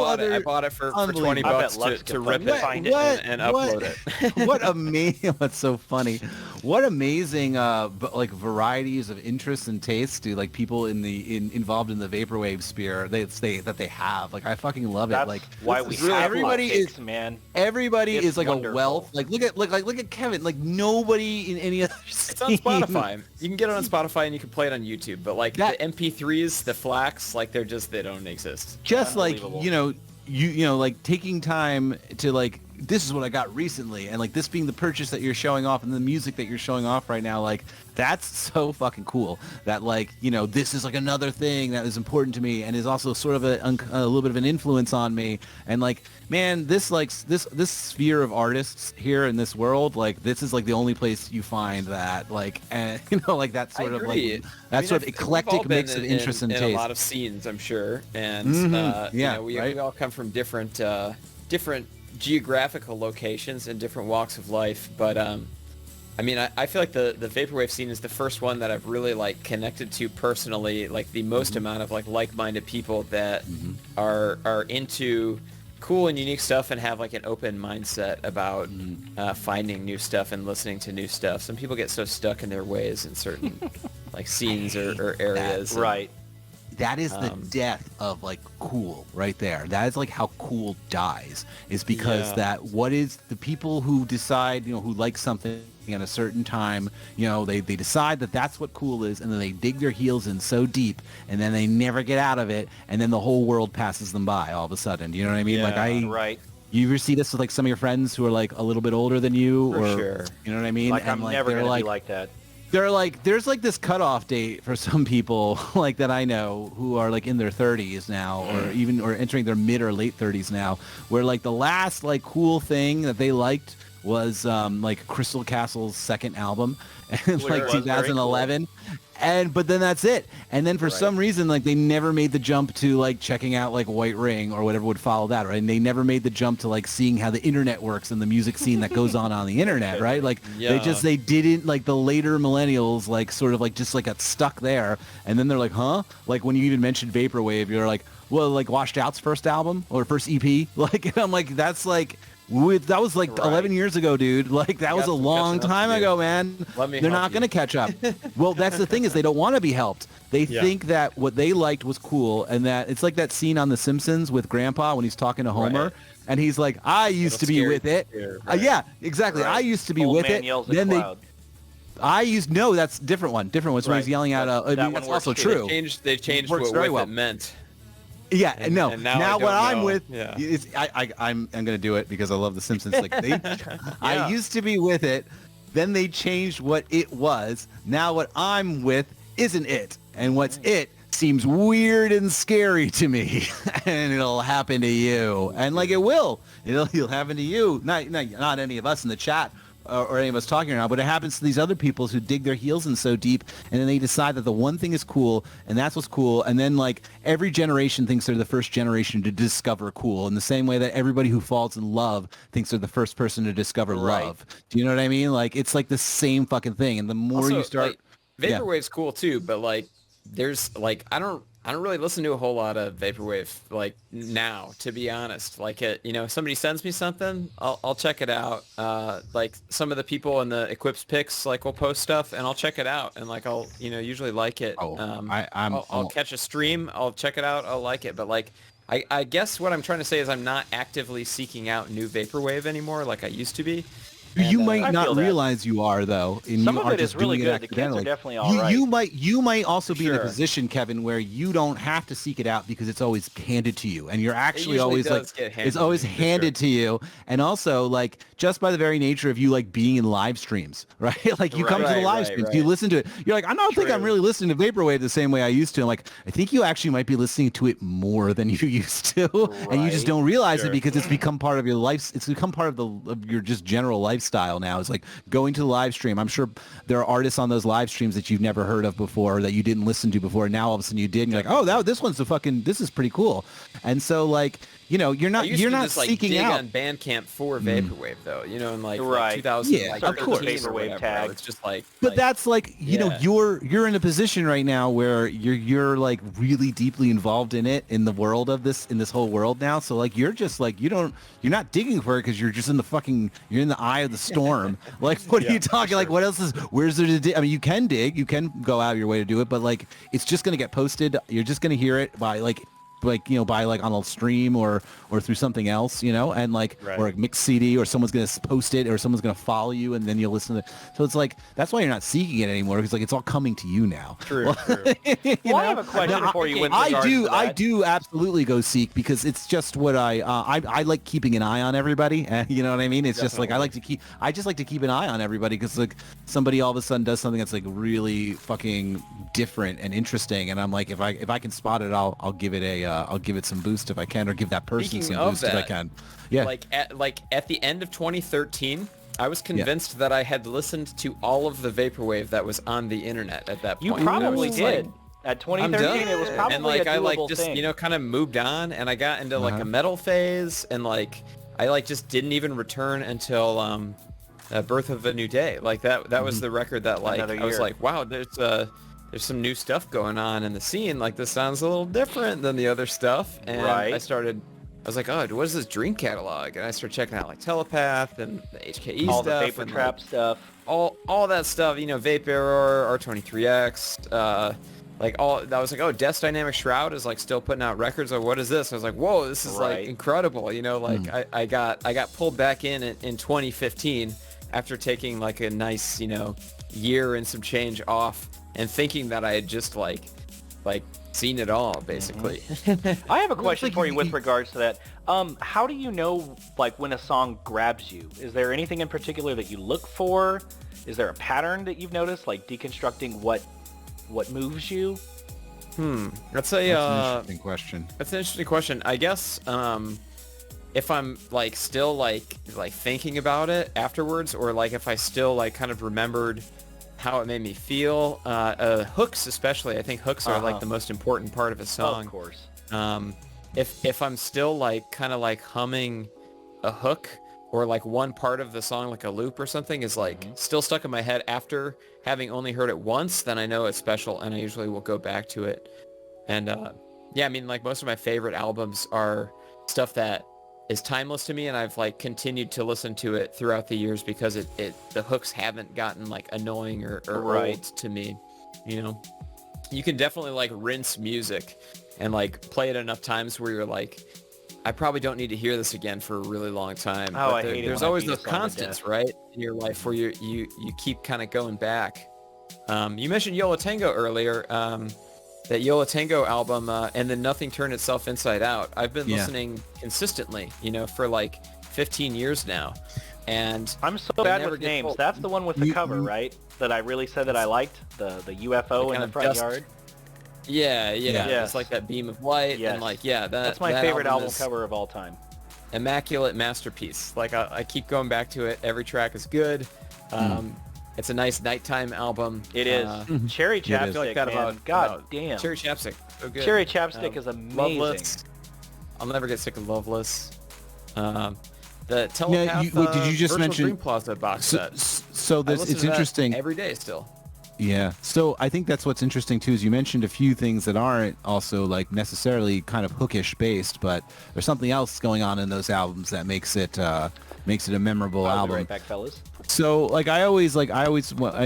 [SPEAKER 2] other.
[SPEAKER 5] I bought it for 20
[SPEAKER 2] Unbelievable.
[SPEAKER 3] I bet
[SPEAKER 5] bucks
[SPEAKER 3] Lux
[SPEAKER 5] to
[SPEAKER 3] can
[SPEAKER 5] rip
[SPEAKER 3] fucking
[SPEAKER 5] it
[SPEAKER 3] find
[SPEAKER 5] and upload it.
[SPEAKER 2] What amazing! What's so funny? What amazing like varieties of interests and tastes do like people involved in the vaporwave sphere that they have. Like I fucking love it.
[SPEAKER 3] That's
[SPEAKER 2] like
[SPEAKER 3] why
[SPEAKER 2] this
[SPEAKER 3] we
[SPEAKER 2] is
[SPEAKER 3] have
[SPEAKER 2] everybody
[SPEAKER 3] hotcakes,
[SPEAKER 2] is
[SPEAKER 3] man.
[SPEAKER 2] everybody
[SPEAKER 3] It's
[SPEAKER 2] is like
[SPEAKER 3] wonderful.
[SPEAKER 2] a wealth. Like look at Kevin. Like nobody in any other.
[SPEAKER 5] It's on Spotify. You can get it on Spotify and you can play it on YouTube. But like
[SPEAKER 2] That-
[SPEAKER 5] the MP3s, the FLACs, like they don't exist.
[SPEAKER 2] Just like
[SPEAKER 3] Unbelievable.
[SPEAKER 2] you know like taking time to like this is what I got recently, and like this being the purchase that you're showing off and the music that you're showing off right now, like that's so fucking cool that like this is like another thing that is important to me and is also sort of a little bit of an influence on me. And like man, this sphere of artists here in this world, like this is like the only place you find that like and like that sort of
[SPEAKER 5] agree.
[SPEAKER 2] like that sort of
[SPEAKER 5] we've all
[SPEAKER 2] eclectic
[SPEAKER 5] been
[SPEAKER 2] mix of interest and
[SPEAKER 5] in
[SPEAKER 2] taste.
[SPEAKER 5] a lot of scenes, I'm sure, and
[SPEAKER 2] Yeah,
[SPEAKER 5] we
[SPEAKER 2] right?
[SPEAKER 5] all come from different geographical locations and different walks of life. But I mean, I feel like the vaporwave scene is the first one that I've really like connected to personally, like the most amount of like-minded people that are into cool and unique stuff and have like an open mindset about finding new stuff and listening to new stuff. Some people get so stuck in their ways in certain like scenes or areas. and-
[SPEAKER 3] Right.
[SPEAKER 2] That is the death of like cool right there. That is like how cool dies, is because
[SPEAKER 5] Yeah.
[SPEAKER 2] that what is the people who decide, who like something at a certain time, they decide that that's what cool is, and then they dig their heels in so deep, and then they never get out of it, and then the whole world passes them by all of a sudden. Do you know what I mean? Like
[SPEAKER 3] Right.
[SPEAKER 2] You ever see this with like some of your friends who are like a little bit older than you,
[SPEAKER 5] For
[SPEAKER 2] or
[SPEAKER 5] sure.
[SPEAKER 2] you know what I mean?
[SPEAKER 3] Like
[SPEAKER 2] And
[SPEAKER 3] I'm never
[SPEAKER 2] they're
[SPEAKER 3] gonna
[SPEAKER 2] like,
[SPEAKER 3] be like that.
[SPEAKER 2] they're like, there's like this cutoff date for some people like that I know who are like in their 30s now, or entering their mid or late 30s now, where like the last like cool thing that they liked was like Crystal Castle's second album, and
[SPEAKER 3] Which
[SPEAKER 2] like
[SPEAKER 3] was very
[SPEAKER 2] 2011. but then that's it. And then for some reason, like they never made the jump to like checking out like White Ring or whatever would follow that, right? And they never made the jump to like seeing how the internet works and the music scene that goes on the internet, right? Like they didn't, like the later millennials like sort of like just like got stuck there. And then they're like, huh? Like when you even mentioned Vaporwave, you're like, well, like Washed Out's first album or first EP, like, and I'm like, that's like. That was like 11 years ago, dude. Like that was a long time ago, man. They're not going to catch up. Well, that's the thing is they don't want to be helped. They think that what they liked was cool, and that it's like that scene on The Simpsons with Grandpa when he's talking to Homer, and he's like, "I used to be with it." Yeah, exactly. I used to be
[SPEAKER 3] Old
[SPEAKER 2] with
[SPEAKER 3] man
[SPEAKER 2] it.
[SPEAKER 3] Yells at
[SPEAKER 2] Then
[SPEAKER 3] cloud.
[SPEAKER 2] no, that's different one. Different one. So he's yelling out. I mean, that's also true.
[SPEAKER 5] They changed
[SPEAKER 2] Works
[SPEAKER 5] what
[SPEAKER 2] very
[SPEAKER 5] with
[SPEAKER 2] well.
[SPEAKER 5] it meant.
[SPEAKER 2] Yeah,
[SPEAKER 5] And
[SPEAKER 2] no.
[SPEAKER 5] now I
[SPEAKER 2] Now
[SPEAKER 5] don't
[SPEAKER 2] what I'm
[SPEAKER 5] know.
[SPEAKER 2] with
[SPEAKER 5] Yeah.
[SPEAKER 2] is I'm gonna do it because I love The Simpsons. Like I used to be with it, then they changed what it was. Now what I'm with isn't it, and what's it seems weird and scary to me, and it'll happen to you, and like it will. It'll happen to you. Not any of us in the chat. Or any of us talking right now, but it happens to these other people who dig their heels in so deep, and then they decide that the one thing is cool, and that's what's cool, and then like every generation thinks they're the first generation to discover cool, in the same way that everybody who falls in love thinks they're the first person to discover love. Do you know what I mean? Like it's like the same fucking thing, and the more
[SPEAKER 5] Also,
[SPEAKER 2] you start,
[SPEAKER 5] like, Vaporwave's cool too, but like there's like I don't really listen to a whole lot of Vaporwave like now, to be honest. Like if somebody sends me something, I'll check it out. Like some of the people in the Equips picks like will post stuff and I'll check it out and like I'll usually like it. I'll catch a stream, I'll check it out, I'll like it. But like I guess what I'm trying to say is I'm not actively seeking out new Vaporwave anymore like I used to be.
[SPEAKER 2] You might not realize you are though. And
[SPEAKER 3] Some
[SPEAKER 2] you
[SPEAKER 3] of
[SPEAKER 2] are
[SPEAKER 3] it is
[SPEAKER 2] just
[SPEAKER 3] really
[SPEAKER 2] doing it
[SPEAKER 3] good. The kids are
[SPEAKER 2] accidentally.
[SPEAKER 3] definitely all right.
[SPEAKER 2] You might also be in a
[SPEAKER 3] sure.
[SPEAKER 2] position, Kevin, where you don't have to seek it out because it's always handed to you, and you're actually
[SPEAKER 5] usually
[SPEAKER 2] always
[SPEAKER 5] does
[SPEAKER 2] like
[SPEAKER 5] get handed
[SPEAKER 2] it's always
[SPEAKER 5] to me, for
[SPEAKER 2] handed to you, and also like just by the very nature of you like being in live streams, right? Like you come to the live streams, you listen to it, you're like, I don't think I'm really listening to Vaporwave the same way I used to. I'm like, I think you actually might be listening to it more than you used to, and you just don't realize it because it's become part of your life. It's become part of your just general lifestyle now. It's like going to the live stream. I'm sure there are artists on those live streams that you've never heard of before, or that you didn't listen to before, and now all of a sudden you did, and you're like, oh, this one's this is pretty cool. And so like, you're not
[SPEAKER 5] just,
[SPEAKER 2] seeking
[SPEAKER 5] dig
[SPEAKER 2] out
[SPEAKER 5] on Bandcamp for Vaporwave though, in like 2000,
[SPEAKER 2] Yeah,
[SPEAKER 5] like
[SPEAKER 2] of course.
[SPEAKER 5] 13 or
[SPEAKER 3] Vaporwave
[SPEAKER 5] whatever.
[SPEAKER 3] tag.
[SPEAKER 5] It's just like,
[SPEAKER 2] but that's like you're in a position right now where you're like really deeply involved in the world of this, in this whole world now. So like you're just like you're not digging for it because you're just you're in the eye of the storm. Like what are you talking? Like what else where's there to dig? I mean, you can dig, you can go out of your way to do it, but like it's just gonna get posted. You're just gonna hear it by by like on a stream or through something else, and like or a mixed CD, or someone's gonna post it, or someone's gonna follow you, and then you'll listen to it. So it's like that's why you're not seeking it anymore, because like it's all coming to you now.
[SPEAKER 3] True. I have a question for you. With
[SPEAKER 2] I
[SPEAKER 3] regards to
[SPEAKER 2] do absolutely go seek, because it's just what I like keeping an eye on everybody. You know what I mean? It's just like I just like to keep an eye on everybody, because like somebody all of a sudden does something that's like really fucking different and interesting, and I'm like, if I can spot it, I'll give it I'll give it some boost if I can, or give that person
[SPEAKER 5] Speaking
[SPEAKER 2] some
[SPEAKER 5] of
[SPEAKER 2] boost if I can. Yeah.
[SPEAKER 5] Like at the end of 2013, I was convinced that I had listened to all of the Vaporwave that was on the internet at that point.
[SPEAKER 3] You
[SPEAKER 5] And I was
[SPEAKER 3] probably
[SPEAKER 5] just
[SPEAKER 3] did.
[SPEAKER 5] like,
[SPEAKER 3] At
[SPEAKER 5] I'm
[SPEAKER 3] 2013,
[SPEAKER 5] done.
[SPEAKER 3] it was probably
[SPEAKER 5] and like
[SPEAKER 3] a
[SPEAKER 5] I like
[SPEAKER 3] doable
[SPEAKER 5] just
[SPEAKER 3] thing.
[SPEAKER 5] kind of moved on, and I got into like a metal phase, and like I like just didn't even return until Birth of a New Day. Like that was the record that like
[SPEAKER 3] Another
[SPEAKER 5] I was
[SPEAKER 3] year.
[SPEAKER 5] like, wow, there's some new stuff going on in the scene. Like this sounds a little different than the other stuff. And I was like, oh, what is this Dream catalog? And I started checking out like Telepath and the HKE
[SPEAKER 3] all
[SPEAKER 5] stuff,
[SPEAKER 3] the Vapor
[SPEAKER 5] and,
[SPEAKER 3] Trap
[SPEAKER 5] like,
[SPEAKER 3] stuff.
[SPEAKER 5] all that stuff. Vape Error, R23X. Like I was like, oh, Death's Dynamic Shroud is like still putting out records. Or what is this? I was like, whoa, this is like incredible. Like I got pulled back in 2015 after taking like a nice year and some change off, and thinking that I had just like seen it all basically.
[SPEAKER 3] I have a question for you with regards to that. How do you know like when a song grabs you? Is there anything in particular that you look for? Is there a pattern that you've noticed, like deconstructing what moves you?
[SPEAKER 5] That's
[SPEAKER 2] an interesting question.
[SPEAKER 5] That's an interesting question. I guess if I'm like still like thinking about it afterwards, or like if I still like kind of remembered how it made me feel. Hooks especially. I think hooks are like the most important part of a song.
[SPEAKER 3] Of course.
[SPEAKER 5] If I'm still like kind of like humming a hook or like one part of the song, like a loop or something, is like still stuck in my head after having only heard it once, then I know it's special, and I usually will go back to it. And yeah, I mean, like most of my favorite albums are stuff that is timeless to me, and I've like continued to listen to it throughout the years because the hooks haven't gotten like annoying or old to me. You know, you can definitely like rinse music and like play it enough times where you're like, I probably don't need to hear this again for a really long time.
[SPEAKER 3] Oh,
[SPEAKER 5] But
[SPEAKER 3] I hate it
[SPEAKER 5] there's
[SPEAKER 3] when I
[SPEAKER 5] always
[SPEAKER 3] beat a
[SPEAKER 5] those
[SPEAKER 3] song to
[SPEAKER 5] constants,
[SPEAKER 3] death.
[SPEAKER 5] right, in your life where you keep kind of going back. You mentioned Yo La Tengo earlier. That Yo La Tengo album, and then Nothing Turned Itself Inside Out. I've been listening consistently, you know, for like 15 years now. And
[SPEAKER 3] I'm so
[SPEAKER 5] they
[SPEAKER 3] bad
[SPEAKER 5] never
[SPEAKER 3] with
[SPEAKER 5] get
[SPEAKER 3] names.
[SPEAKER 5] old.
[SPEAKER 3] That's the one with the cover, right? That I really said that I liked. The UFO in
[SPEAKER 5] kind
[SPEAKER 3] the
[SPEAKER 5] of
[SPEAKER 3] front
[SPEAKER 5] dust-
[SPEAKER 3] yard.
[SPEAKER 5] Yeah.
[SPEAKER 3] Yes.
[SPEAKER 5] It's like that beam of light,
[SPEAKER 3] Yes.
[SPEAKER 5] and like
[SPEAKER 3] That's my
[SPEAKER 5] that
[SPEAKER 3] favorite album
[SPEAKER 5] is
[SPEAKER 3] cover of all time.
[SPEAKER 5] immaculate masterpiece. Like I keep going back to it. Every track is good. It's a nice nighttime album.
[SPEAKER 3] It is. Cherry
[SPEAKER 2] It is. I
[SPEAKER 3] Chapstick,
[SPEAKER 5] feel like that
[SPEAKER 3] man.
[SPEAKER 5] about
[SPEAKER 3] God damn.
[SPEAKER 5] Cherry Chapstick. So good.
[SPEAKER 3] Cherry Chapstick is amazing.
[SPEAKER 5] Loveless. I'll never get sick of Loveless. The Telepath.
[SPEAKER 2] wait, did you just
[SPEAKER 5] Virtual
[SPEAKER 2] mention-
[SPEAKER 5] Dream Plaza box set?
[SPEAKER 2] So
[SPEAKER 5] I
[SPEAKER 2] this,
[SPEAKER 5] listen
[SPEAKER 2] it's
[SPEAKER 5] to that
[SPEAKER 2] interesting.
[SPEAKER 5] every day still.
[SPEAKER 2] Yeah. So I think that's what's interesting too, is you mentioned a few things that aren't also like necessarily kind of hookish based, but there's something else going on in those albums that makes it a memorable
[SPEAKER 3] I'll be
[SPEAKER 2] album.
[SPEAKER 3] right back, fellas.
[SPEAKER 2] So like I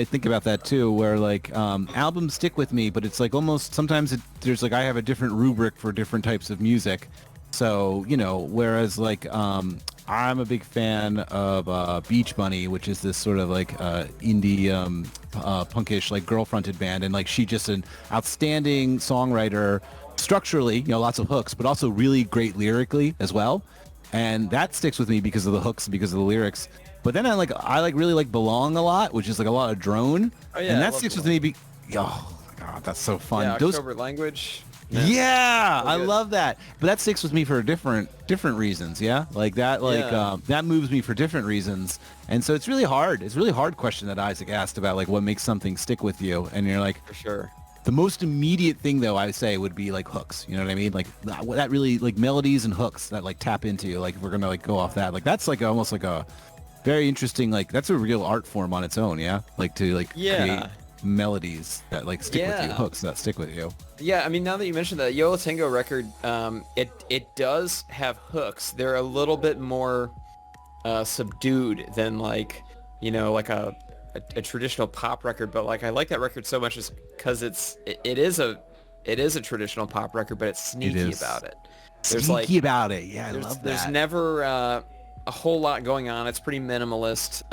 [SPEAKER 2] think about that too, where like albums stick with me, but it's like almost sometimes there's like I have a different rubric for different types of music. So, you know, whereas like I'm a big fan of Beach Bunny, which is this sort of like indie punkish like girl fronted band, and like she's just an outstanding songwriter structurally, you know, lots of hooks, but also really great lyrically as well. And that sticks with me because of the hooks, because of the lyrics. But then I really like Belong a lot, which is like a lot of drone.
[SPEAKER 5] Oh, yeah,
[SPEAKER 2] and
[SPEAKER 5] I
[SPEAKER 2] that
[SPEAKER 5] love
[SPEAKER 2] sticks with
[SPEAKER 5] Belong.
[SPEAKER 2] me. Oh my God, that's so fun.
[SPEAKER 5] Yeah,
[SPEAKER 2] Those
[SPEAKER 5] October Language.
[SPEAKER 2] Yeah, I
[SPEAKER 5] good.
[SPEAKER 2] love that. But that sticks with me for different reasons, yeah? Like that that moves me for different reasons. And so it's really hard. It's a really hard question that Isaac asked about like what makes something stick with you. And you're like,
[SPEAKER 5] For sure.
[SPEAKER 2] the most immediate thing though I would say would be like hooks. You know what I mean? Like that really like melodies and hooks that like tap into you. Like if we're going to like go off that. Like that's like almost like a very interesting, like that's a real art form on its own, yeah? Like to like create melodies that like stick with you, hooks that stick with you.
[SPEAKER 5] Yeah, I mean, now that you mentioned that Yo La Tengo record, it does have hooks. They're a little bit more subdued than like, you know, like a traditional pop record. But like I like that record so much just because it is a traditional pop record, but it's sneaky about it. There's
[SPEAKER 2] Sneaky about it. Yeah, I love that.
[SPEAKER 5] There's never a whole lot going on. It's pretty minimalist.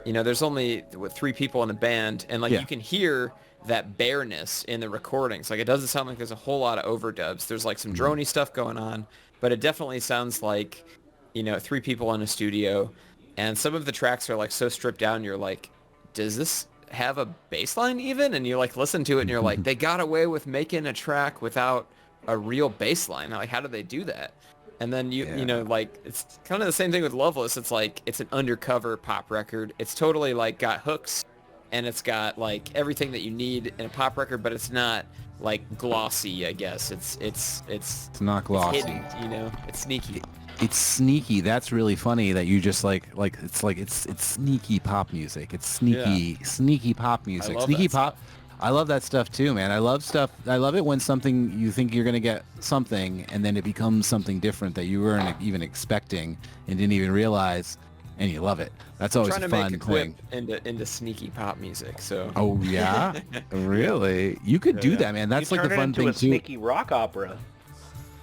[SPEAKER 5] You know, there's only 3 people in a band, and like you can hear that bareness in the recordings. Like it doesn't sound like there's a whole lot of overdubs. There's like some droney stuff going on, but it definitely sounds like, you know, 3 people in a studio. And some of the tracks are like so stripped down, you're like, does this have a bass line even? And you like listen to it and you're like, they got away with making a track without a real bass line. Like, how did they do that? And then you know, like it's kind of the same thing with Loveless. It's like it's an undercover pop record. It's totally like got hooks, and it's got like everything that you need in a pop record, but it's not like glossy. I guess it's
[SPEAKER 2] not glossy.
[SPEAKER 5] It's hidden, you know, it's sneaky.
[SPEAKER 2] It's sneaky. That's really funny that you just like it's sneaky pop music. It's sneaky pop music.
[SPEAKER 5] love
[SPEAKER 2] Sneaky
[SPEAKER 5] that
[SPEAKER 2] pop. I love that stuff too, man. I love it when something you think you're gonna get something, and then it becomes something different that you weren't even expecting and didn't even realize, and you love it. That's always
[SPEAKER 5] Trying
[SPEAKER 2] a
[SPEAKER 5] to
[SPEAKER 2] fun
[SPEAKER 5] make a
[SPEAKER 2] thing.
[SPEAKER 5] quip into sneaky pop music. So
[SPEAKER 2] Oh yeah, really? You could do that, man. That's
[SPEAKER 3] you
[SPEAKER 2] like the
[SPEAKER 3] turn it
[SPEAKER 2] fun
[SPEAKER 3] into
[SPEAKER 2] thing
[SPEAKER 3] a
[SPEAKER 2] too.
[SPEAKER 3] sneaky rock opera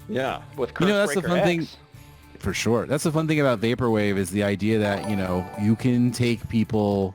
[SPEAKER 5] yeah,
[SPEAKER 3] with Cursebreaker
[SPEAKER 2] You know, that's the fun thing.
[SPEAKER 3] X.
[SPEAKER 2] For sure. That's the fun thing about vaporwave is the idea that, you know, you can take people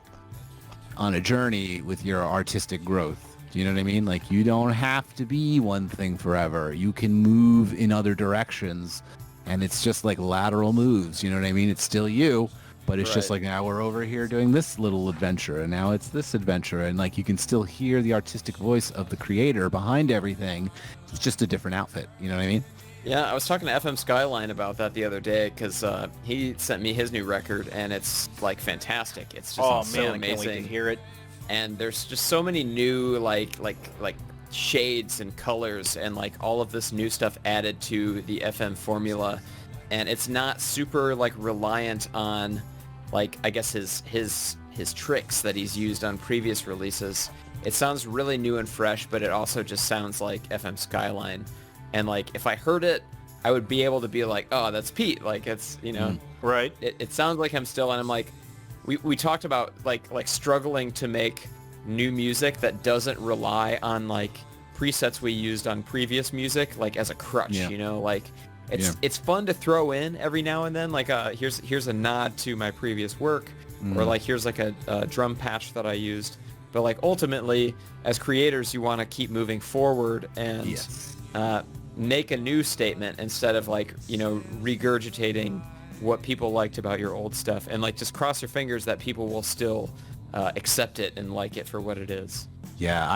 [SPEAKER 2] on a journey with your artistic growth. Do you know what I mean? Like, you don't have to be one thing forever. You can move in other directions, and it's just like lateral moves. You know what I mean? It's still you, but it's just like, now we're over here doing this little adventure, and now it's this adventure, and like you can still hear the artistic voice of the creator behind everything. It's just a different outfit. You know what I mean?
[SPEAKER 5] Yeah, I was talking to FM Skyline about that the other day because he sent me his new record, and it's like fantastic. It's just so
[SPEAKER 3] I can't wait
[SPEAKER 5] amazing.
[SPEAKER 3] to hear it.
[SPEAKER 5] and there's just so many new like shades and colors and like all of this new stuff added to the FM formula, and it's not super like reliant on like I guess his tricks that he's used on previous releases. It sounds really new and fresh, but it also just sounds like FM Skyline. And like if I heard it, I would be able to be like, oh, that's Pete. Like it's, you know,
[SPEAKER 3] right.
[SPEAKER 5] It sounds like him still, and I'm like, we talked about like struggling to make new music that doesn't rely on like presets we used on previous music like as a crutch, you know, like it's fun to throw in every now and then, like here's a nod to my previous work, or like here's like a drum patch that I used. But like ultimately, as creators, you want to keep moving forward and make a new statement instead of like, you know, regurgitating what people liked about your old stuff, and like just cross your fingers that people will still accept it and like it for what it is.
[SPEAKER 2] Yeah,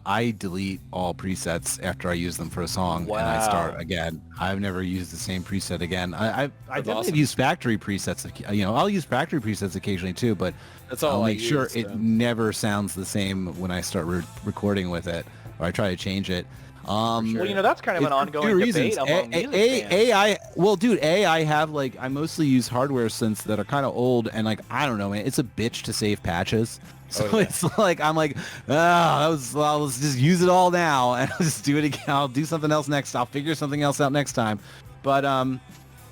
[SPEAKER 2] I delete all presets after I use them for a song, and I start again. I've never used the same preset again. I definitely have used factory presets. You know, I'll use factory presets occasionally too, but
[SPEAKER 5] that's all
[SPEAKER 2] I'll make sure it never sounds the same when I start recording with it, or I try to change it.
[SPEAKER 3] Well, you know, that's kind of an ongoing debate among music fans.
[SPEAKER 2] I have like, I mostly use hardware synths that are kind of old, and like, I don't know, man, it's a bitch to save patches. So it's like, I'm like, let's just use it all now, and I'll just do it again. I'll do something else next. I'll figure something else out next time. But,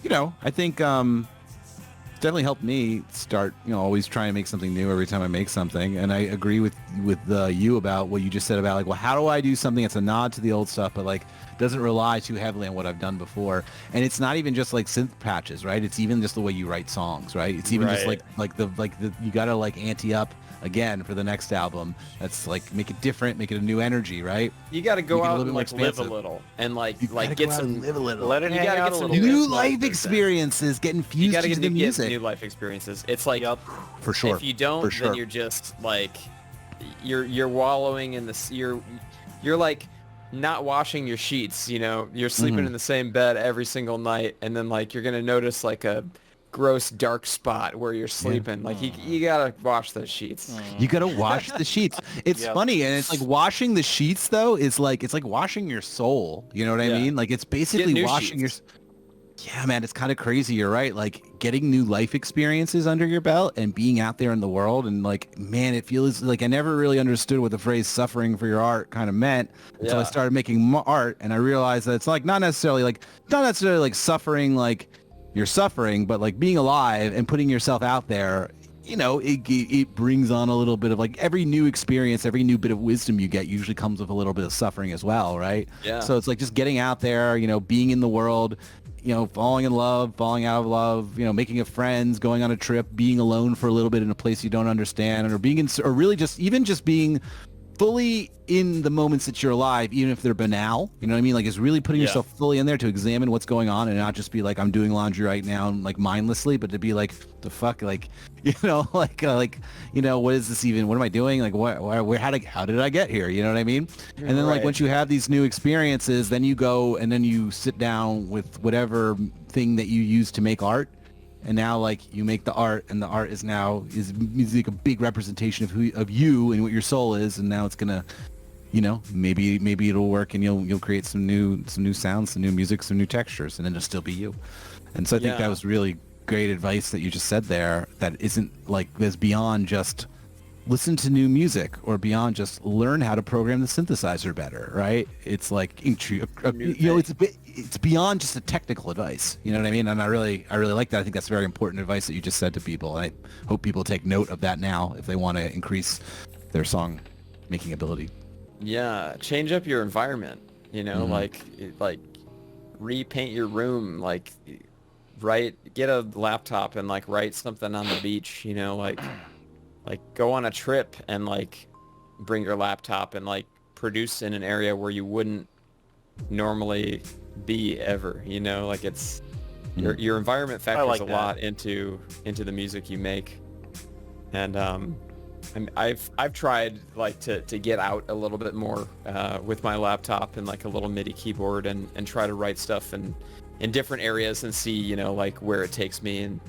[SPEAKER 2] you know, I think it's definitely helped me start, you know, always trying to make something new every time I make something. And I agree with you about what you just said about like, well, how do I do something that's a nod to the old stuff, but like doesn't rely too heavily on what I've done before? And it's not even just like synth patches, right? It's even just the way you write songs, right? It's even just like the you gotta like ante up again for the next album. That's like, make it different, make it a new energy, right?
[SPEAKER 5] You got to go out and like live a little, and like get some,
[SPEAKER 2] live a little.
[SPEAKER 3] Let it hang out a little.
[SPEAKER 2] New life experiences, get infused into the music.
[SPEAKER 5] New life experiences. It's like,
[SPEAKER 2] for sure.
[SPEAKER 5] If you don't, then you're just like, you're wallowing in this. You're like not washing your sheets. You know, you're sleeping in the same bed every single night, and then like you're gonna notice like a gross dark spot where you're sleeping. Like you gotta wash those sheets.
[SPEAKER 2] You gotta wash the sheets. It's funny, and it's like washing the sheets though is like, it's like washing your soul. You know what I mean? Like it's basically washing your. Yeah, man, it's kind of crazy. You're right. Like getting new life experiences under your belt and being out there in the world, and like, man, it feels like I never really understood what the phrase "suffering for your art" kind of meant until I started making art, and I realized that it's like not necessarily like suffering like you're suffering, but like being alive and putting yourself out there, you know, it brings on a little bit of like every new experience, every new bit of wisdom you get usually comes with a little bit of suffering as well, right?
[SPEAKER 5] Yeah.
[SPEAKER 2] So it's like just getting out there, you know, being in the world, you know, falling in love, falling out of love, you know, making a friends, going on a trip, being alone for a little bit in a place you don't understand, or being in, or really just even just being fully in the moments that you're alive, even if they're banal, you know what I mean? Like, it's really putting yourself fully in there to examine what's going on, and not just be like, I'm doing laundry right now, like mindlessly, but to be like, the fuck, like, you know, like, you know, what is this even? What am I doing? Like, where, how did I get here? You know what I mean? And then like, once you have these new experiences, then you go and then you sit down with whatever thing that you use to make art. And now, like, you make the art, and the art is like a big representation of you and what your soul is. And now it's gonna, you know, maybe it'll work, and you'll create some new sounds, some new music, some new textures, and then it'll still be you. And so I think that was really great advice that you just said there. That isn't like, there's beyond just listen to new music, or beyond just learn how to program the synthesizer better, right? It's like, you know, it's beyond just a technical advice. You know what I mean? And I really like that. I think that's very important advice that you just said to people. And I hope people take note of that now if they want to increase their song making ability.
[SPEAKER 5] Yeah, change up your environment. You know, like repaint your room. Like, get a laptop and like write something on the beach. You know, like go on a trip and like bring your laptop and like produce in an area where you wouldn't normally be ever, you know, like it's your environment factors a lot into the music you make. And I've tried like to get out a little bit more with my laptop and like a little MIDI keyboard, and try to write stuff in different areas and see, you know, like where it takes me. And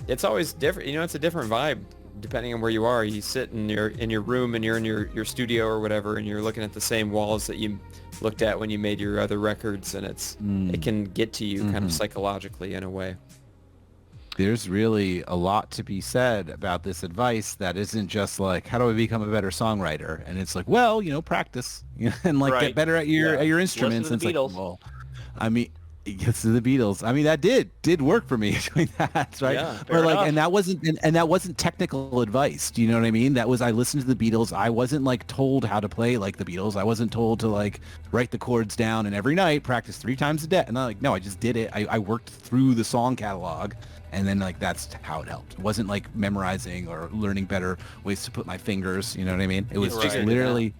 [SPEAKER 5] it's always different, you know, it's a different vibe depending on where you are, you sit in your room and you're in your studio or whatever, and you're looking at the same walls that you looked at when you made your other records, and it can get to you kind of psychologically in a way.
[SPEAKER 2] There's really a lot to be said about this advice that isn't just like, how do I become a better songwriter? And it's like, well, practice and like get better at your instruments.
[SPEAKER 3] Listen to the Beatles.
[SPEAKER 2] Like, well, I mean, it gets to the Beatles. I mean, that did work for me doing that, right?
[SPEAKER 3] Yeah,
[SPEAKER 2] or like,
[SPEAKER 3] enough.
[SPEAKER 2] and that wasn't technical advice. Do you know what I mean? That was, I listened to the Beatles. I wasn't like told how to play like the Beatles. I wasn't told to like write the chords down and every night practice 3 times a day. And I'm like, no, I just did it. I worked through the song catalog. And then like that's how it helped. It wasn't like memorizing or learning better ways to put my fingers. You know what I mean? It was just literally,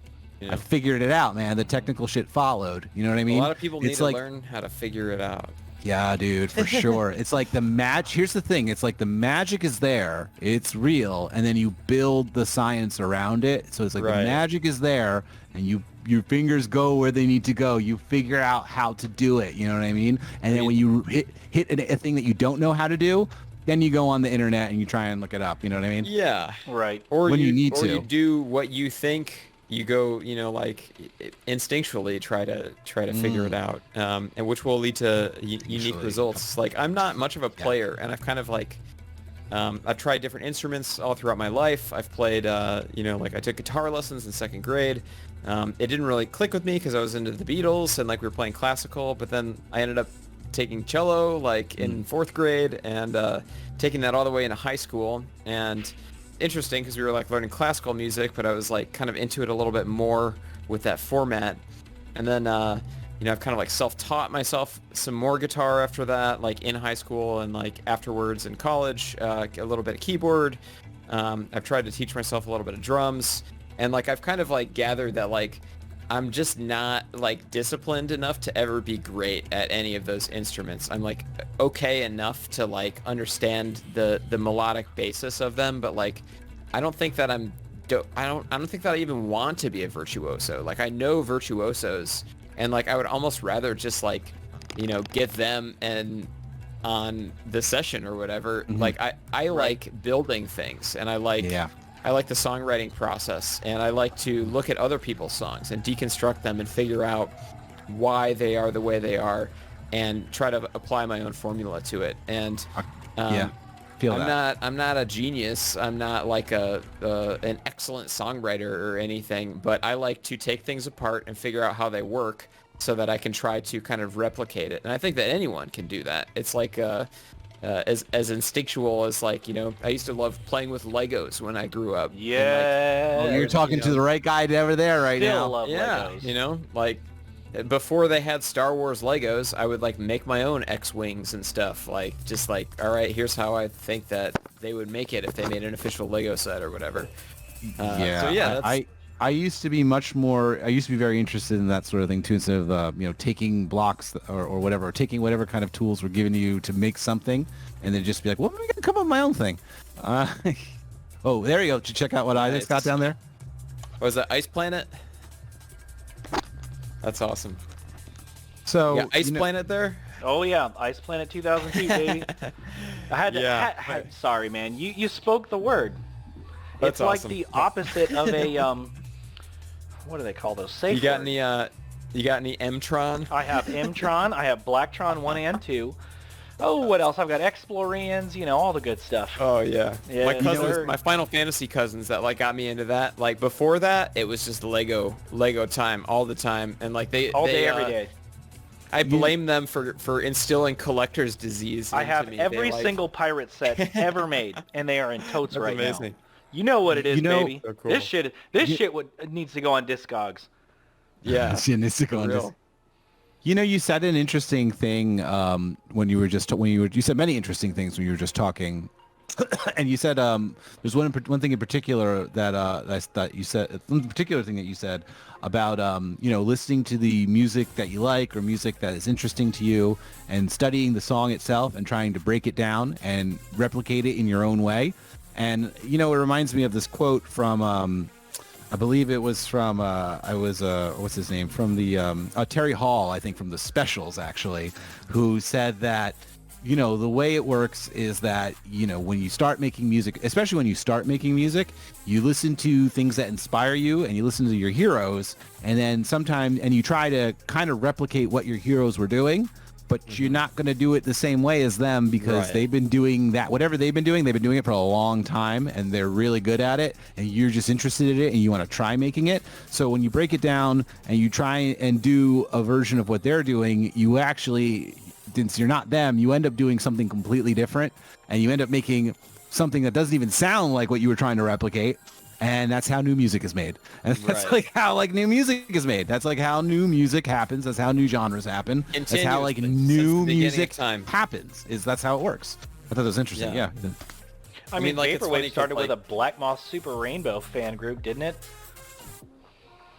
[SPEAKER 2] I figured it out, man. The technical shit followed. You know what I mean?
[SPEAKER 5] A lot of people need to learn how to figure it out.
[SPEAKER 2] Yeah, dude, for sure. It's like the here's the thing. It's like the magic is there. It's real. And then you build the science around it. So it's like the magic is there and your fingers go where they need to go. You figure out how to do it. You know what I mean? And then when you hit a thing that you don't know how to do, then you go on the internet and you try and look it up. You know what I mean?
[SPEAKER 5] Yeah.
[SPEAKER 3] Right.
[SPEAKER 5] Or
[SPEAKER 2] when you need
[SPEAKER 5] or
[SPEAKER 2] to.
[SPEAKER 5] you do what you think. You go, like instinctually try to figure it out, and which will lead to unique results. Like I'm not much of a player, and I've kind of like I've tried different instruments all throughout my life. I've played, like I took guitar lessons in 2nd grade. It didn't really click with me because I was into the Beatles and like we were playing classical, but then I ended up taking cello like in 4th grade and taking that all the way into high school. And interesting because we were like learning classical music, but I was like kind of into it a little bit more with that format. And then I've kind of like self-taught myself some more guitar after that, like in high school and like afterwards in college, a little bit of keyboard. I've tried to teach myself a little bit of drums, and like I've kind of like gathered that like I'm just not like disciplined enough to ever be great at any of those instruments. I'm like okay enough to like understand the melodic basis of them, but like I don't think that I don't think that I even want to be a virtuoso. Like I know virtuosos, and like I would almost rather just like get them and on the session or whatever. Like I like building things, and I like the songwriting process, and I like to look at other people's songs and deconstruct them and figure out why they are the way they are and try to apply my own formula to it. And I'm not a genius. I'm not like an excellent songwriter or anything, but I like to take things apart and figure out how they work so that I can try to kind of replicate it. And I think that anyone can do that. It's like as instinctual as like, I used to love playing with Legos when I grew up.
[SPEAKER 3] Yeah.
[SPEAKER 2] Like, you're talking to the right guy over there right now.
[SPEAKER 3] Love Legos.
[SPEAKER 5] Like before they had Star Wars Legos, I would like make my own X-Wings and stuff. Like just like, all right, here's how I think that they would make it if they made an official Lego set or whatever.
[SPEAKER 2] I used to be very interested in that sort of thing too, instead of taking blocks or whatever, or taking whatever kind of tools were given to you to make something, and then just be like, well, I'm gonna come up with my own thing. Oh, there you go. Did you check out what Isaac's got down there?
[SPEAKER 5] Was that Ice Planet? That's awesome.
[SPEAKER 2] So
[SPEAKER 5] Ice Planet there.
[SPEAKER 3] Oh yeah, Ice Planet 2002, baby. I had to. Sorry, man. You spoke the word.
[SPEAKER 5] That's
[SPEAKER 3] it's like
[SPEAKER 5] awesome.
[SPEAKER 3] the opposite of a what do they call those? Safe
[SPEAKER 5] You got
[SPEAKER 3] word.
[SPEAKER 5] any M-Tron?
[SPEAKER 3] I have M-Tron. I have Blacktron 1 and 2. Oh, what else? I've got Explorians. All the good stuff.
[SPEAKER 5] Oh yeah.
[SPEAKER 3] Yeah,
[SPEAKER 5] My cousins, my Final Fantasy cousins that like got me into that. Like before that, it was just Lego time all the time, and like they
[SPEAKER 3] all day, every day.
[SPEAKER 5] I blame them for instilling collector's disease.
[SPEAKER 3] I have
[SPEAKER 5] into me.
[SPEAKER 3] every single pirate set ever made, and they are in totes right
[SPEAKER 5] amazing.
[SPEAKER 3] now. You know what it is, baby.
[SPEAKER 5] So cool.
[SPEAKER 3] This shit needs to go on Discogs.
[SPEAKER 5] Yeah.
[SPEAKER 2] You said an interesting thing when you said many interesting things when you were just talking, and you said there's one thing in particular that you said, one particular thing that you said about listening to the music that you like or music that is interesting to you and studying the song itself and trying to break it down and replicate it in your own way. And it reminds me of this quote from I believe it was from what's his name, from the Terry Hall, I think, from the Specials actually, who said that you know, the way it works is that, you know, when you start making music, especially when you start making music, you listen to things that inspire you and you listen to your heroes, and then sometimes, and you try to kind of replicate what your heroes were doing, but you're not going to do it the same way as them because they've been doing that, whatever they've been doing it for a long time and they're really good at it, and you're just interested in it and you want to try making it. So when you break it down and you try and do a version of what they're doing, you actually, since you're not them, you end up doing something completely different, and you end up making something that doesn't even sound like what you were trying to replicate. And that's how new music is made. And that's like how like new music is made. That's like how new music happens. That's how new genres happen. That's how like new music happens. That's how it works. I thought that was interesting. Yeah.
[SPEAKER 3] I mean,
[SPEAKER 5] like,
[SPEAKER 3] Vaporwave started with a Black Moth Super Rainbow fan group, didn't it?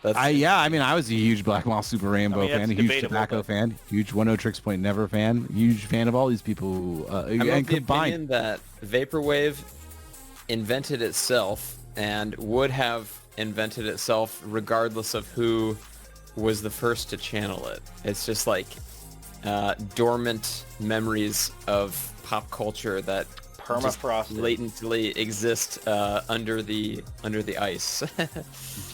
[SPEAKER 2] I mean, I was a huge Black Moth Super Rainbow fan, a huge Tobacco fan, huge One O Tricks Point Never fan, huge fan of all these people who
[SPEAKER 5] I'm of the opinion that Vaporwave invented itself and would have invented itself regardless of who was the first to channel it. It's just like dormant memories of pop culture that
[SPEAKER 3] permafrosted
[SPEAKER 2] latently exist under the ice.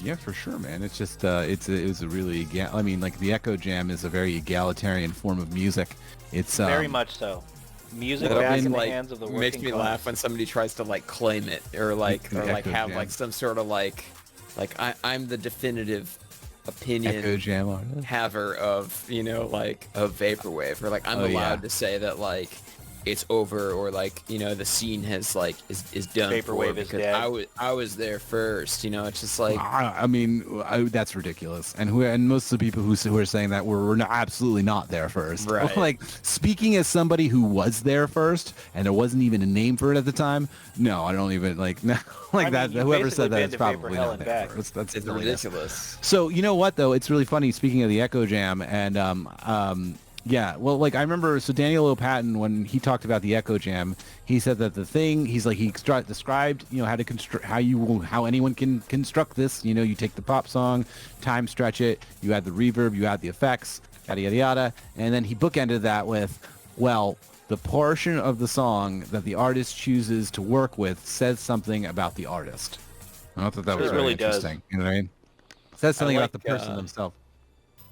[SPEAKER 2] Yeah, for sure, man. It's just it was a really I mean, like the Echo Jam is a very egalitarian form of music. It's
[SPEAKER 3] very much so. Music back in the hands of the working
[SPEAKER 5] makes me
[SPEAKER 3] class.
[SPEAKER 5] laugh when somebody tries to like claim it or like have like some sort of like I'm the definitive opinion
[SPEAKER 2] Echo Jam
[SPEAKER 5] haver of, you know, like of Vaporwave, or like I'm allowed to say that like it's over, or like, you know, the scene has like is done.
[SPEAKER 3] Vaporwave is dead.
[SPEAKER 5] I was there first, you know. It's just like
[SPEAKER 2] I mean that's ridiculous, and most of the people who are saying that were absolutely not there first.
[SPEAKER 5] Right.
[SPEAKER 2] Like, speaking as somebody who was there first and there wasn't even a name for it at the time, no, I don't even like no, like I mean, that. Whoever said that is probably not there first. That's
[SPEAKER 5] it's ridiculous.
[SPEAKER 2] So you know what though, it's really funny. Speaking of the Echo Jam and yeah, well, like I remember, so Daniel O'Patton, when he talked about the Echo Jam, he said that the thing, he described, you know, how to construct, how anyone can construct this. You know, you take the pop song, time stretch it, you add the reverb, you add the effects, yada yada yada, and then he bookended that with, well, the portion of the song that the artist chooses to work with says something about the artist. I thought that was really interesting. You know what I mean? It says something about the person themselves.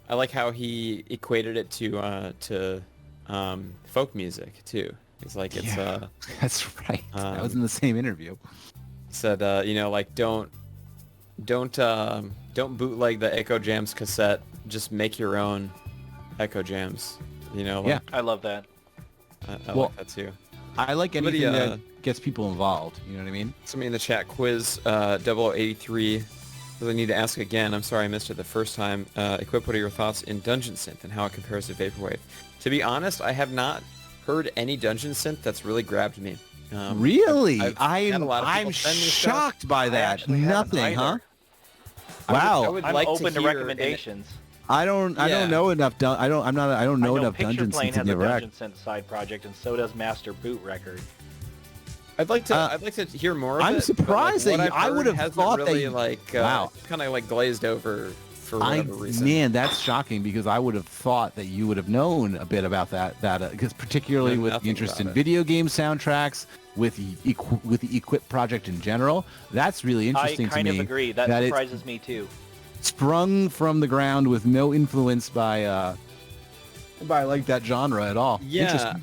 [SPEAKER 5] I like how he equated it to folk music too. He's like, it's
[SPEAKER 2] that's right. That was in the same interview.
[SPEAKER 5] He said, you know, like don't bootleg the Echo Jams cassette. Just make your own Echo Jams. You know. Like,
[SPEAKER 3] I love that.
[SPEAKER 5] I like that too.
[SPEAKER 2] I like anything that gets people involved. You know what I mean?
[SPEAKER 5] Somebody in the chat, quiz 0083. I need to ask again. I'm sorry I missed it the first time. Equip, what are your thoughts in Dungeon Synth and how it compares to Vaporwave? To be honest, I have not heard any Dungeon Synth that's really grabbed me.
[SPEAKER 2] Really? I'm shocked by that. Nothing, huh? Wow.
[SPEAKER 5] I would
[SPEAKER 3] I'm
[SPEAKER 5] like
[SPEAKER 3] open to
[SPEAKER 5] hear
[SPEAKER 3] recommendations.
[SPEAKER 2] I don't know enough. I don't know enough Dungeon Synth to
[SPEAKER 3] has a
[SPEAKER 2] give a
[SPEAKER 3] Dungeon Synth side project, and so does Master Boot Record.
[SPEAKER 5] I'd like to hear more of it.
[SPEAKER 2] I'm surprised that I would have thought
[SPEAKER 5] really,
[SPEAKER 2] wow,
[SPEAKER 5] kind of like glazed over for whatever reason.
[SPEAKER 2] Man, that's shocking, because I would have thought that you would have known a bit about that because particularly with the interest in video game soundtracks, with the Equip project in general, that's really interesting to me.
[SPEAKER 3] I kind of agree. That surprises me too.
[SPEAKER 2] Sprung from the ground with no influence by like that genre at all.
[SPEAKER 5] Yeah.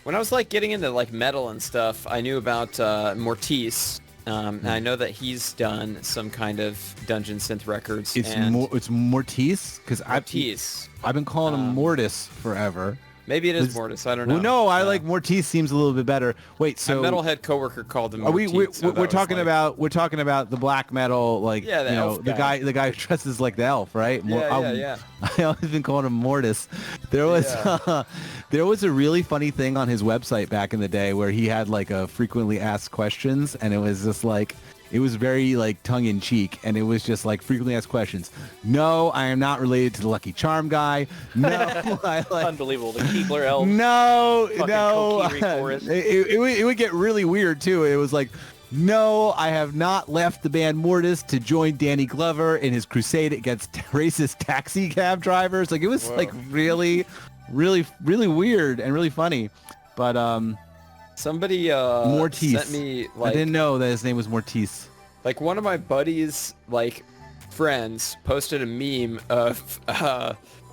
[SPEAKER 5] When I was like getting into like metal and stuff, I knew about Mortis. And I know that he's done some kind of Dungeon Synth records.
[SPEAKER 2] It's Mortis, because I've been calling him Mortis forever.
[SPEAKER 5] Maybe it is Mortis. I don't know.
[SPEAKER 2] Well, no, I like Mortis. Seems a little bit better. Wait, so
[SPEAKER 5] my metalhead coworker called him Mortis.
[SPEAKER 2] We're talking about the black metal, like,
[SPEAKER 5] yeah,
[SPEAKER 2] you know, the guy who dresses like the elf, right?
[SPEAKER 5] Yeah.
[SPEAKER 2] I always been calling him Mortis. There was a really funny thing on his website back in the day where he had like a frequently asked questions, and it was just like, it was very like tongue in cheek, and it was just like frequently asked questions. No, I am not related to the Lucky Charm guy. No,
[SPEAKER 3] unbelievable. The Keebler elf.
[SPEAKER 2] No.
[SPEAKER 3] Forest.
[SPEAKER 2] It would get really weird too. It was like, no, I have not left the band Mortis to join Danny Glover in his crusade against racist taxi cab drivers. Like, it was like really, really, really weird and really funny. But
[SPEAKER 5] Somebody
[SPEAKER 2] Mortis.
[SPEAKER 5] sent me
[SPEAKER 2] I didn't know that his name was Mortis.
[SPEAKER 5] like one of my buddies like friends posted a meme of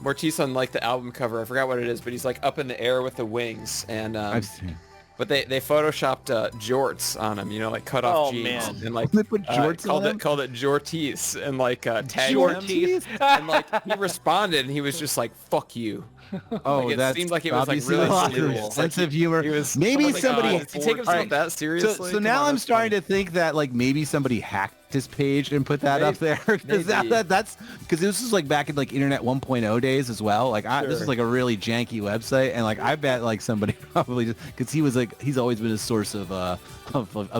[SPEAKER 5] Mortis on like the album cover. I forgot what it is, but he's like up in the air with the wings, and
[SPEAKER 2] I've seen.
[SPEAKER 5] but they photoshopped jorts on him, you know, like cut off
[SPEAKER 3] Oh,
[SPEAKER 5] jeans,
[SPEAKER 3] man.
[SPEAKER 5] and like
[SPEAKER 2] They put jorts on him?
[SPEAKER 5] called it Jortis, and like tagged
[SPEAKER 3] Jortis?
[SPEAKER 5] him, and like he responded, and he was just like, "Fuck you."
[SPEAKER 2] Oh,
[SPEAKER 5] Like, it
[SPEAKER 2] that
[SPEAKER 5] seemed like it was like
[SPEAKER 2] obviously
[SPEAKER 5] really
[SPEAKER 2] a lot of
[SPEAKER 5] serious.
[SPEAKER 2] sense
[SPEAKER 5] Like,
[SPEAKER 2] of humor.
[SPEAKER 5] he was
[SPEAKER 2] Maybe
[SPEAKER 5] like,
[SPEAKER 2] somebody.
[SPEAKER 5] does he take himself that seriously?
[SPEAKER 2] So
[SPEAKER 5] Come
[SPEAKER 2] now
[SPEAKER 5] on,
[SPEAKER 2] I'm
[SPEAKER 5] that's
[SPEAKER 2] starting
[SPEAKER 5] funny.
[SPEAKER 2] to think that like maybe somebody hacked his page and put that up there because
[SPEAKER 5] maybe.
[SPEAKER 2] that's because this was like back in like Internet 1.0 days as well. Like this
[SPEAKER 5] Sure.
[SPEAKER 2] is like a really janky website, and like I bet like somebody probably just because he was like he's always been a source of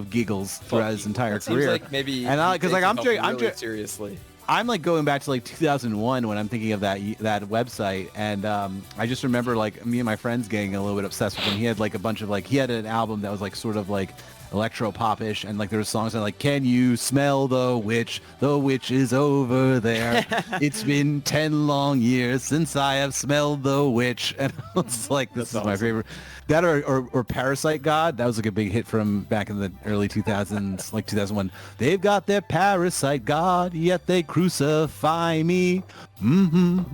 [SPEAKER 2] giggles throughout his entire
[SPEAKER 5] That seems
[SPEAKER 2] career.
[SPEAKER 5] like maybe
[SPEAKER 2] and
[SPEAKER 5] he
[SPEAKER 2] because
[SPEAKER 5] takes
[SPEAKER 2] like
[SPEAKER 5] himself really seriously.
[SPEAKER 2] I'm like going back to like 2001 when I'm thinking of that website, and I just remember like me and my friends getting a little bit obsessed with him. He had like a bunch of like he had an album that was like sort of like electro pop-ish, and like there were songs that like can you smell the witch is over there, it's been 10 long years since I have smelled the witch, and I was like this is my favorite. That or Parasite God, that was like a big hit from back in the early 2000s, like 2001. They've got their Parasite God, yet they crucify me. Amen.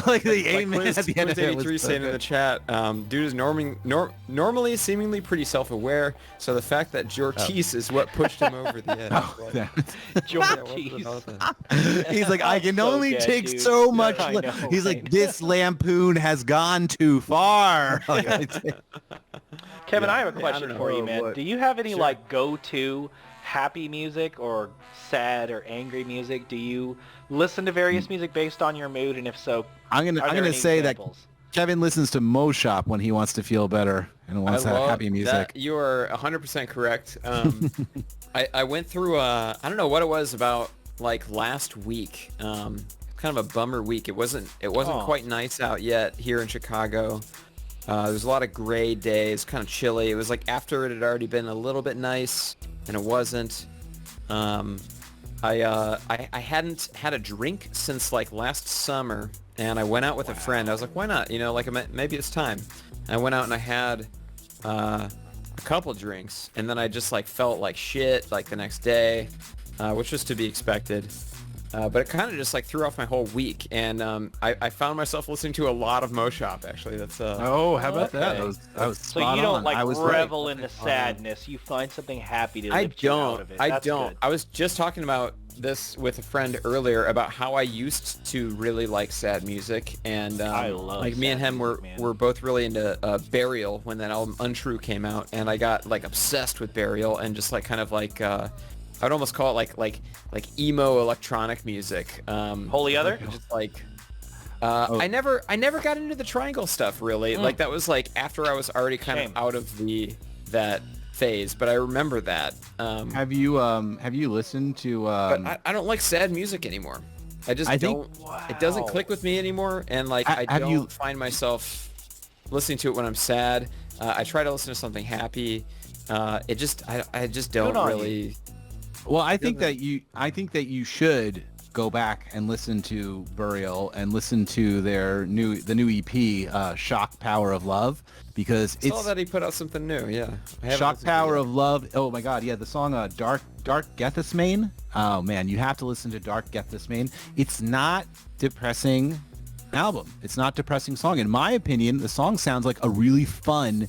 [SPEAKER 2] Like the amen at the end of it was
[SPEAKER 5] Quiz83 saying in the chat, dude is normally seemingly pretty self-aware, so the fact that Jortis is what pushed him over the edge.
[SPEAKER 3] Jortis.
[SPEAKER 2] He's like, I can
[SPEAKER 3] So
[SPEAKER 2] only
[SPEAKER 3] good,
[SPEAKER 2] take
[SPEAKER 3] dude.
[SPEAKER 2] so much.
[SPEAKER 3] I know,
[SPEAKER 2] He's
[SPEAKER 3] I
[SPEAKER 2] like,
[SPEAKER 3] know.
[SPEAKER 2] this lampoon has gone too far.
[SPEAKER 3] Kevin, I have a
[SPEAKER 5] I don't
[SPEAKER 3] question
[SPEAKER 5] know
[SPEAKER 3] for you, man.
[SPEAKER 4] what-
[SPEAKER 3] Do you have any
[SPEAKER 5] Sure.
[SPEAKER 3] like go-to happy music or sad or angry music? Do you listen to various music based on your mood, and if so,
[SPEAKER 2] I'm
[SPEAKER 3] are there
[SPEAKER 2] gonna
[SPEAKER 3] any
[SPEAKER 2] say
[SPEAKER 3] examples?
[SPEAKER 2] that Kevin listens to Mo Shop when he wants to feel better and wants to have happy music.
[SPEAKER 5] You are 100% correct. I went through I don't know what it was about like last week. Kind of a bummer week. It wasn't quite nice out yet here in Chicago. There's a lot of gray days, kind of chilly. It was like after it had already been a little bit nice, and it wasn't. I hadn't had a drink since like last summer, and I went out with a friend. I was like, why not? You know, like maybe it's time. I went out and I had a couple drinks, and then I just like felt like shit like the next day, which was to be expected. But it kind of just like threw off my whole week, and I found myself listening to a lot of Mo Shop. Actually, that's
[SPEAKER 2] Oh, how about that?
[SPEAKER 3] Okay.
[SPEAKER 2] I was
[SPEAKER 3] So
[SPEAKER 2] spot
[SPEAKER 3] you don't
[SPEAKER 2] on.
[SPEAKER 3] like
[SPEAKER 2] I was right.
[SPEAKER 3] revel in the sadness. You find something happy to
[SPEAKER 5] I
[SPEAKER 3] lift you out
[SPEAKER 5] don't.
[SPEAKER 3] of it.
[SPEAKER 5] I
[SPEAKER 3] That's
[SPEAKER 5] don't.
[SPEAKER 3] good.
[SPEAKER 5] I was just talking about this with a friend earlier about how I used to really like sad music, and
[SPEAKER 3] I love
[SPEAKER 5] like me and
[SPEAKER 3] sad
[SPEAKER 5] him
[SPEAKER 3] music, man.
[SPEAKER 5] were both really into Burial when that album Untrue came out, and I got like obsessed with Burial and just like kind of like I'd almost call it like emo electronic music.
[SPEAKER 3] Holy Other?
[SPEAKER 5] Just like I never got into the Triangle stuff really. Like that was like after I was already kind
[SPEAKER 3] Shame.
[SPEAKER 5] of out of that phase, but I remember that.
[SPEAKER 2] Have you listened to?
[SPEAKER 5] But I don't like sad music anymore. I just
[SPEAKER 2] I think-
[SPEAKER 5] don't. It doesn't click with me anymore, and like I
[SPEAKER 2] have
[SPEAKER 5] don't
[SPEAKER 2] you-
[SPEAKER 5] find myself listening to it when I'm sad. I try to listen to something happy. I just don't
[SPEAKER 3] Good on
[SPEAKER 5] really.
[SPEAKER 2] Well, I think that you should go back and listen to Burial and listen to the new EP, Shock Power of Love, because
[SPEAKER 5] I saw
[SPEAKER 2] it's
[SPEAKER 5] that he put out something new. Yeah. I haven't
[SPEAKER 2] Shock
[SPEAKER 5] listened to
[SPEAKER 2] Power
[SPEAKER 5] it.
[SPEAKER 2] of Love. Oh my God, yeah, the song Dark Gethsemane. Oh man, you have to listen to Dark Gethsemane. It's not depressing album. It's not depressing song. In my opinion, the song sounds like a really fun.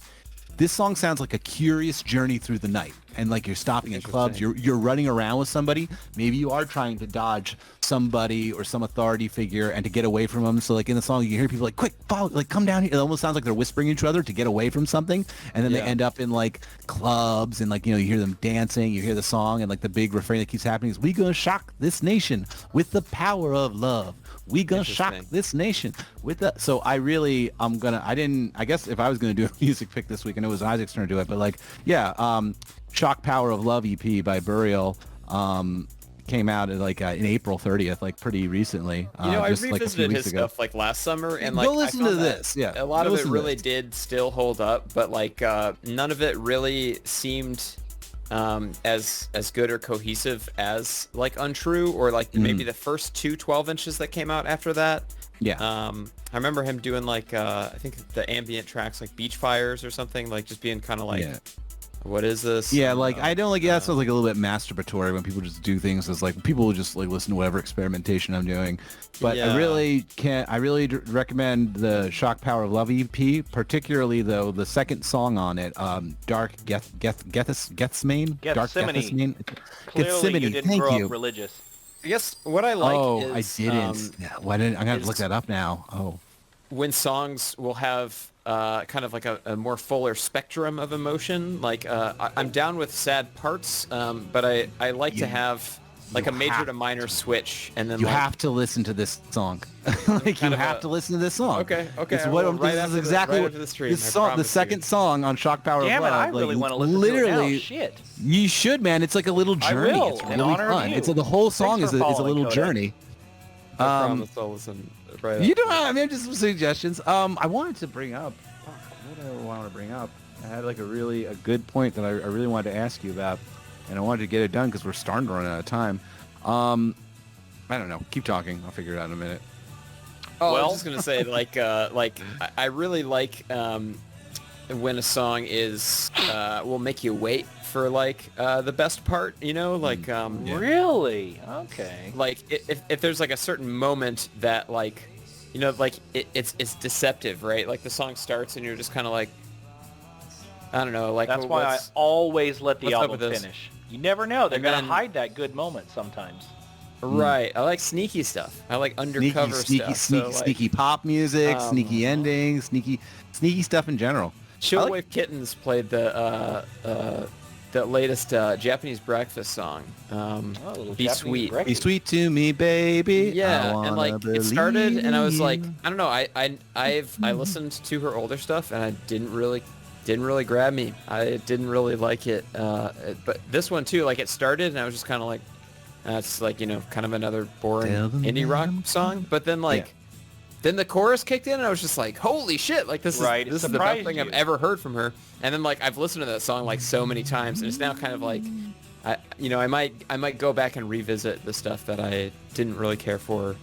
[SPEAKER 2] This song sounds like a curious journey through the night, and like you're stopping in clubs, you're running around with somebody. Maybe you are trying to dodge somebody or some authority figure and to get away from them. So like in the song, you hear people like, quick, follow, like come down here. It almost sounds like they're whispering to each other to get away from something, and then they end up in like clubs, and like you hear them dancing. You hear the song, and like the big refrain that keeps happening is, "We gonna shock this nation with the power of love. We gonna shock this nation with the." So I guess if I was gonna do a music pick this week, and it was Isaac's turn to do it, but like, yeah, Shock Power of Love EP by Burial came out at like in April 30th, like pretty recently.
[SPEAKER 5] I
[SPEAKER 2] just, like, a few
[SPEAKER 5] revisited
[SPEAKER 2] weeks
[SPEAKER 5] his
[SPEAKER 2] ago.
[SPEAKER 5] stuff like last summer, and like
[SPEAKER 2] Go
[SPEAKER 5] I
[SPEAKER 2] listen
[SPEAKER 5] found
[SPEAKER 2] to
[SPEAKER 5] that
[SPEAKER 2] this. Yeah,
[SPEAKER 5] a lot
[SPEAKER 2] go
[SPEAKER 5] of it
[SPEAKER 2] listen to
[SPEAKER 5] really
[SPEAKER 2] this.
[SPEAKER 5] did still hold up, but like none of it really seemed as good or cohesive as like Untrue or like maybe the first two 12 inches that came out after that.
[SPEAKER 2] Yeah.
[SPEAKER 5] I remember him doing like I think the ambient tracks like Beach Fires or something, like just being kind of like, what is this?
[SPEAKER 2] Yeah, like I don't like. Yeah, that sounds like a little bit masturbatory when people just do things as like people will just like listen to whatever experimentation I'm doing. But I really can't. I really recommend the Shock Power of Love EP, particularly though the second song on it, Dark Gethsemane. Dark Gethsemane.
[SPEAKER 3] Clearly, you didn't grow up religious.
[SPEAKER 5] I guess what I like
[SPEAKER 2] is...
[SPEAKER 5] I
[SPEAKER 2] didn't. Why didn't... I'm going to have to look that up now. Oh.
[SPEAKER 5] When songs will have kind of like a more fuller spectrum of emotion. Like I'm down with sad parts, but I like to have like a major to minor switch, and then
[SPEAKER 2] you have to listen to this song. Like you have to listen to this song.
[SPEAKER 5] Okay.
[SPEAKER 2] It's what
[SPEAKER 5] right
[SPEAKER 2] this is exactly
[SPEAKER 5] right after the stream.
[SPEAKER 2] This song, the second song on Shock Power of Love.
[SPEAKER 3] Damn it! I really want to listen to it now. Shit.
[SPEAKER 2] You should, man. It's like a little journey.
[SPEAKER 3] I will,
[SPEAKER 2] it's
[SPEAKER 3] in
[SPEAKER 2] really
[SPEAKER 3] honor
[SPEAKER 2] fun.
[SPEAKER 3] of you.
[SPEAKER 2] It's the whole song is a little journey.
[SPEAKER 5] I promise I'll listen right
[SPEAKER 2] you don't. I mean, just some suggestions. I wanted to bring up. What do I want to bring up? I had like a good point that I really wanted to ask you about, and I wanted to get it done because we're starting to run out of time. I don't know. Keep talking. I'll figure it out in a minute.
[SPEAKER 5] Oh, well, I was just gonna say, like I really like when a song is will make you wait for like the best part, you know, like
[SPEAKER 3] really, okay.
[SPEAKER 5] Like if there's like a certain moment that like, you know, like it's deceptive, right? Like the song starts and you're just kind of like, I don't know, like
[SPEAKER 3] that's why I always let the album finish. You never know; they're gonna hide that good moment sometimes.
[SPEAKER 5] Right. I like sneaky stuff. I like undercover stuff.
[SPEAKER 2] Sneaky pop music, sneaky endings, sneaky stuff in general.
[SPEAKER 5] Chillwave Kittens played the latest Japanese breakfast song. Be Sweet.
[SPEAKER 2] Be sweet to me, baby.
[SPEAKER 5] Yeah, and like it started, and I was like, I don't know. I listened to her older stuff, and I didn't really grab me. I didn't really like it. But this one too, like it started, and I was just kind of like. That's like, you know, kind of another boring indie rock song. But then like, then the chorus kicked in and I was just like, holy shit, like this is the best thing I've ever heard from her. And then like, I've listened to that song like so many times and it's now kind of like, I might go back and revisit the stuff that I didn't really care for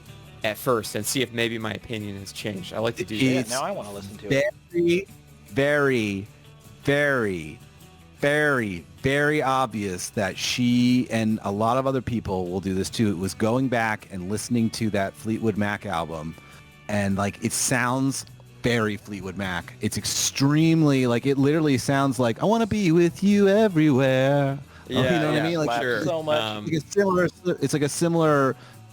[SPEAKER 5] at first and see if maybe my opinion has changed. I like to do that.
[SPEAKER 3] Yeah, now I want to listen to it.
[SPEAKER 2] Very, very, very, very, very obvious that she and a lot of other people will do this too. It was going back and listening to that Fleetwood Mac album, and like it sounds very Fleetwood Mac. It's extremely like it literally sounds like I want to be with you everywhere.
[SPEAKER 5] Yeah,
[SPEAKER 2] you know what I mean? Like
[SPEAKER 5] sure.
[SPEAKER 3] So much.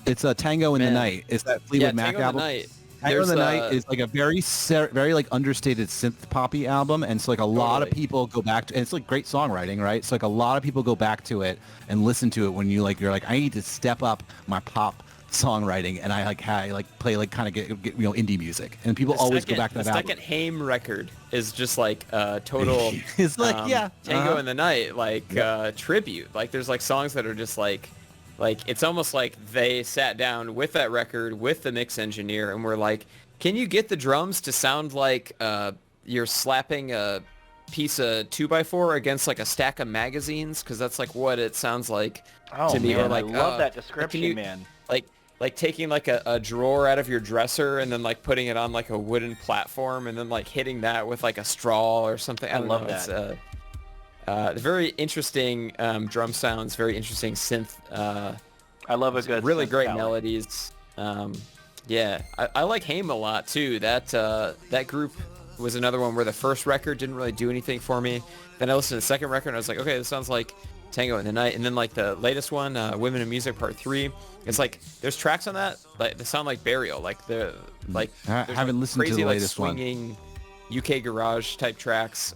[SPEAKER 2] It's a Tango in the Night. It's that Fleetwood Mac
[SPEAKER 5] Tango
[SPEAKER 2] album.
[SPEAKER 5] In the Night.
[SPEAKER 2] Tango in the Night is like a very like understated synth poppy album, and so like a lot of people go back to, and it's like great songwriting, right? So like a lot of people go back to it and listen to it when you're like I need to step up my pop songwriting, and I play like kind of get you know indie music, and people always go back to that album.
[SPEAKER 5] The second Haim record is just like total.
[SPEAKER 2] It's like
[SPEAKER 5] Tango in the Night, like tribute. Like there's like songs that are just like it's almost like they sat down with that record with the mix engineer and were like, can you get the drums to sound like you're slapping a piece of 2x4 against like a stack of magazines? Because that's like what it sounds like to me.
[SPEAKER 3] Man,
[SPEAKER 5] or like,
[SPEAKER 3] I love that description, man.
[SPEAKER 5] Like taking like a drawer out of your dresser and then like putting it on like a wooden platform and then like hitting that with like a straw or something. I
[SPEAKER 3] love that.
[SPEAKER 5] Very interesting drum sounds, very interesting synth.
[SPEAKER 3] I love a good
[SPEAKER 5] really great
[SPEAKER 3] ballad.
[SPEAKER 5] melodies. Yeah, I like Haim a lot too. That group was another one where the first record didn't really do anything for me. Then I listened to the second record and I was like, okay, this sounds like Tango in the Night. And then like the latest one, Women in Music Part 3, it's like there's tracks on that like they sound like Burial. Like they're like
[SPEAKER 2] I haven't listened
[SPEAKER 5] crazy,
[SPEAKER 2] to the
[SPEAKER 5] like,
[SPEAKER 2] latest
[SPEAKER 5] swinging UK garage type tracks.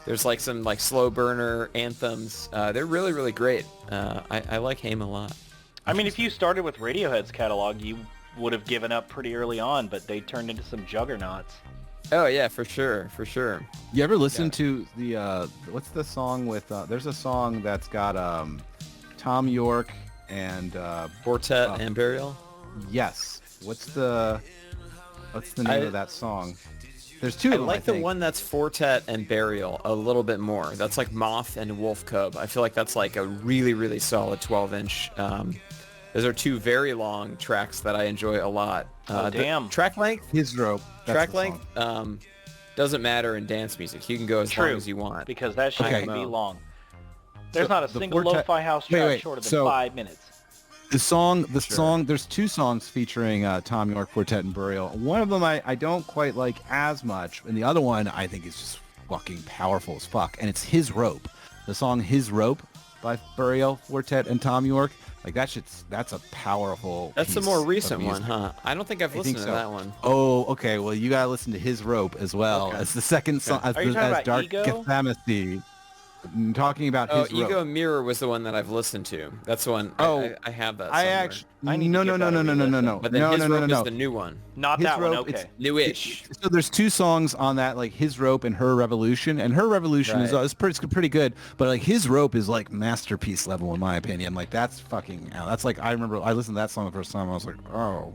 [SPEAKER 5] There's like some like slow burner anthems. They're really, really great. I like Haim a lot.
[SPEAKER 3] I mean, if you started with Radiohead's catalog, you would have given up pretty early on, but they turned into some juggernauts.
[SPEAKER 5] Oh yeah, for sure.
[SPEAKER 2] You ever listen to the what's the song with? There's a song that's got Tom York and
[SPEAKER 5] Quartet and Burial.
[SPEAKER 2] Yes. What's the name of that song? There's two
[SPEAKER 5] I
[SPEAKER 2] of them,
[SPEAKER 5] like the
[SPEAKER 2] think.
[SPEAKER 5] one that's Fortet and Burial a little bit more. That's like Moth and Wolf Cub. I feel like that's like a really, really solid 12-inch. Those are two very long tracks that I enjoy a lot.
[SPEAKER 3] Damn.
[SPEAKER 5] Track length?
[SPEAKER 2] His Rope. That's
[SPEAKER 5] Track
[SPEAKER 2] the
[SPEAKER 5] length doesn't matter in dance music. You can go as long as you want.
[SPEAKER 3] Because that shit
[SPEAKER 2] Okay.
[SPEAKER 3] can be long. There's not a
[SPEAKER 2] the
[SPEAKER 3] single
[SPEAKER 2] Fortet-
[SPEAKER 3] lo-fi house track
[SPEAKER 2] wait,
[SPEAKER 3] shorter than
[SPEAKER 2] so-
[SPEAKER 3] 5 minutes.
[SPEAKER 2] The song, there's two songs featuring Tom York, Fortet, and Burial. One of them I don't quite like as much, and the other one I think is just fucking powerful as fuck, and it's His Rope. The song His Rope by Burial, Fortet, and Tom York. Like that's a powerful
[SPEAKER 5] That's the
[SPEAKER 2] piece
[SPEAKER 5] more
[SPEAKER 2] of
[SPEAKER 5] recent one,
[SPEAKER 2] music.
[SPEAKER 5] huh? I don't think I've listened to
[SPEAKER 2] so.
[SPEAKER 5] that one.
[SPEAKER 2] Oh, okay. Well, you gotta listen to His Rope as well.
[SPEAKER 5] Okay.
[SPEAKER 2] As the second song, as,
[SPEAKER 3] Are you talking
[SPEAKER 2] as
[SPEAKER 3] about
[SPEAKER 2] Dark
[SPEAKER 3] Ego?
[SPEAKER 2] Cathamity. I'm talking about
[SPEAKER 5] Oh,
[SPEAKER 2] His Rope.
[SPEAKER 5] Ego Mirror was the one that I've listened to. That's the one.
[SPEAKER 2] Oh,
[SPEAKER 5] I have that.
[SPEAKER 2] I
[SPEAKER 5] somewhere.
[SPEAKER 2] actually
[SPEAKER 3] I need to
[SPEAKER 2] no
[SPEAKER 3] give that a
[SPEAKER 2] no
[SPEAKER 3] re-listen.
[SPEAKER 5] But then His Rope is the new one.
[SPEAKER 3] Not
[SPEAKER 2] His
[SPEAKER 3] that one,
[SPEAKER 2] Rope,
[SPEAKER 3] okay.
[SPEAKER 2] it's-
[SPEAKER 5] Newish.
[SPEAKER 2] So there's two songs on that, like His Rope and Her Revolution, and Her Revolution
[SPEAKER 5] Right.
[SPEAKER 2] is pretty good, but like His Rope is like masterpiece level in my opinion. Like that's fucking, that's like, I remember I listened to that song the first time, I was like, oh,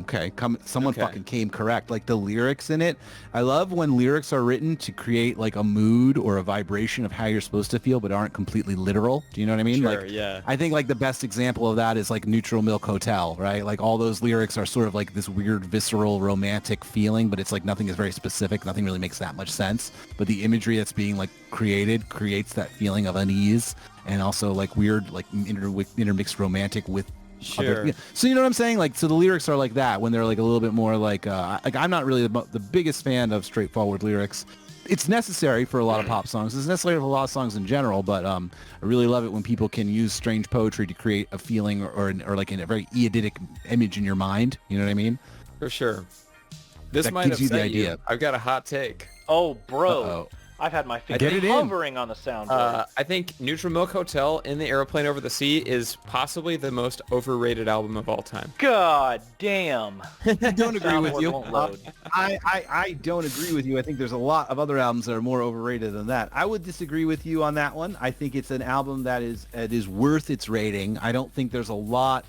[SPEAKER 2] okay, someone
[SPEAKER 5] Okay.
[SPEAKER 2] fucking came correct. Like the lyrics in it, I love when lyrics are written to create like a mood or a vibration of how you're supposed to feel, but aren't completely literal. Do you know what I mean?
[SPEAKER 5] Sure,
[SPEAKER 2] like,
[SPEAKER 5] yeah.
[SPEAKER 2] I think like the best example of that is like Neutral Milk Hotel, right? Like all those lyrics are sort of like this weird visceral romantic feeling, but it's like nothing is very specific. Nothing really makes that much sense. But the imagery that's being like created creates that feeling of unease and also like weird, like intermixed romantic with
[SPEAKER 5] Sure.
[SPEAKER 2] So you know what I'm saying? Like, so the lyrics are like that when they're like a little bit more like I'm not really the biggest fan of straightforward lyrics. It's necessary for a lot of pop songs. It's necessary for a lot of songs in general, but I really love it when people can use strange poetry to create a feeling or like in a very eidetic image in your mind. You know what I mean?
[SPEAKER 5] For sure. This
[SPEAKER 2] That
[SPEAKER 5] might
[SPEAKER 2] gives you the
[SPEAKER 5] upset
[SPEAKER 2] idea.
[SPEAKER 5] I've got a hot take.
[SPEAKER 3] Oh, bro.
[SPEAKER 2] Uh-oh.
[SPEAKER 3] I've had my
[SPEAKER 2] Get
[SPEAKER 3] finger
[SPEAKER 2] it in.
[SPEAKER 3] hovering on the soundboard.
[SPEAKER 5] I think Neutral Milk Hotel in the Aeroplane Over the Sea is possibly the most overrated album of all time.
[SPEAKER 3] God damn.
[SPEAKER 2] I don't agree with
[SPEAKER 3] Soundboard
[SPEAKER 2] you.
[SPEAKER 3] won't load.
[SPEAKER 2] I don't agree with you. I think there's a lot of other albums that are more overrated than that. I would disagree with you on that one. I think it's an album that is worth its rating. I don't think there's a lot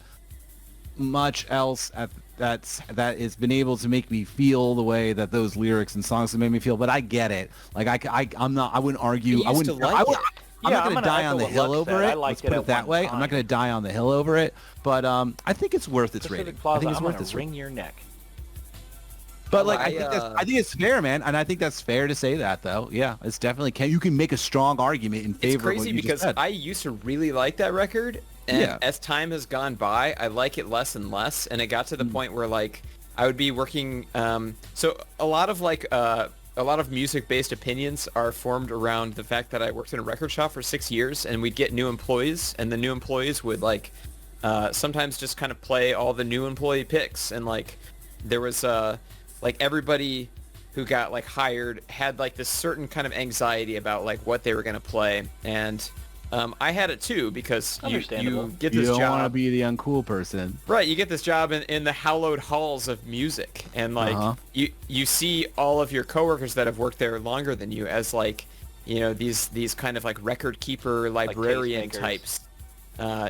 [SPEAKER 2] much else that has been able to make me feel the way that those lyrics and songs have made me feel. But I get it. Like I wouldn't argue.
[SPEAKER 5] You
[SPEAKER 2] I
[SPEAKER 5] used to
[SPEAKER 2] wouldn't.
[SPEAKER 5] like it.
[SPEAKER 2] I'm
[SPEAKER 3] Yeah,
[SPEAKER 2] not
[SPEAKER 3] I'm
[SPEAKER 2] going to
[SPEAKER 3] gonna
[SPEAKER 2] die
[SPEAKER 3] echo
[SPEAKER 2] on the
[SPEAKER 3] what
[SPEAKER 2] hill
[SPEAKER 3] Lux
[SPEAKER 2] over
[SPEAKER 3] said. I
[SPEAKER 2] it.
[SPEAKER 3] liked
[SPEAKER 2] Let's
[SPEAKER 3] it
[SPEAKER 2] put
[SPEAKER 3] at
[SPEAKER 2] it that
[SPEAKER 3] one
[SPEAKER 2] way. I'm not
[SPEAKER 3] time.
[SPEAKER 2] going to die on the hill over it. But I think it's worth its
[SPEAKER 3] Pacific
[SPEAKER 2] rating. I
[SPEAKER 3] Plaza,
[SPEAKER 2] think it's
[SPEAKER 3] I'm
[SPEAKER 2] worth
[SPEAKER 3] gonna
[SPEAKER 2] its
[SPEAKER 3] wring
[SPEAKER 2] rating.
[SPEAKER 3] your neck.
[SPEAKER 2] But like
[SPEAKER 5] I
[SPEAKER 2] I think it's fair, man, and I think that's fair to say that though. Yeah, it's definitely you can make a strong argument in favor
[SPEAKER 5] It's
[SPEAKER 2] of what
[SPEAKER 5] crazy
[SPEAKER 2] you
[SPEAKER 5] because
[SPEAKER 2] just said.
[SPEAKER 5] I used to really like that record, and
[SPEAKER 2] Yeah.
[SPEAKER 5] as time has gone by, I like it less and less, and it got to the point where like I would be working. So a lot of music-based opinions are formed around the fact that I worked in a record shop for 6 years, and we'd get new employees, and the new employees would like sometimes just kind of play all the new employee picks, and like there was like everybody who got like hired had like this certain kind of anxiety about like what they were going to play, and I had it too because
[SPEAKER 3] Understandable.
[SPEAKER 5] you get
[SPEAKER 2] you
[SPEAKER 5] this
[SPEAKER 2] don't want to
[SPEAKER 5] job,
[SPEAKER 2] be the uncool person.
[SPEAKER 5] right? You get this job in the hallowed halls of music, and like you see all of your coworkers that have worked there longer than you as like, you know, these kind of like record keeper librarian
[SPEAKER 3] tastemakers.
[SPEAKER 5] types.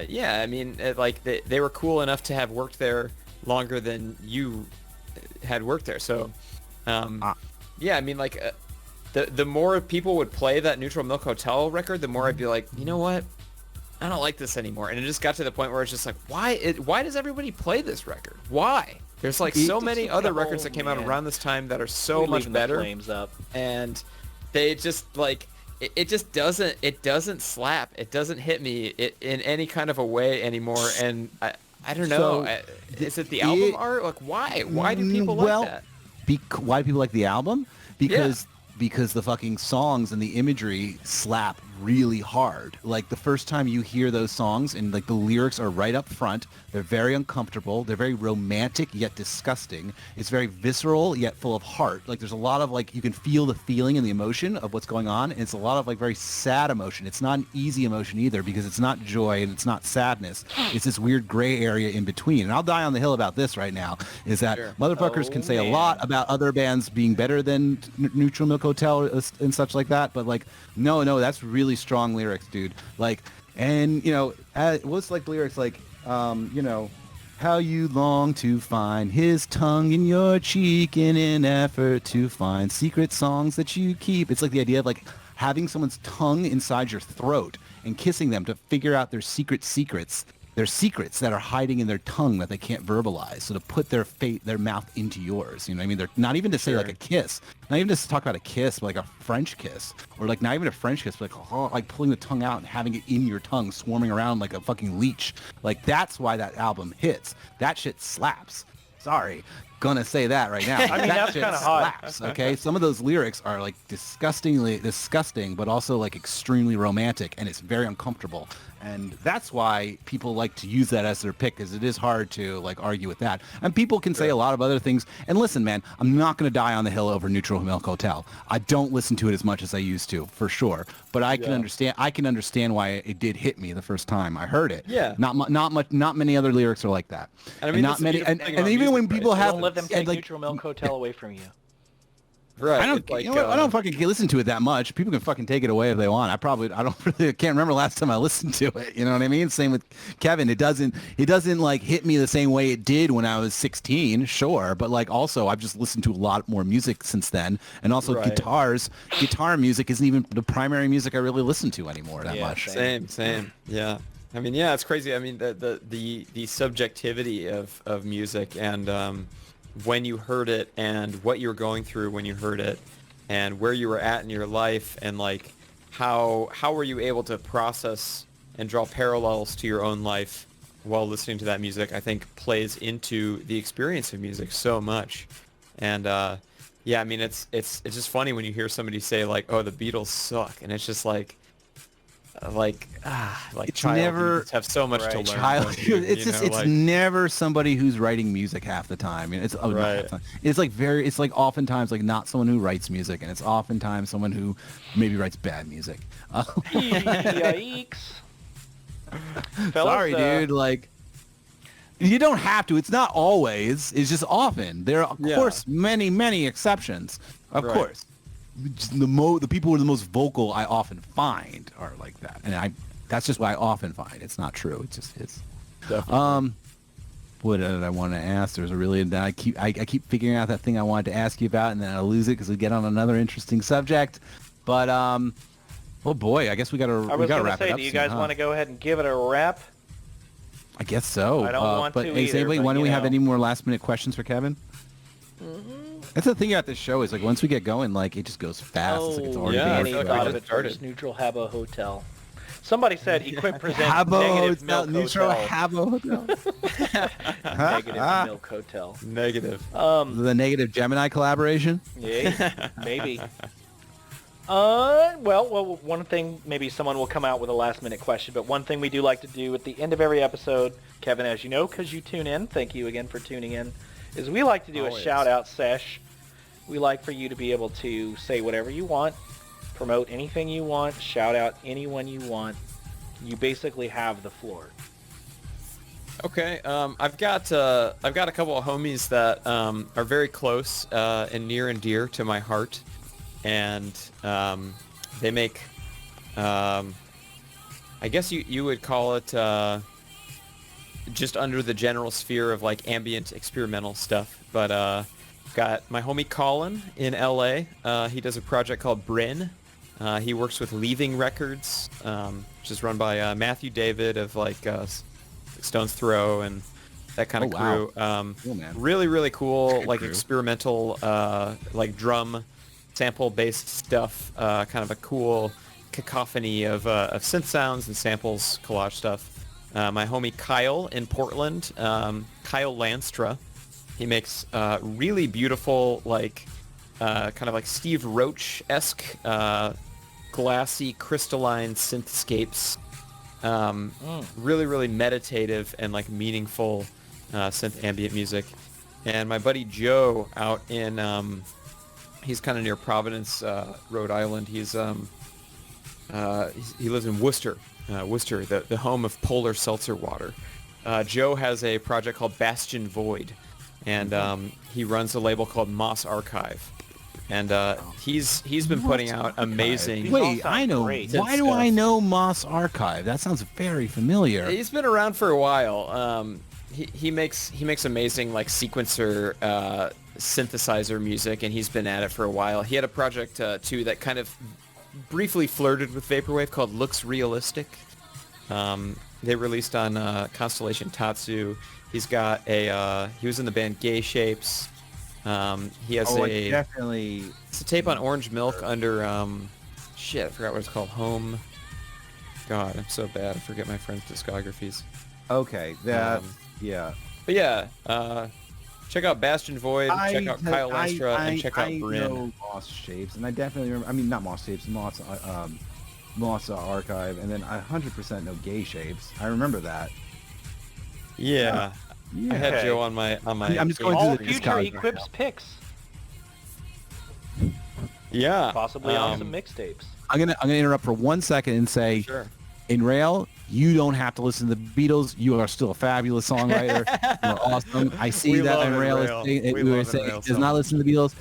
[SPEAKER 5] Yeah, I mean, like they were cool enough to have worked there longer than you had worked there. So, yeah, I mean, like the more people would play that Neutral Milk Hotel record, the more I'd be like, you know what? I don't like this anymore. And it just got to the point where it's just like, why does everybody play this record? Why? There's like so many other records that came out
[SPEAKER 3] man.
[SPEAKER 5] around this time that are so
[SPEAKER 3] We
[SPEAKER 5] much
[SPEAKER 3] leaving the
[SPEAKER 5] better.
[SPEAKER 3] flames up.
[SPEAKER 5] And they just like it just doesn't slap. It doesn't hit me in any kind of a way anymore. And I don't know.
[SPEAKER 2] So,
[SPEAKER 5] Is it the album art? Like why do people like that?
[SPEAKER 2] Why do people like the album? Because the fucking songs and the imagery slap really hard. Like the first time you hear those songs and like the lyrics are right up front, they're very uncomfortable, they're very romantic yet disgusting. It's very visceral yet full of heart. Like there's a lot of like, you can feel the feeling and the emotion of what's going on, and it's a lot of like very sad emotion. It's not an easy emotion either because it's not joy and it's not sadness. It's this weird gray area in between. And I'll die on the hill about this right now, is that motherfuckers can say a lot about other bands being better than Neutral Milk Hotel and such like that, but like no, that's really strong lyrics, dude. Like, and you know, what's like lyrics like you know, How you long to find his tongue in your cheek in an effort to find secret songs that you keep. It's like the idea of like having someone's tongue inside your throat and kissing them to figure out their secrets. Their secrets that are hiding in their tongue that they can't verbalize. So to put their mouth into yours, you know what I mean? They're not even to say like a kiss, not even to talk about a kiss, but like a French kiss, or like not even a French kiss, but like pulling the tongue out and having it in your tongue, swarming around like a fucking leech. Like that's why that album hits. That shit slaps. Sorry, gonna say that right now.
[SPEAKER 3] I mean,
[SPEAKER 2] that
[SPEAKER 3] that's
[SPEAKER 2] shit
[SPEAKER 3] kinda hot.
[SPEAKER 2] slaps, okay? Some of those lyrics are like disgusting, but also like extremely romantic, and it's very uncomfortable. And that's why people like to use that as their pick, because it is hard to like argue with that. And people can say a lot of other things. And listen, man, I'm not going to die on the hill over Neutral Milk Hotel. I don't listen to it as much as I used to, for sure. But I can understand. I can understand why it did hit me the first time I heard it.
[SPEAKER 5] Yeah.
[SPEAKER 2] Not many other lyrics are like that.
[SPEAKER 5] And I mean,
[SPEAKER 2] and not
[SPEAKER 5] that's the
[SPEAKER 2] many.
[SPEAKER 5] beautiful thing
[SPEAKER 2] And
[SPEAKER 5] about
[SPEAKER 2] even when
[SPEAKER 5] music,
[SPEAKER 2] people
[SPEAKER 5] right?
[SPEAKER 2] have,
[SPEAKER 3] Don't let them take
[SPEAKER 2] like,
[SPEAKER 3] Neutral Milk Hotel away from you.
[SPEAKER 5] Right.
[SPEAKER 2] I don't.
[SPEAKER 5] it's like,
[SPEAKER 2] You know what? I don't fucking listen to it that much. People can fucking take it away if they want. I can't remember last time I listened to it. You know what I mean? Same with Kevin. It doesn't like hit me the same way it did when I was 16. Sure, but like also I've just listened to a lot more music since then, and also
[SPEAKER 5] Right.
[SPEAKER 2] guitar music isn't even the primary music I really listen to anymore that
[SPEAKER 3] Yeah,
[SPEAKER 2] much.
[SPEAKER 5] Same. Yeah. I mean, yeah, it's crazy. I mean, the subjectivity of music and when you heard it and what you were going through when you heard it and where you were at in your life and like how were you able to process and draw parallels to your own life while listening to that music, I think plays into the experience of music so much. And yeah, I mean, it's just funny when you hear somebody say like, oh, the Beatles suck, and it's just like
[SPEAKER 2] It's
[SPEAKER 5] child
[SPEAKER 2] never-
[SPEAKER 5] youths have so much to learn.
[SPEAKER 2] Child,
[SPEAKER 5] from you,
[SPEAKER 2] it's
[SPEAKER 5] you
[SPEAKER 2] just
[SPEAKER 5] know,
[SPEAKER 2] it's
[SPEAKER 5] like-
[SPEAKER 2] never somebody who's writing music half the time. It's not half
[SPEAKER 5] Right.
[SPEAKER 2] the time. It's like oftentimes like not someone who writes music, and it's oftentimes someone who maybe writes bad music.
[SPEAKER 3] Yikes. Fellas,
[SPEAKER 2] Sorry, dude. Like, you don't have to. It's not always. It's just often. There are, of
[SPEAKER 5] Yeah.
[SPEAKER 2] course, many exceptions. Of
[SPEAKER 5] Right.
[SPEAKER 2] course. Just the people who are the most vocal I often find are like that. And that's just what I often find. It's not true. It just is.
[SPEAKER 5] Definitely.
[SPEAKER 2] What did I want to ask? There's a really I keep figuring out that thing I wanted to ask you about, and then I lose it because we get on another interesting subject. But oh boy, I guess we gotta
[SPEAKER 3] I was going to
[SPEAKER 2] wrap it
[SPEAKER 3] say,
[SPEAKER 2] up
[SPEAKER 3] do you
[SPEAKER 2] soon,
[SPEAKER 3] guys
[SPEAKER 2] huh?
[SPEAKER 3] want to go ahead and give it a wrap?
[SPEAKER 2] I guess so.
[SPEAKER 3] I don't want
[SPEAKER 2] but
[SPEAKER 3] to
[SPEAKER 2] hey,
[SPEAKER 3] either,
[SPEAKER 2] anybody,
[SPEAKER 3] but,
[SPEAKER 2] why don't
[SPEAKER 3] you
[SPEAKER 2] we have
[SPEAKER 3] know.
[SPEAKER 2] any more last minute questions for Kevin? That's the thing about this show is like once we get going, like it just goes fast. It's like it's already
[SPEAKER 5] yeah, I
[SPEAKER 3] Danny
[SPEAKER 5] feel like we
[SPEAKER 3] thought
[SPEAKER 5] just
[SPEAKER 3] of it
[SPEAKER 5] started.
[SPEAKER 3] first. Neutral Habbo Hotel. Somebody said Equip presents
[SPEAKER 2] Habbo
[SPEAKER 3] Negative
[SPEAKER 2] Hotel,
[SPEAKER 3] Milk
[SPEAKER 2] neutral
[SPEAKER 3] Hotel.
[SPEAKER 2] Habbo Hotel.
[SPEAKER 3] Negative Milk Hotel.
[SPEAKER 5] Negative.
[SPEAKER 2] The Negative Gemini collaboration.
[SPEAKER 3] Yeah, maybe. Well, one thing, maybe someone will come out with a last-minute question, but one thing we do like to do at the end of every episode, Kevin, as you know, because you tune in, thank you again for tuning in, is we like to do
[SPEAKER 5] Always.
[SPEAKER 3] a shout-out sesh. We like for you to be able to say whatever you want, promote anything you want, shout out anyone you want. You basically have the floor.
[SPEAKER 5] Okay, I've got a couple of homies that are very close and near and dear to my heart, and they make, I guess you would call it just under the general sphere of like ambient experimental stuff. But got my homie Colin in LA. He does a project called Bryn. He works with Leaving Records, which is run by Matthew David of like Stone's Throw and that kind of
[SPEAKER 2] Oh, wow.
[SPEAKER 5] crew.
[SPEAKER 2] Cool, man.
[SPEAKER 5] Really cool,
[SPEAKER 2] Good
[SPEAKER 5] like
[SPEAKER 2] crew.
[SPEAKER 5] experimental, like drum sample-based stuff. Kind of a cool cacophony of synth sounds and samples, collage stuff. My homie Kyle in Portland, Kyle Lanstra. He makes really beautiful, like kind of like Steve Roach-esque, glassy, crystalline synthscapes. Really meditative and like meaningful synth ambient music. And my buddy Joe out in he's kind of near Providence, Rhode Island. He lives in Worcester, the home of polar seltzer water. Joe has a project called Bastion Void, and he runs a label called Moss Archive. And he's been putting out amazing.
[SPEAKER 3] These all
[SPEAKER 2] Wait,
[SPEAKER 3] sound
[SPEAKER 2] I know.
[SPEAKER 3] great.
[SPEAKER 2] Why do I know Moss Archive? That sounds very familiar.
[SPEAKER 5] He's been around for a while. he makes amazing like sequencer synthesizer music, and he's been at it for a while. He had a project too that kind of briefly flirted with vaporwave called Looks Realistic. They released on Constellation Tatsu. He's got a he was in the band Gay Shapes. He has
[SPEAKER 2] definitely.
[SPEAKER 5] It's a tape on Orange Milk under shit, I forgot what it's called. Home. God, I'm so bad. I forget my friends' discographies.
[SPEAKER 2] Okay, yeah.
[SPEAKER 5] But yeah, check out Bastion Void, check out Kyle Lastra, and check out Bryn.
[SPEAKER 2] I know Moss Shapes, and I definitely remember. I mean, not Moss Shapes, Moss Archive, and then I 100% know Gay Shapes. I remember that.
[SPEAKER 5] Yeah. I had Joe on my.
[SPEAKER 2] I'm just going
[SPEAKER 3] All
[SPEAKER 2] through the
[SPEAKER 3] future
[SPEAKER 2] discography
[SPEAKER 3] Equips
[SPEAKER 2] now.
[SPEAKER 3] picks,
[SPEAKER 5] Yeah.
[SPEAKER 3] possibly on some mixtapes.
[SPEAKER 2] I'm gonna interrupt for 1 second and say,
[SPEAKER 5] Sure.
[SPEAKER 2] in Rail, you don't have to listen to the Beatles. You are still a fabulous songwriter. You're awesome. I see
[SPEAKER 5] We
[SPEAKER 2] that
[SPEAKER 5] love
[SPEAKER 2] in
[SPEAKER 5] it,
[SPEAKER 2] Rail.
[SPEAKER 5] Rail.
[SPEAKER 2] We
[SPEAKER 5] We
[SPEAKER 2] were
[SPEAKER 5] love it,
[SPEAKER 2] saying
[SPEAKER 5] Rail,
[SPEAKER 2] does not listen to the Beatles.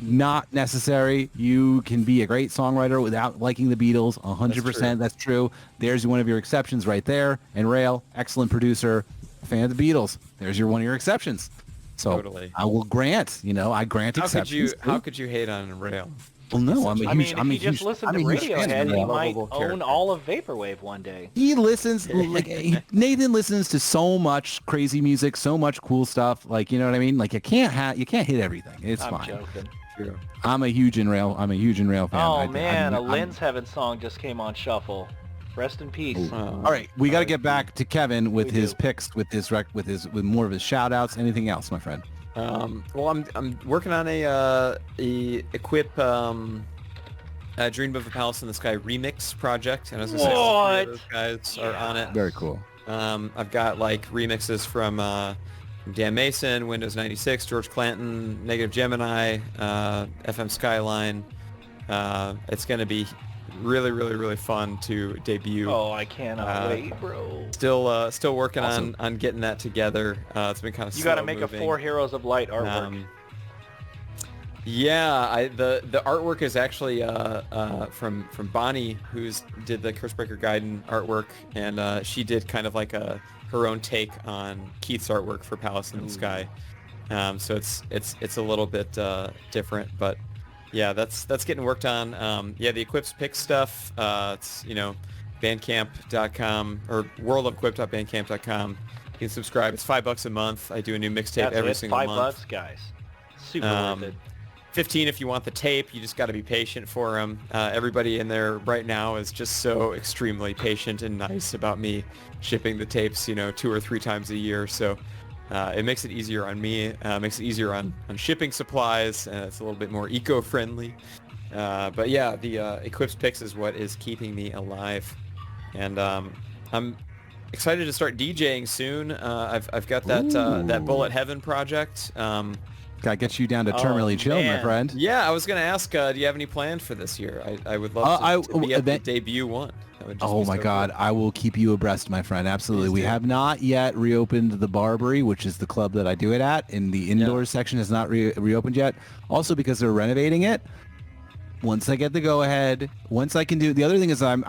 [SPEAKER 2] Not necessary. You can be a great songwriter without liking the Beatles. 100%. That's true. There's one of your exceptions right there. And Rail, excellent producer, fan of the Beatles. There's one of your exceptions. So
[SPEAKER 5] Totally.
[SPEAKER 2] I will grant. I grant exceptions.
[SPEAKER 5] How could you hate on Rail?
[SPEAKER 2] Well, no, I'm a
[SPEAKER 3] I
[SPEAKER 2] huge.
[SPEAKER 3] mean,
[SPEAKER 2] I'm a
[SPEAKER 3] if you
[SPEAKER 2] huge.
[SPEAKER 3] just listen
[SPEAKER 2] I'm
[SPEAKER 3] to
[SPEAKER 2] a huge fan of
[SPEAKER 3] Radiohead,
[SPEAKER 2] Rail.
[SPEAKER 3] you might
[SPEAKER 5] Lovable
[SPEAKER 3] own
[SPEAKER 5] character.
[SPEAKER 3] all of Vaporwave one day.
[SPEAKER 2] He listens Nathan listens to so much crazy music, so much cool stuff. Like, you know what I mean? Like you can't hit everything. It's
[SPEAKER 3] I'm
[SPEAKER 2] fine.
[SPEAKER 3] joking.
[SPEAKER 5] True.
[SPEAKER 2] I'm a huge in rail fan.
[SPEAKER 3] Oh man, a Lynn's Heaven song just came on shuffle. Rest in peace.
[SPEAKER 2] All right, we got to get back to Kevin with
[SPEAKER 3] We
[SPEAKER 2] his
[SPEAKER 3] do.
[SPEAKER 2] picks, with more of his shout outs. Anything else, my friend?
[SPEAKER 5] Well, I'm working on a Equip Dream of a Palace in the Sky remix project, and as I said, all three of those guys are on it.
[SPEAKER 2] Very cool.
[SPEAKER 5] I've got like remixes from Dan Mason, Windows 96, George Clanton, Negative Gemini, FM Skyline. It's going to be really, really, really fun to debut.
[SPEAKER 3] Oh, I cannot wait, bro.
[SPEAKER 5] Still working
[SPEAKER 2] Awesome.
[SPEAKER 5] on getting that together. It's been kind of
[SPEAKER 3] You got to make a 4 Heroes of Light artwork.
[SPEAKER 5] Yeah, the artwork is actually from Bonnie, who's did the Cursebreaker Gaiden artwork, and she did kind of like her own take on Keith's artwork for Palace in the Sky. So it's a little bit different, but yeah, that's getting worked on. Yeah, the Equips pick stuff. It's Bandcamp.com or worldofequip.bandcamp.com. You can subscribe. It's $5 a month. I do a new mixtape every single month.
[SPEAKER 3] $5, guys. Super worth it.
[SPEAKER 5] 15 if you want the tape. You just got to be patient for them. Everybody in there right now is just so extremely patient and nice about me shipping the tapes, 2 or 3 times a year. So it makes it easier on me. Makes it easier on shipping supplies. It's a little bit more eco-friendly. But yeah, the Equips Picks is what is keeping me alive. And I'm excited to start DJing soon. I've got that Bullet Heaven project.
[SPEAKER 2] Gotta get you down to terminally chill, my
[SPEAKER 3] man.
[SPEAKER 2] friend.
[SPEAKER 5] Yeah, I was gonna ask, do you have any plans for this year? I would love to be at the debut one. That would just
[SPEAKER 2] Oh
[SPEAKER 5] be
[SPEAKER 2] my
[SPEAKER 5] so
[SPEAKER 2] God,
[SPEAKER 5] cool.
[SPEAKER 2] I will keep you abreast, my friend. Absolutely.
[SPEAKER 5] Please
[SPEAKER 2] We
[SPEAKER 5] do.
[SPEAKER 2] have not yet reopened the Barbary, which is the club that I do it at, and the indoors section has not reopened yet. Also because they're renovating it. Once I get the go-ahead, once I can do... The other thing is I'm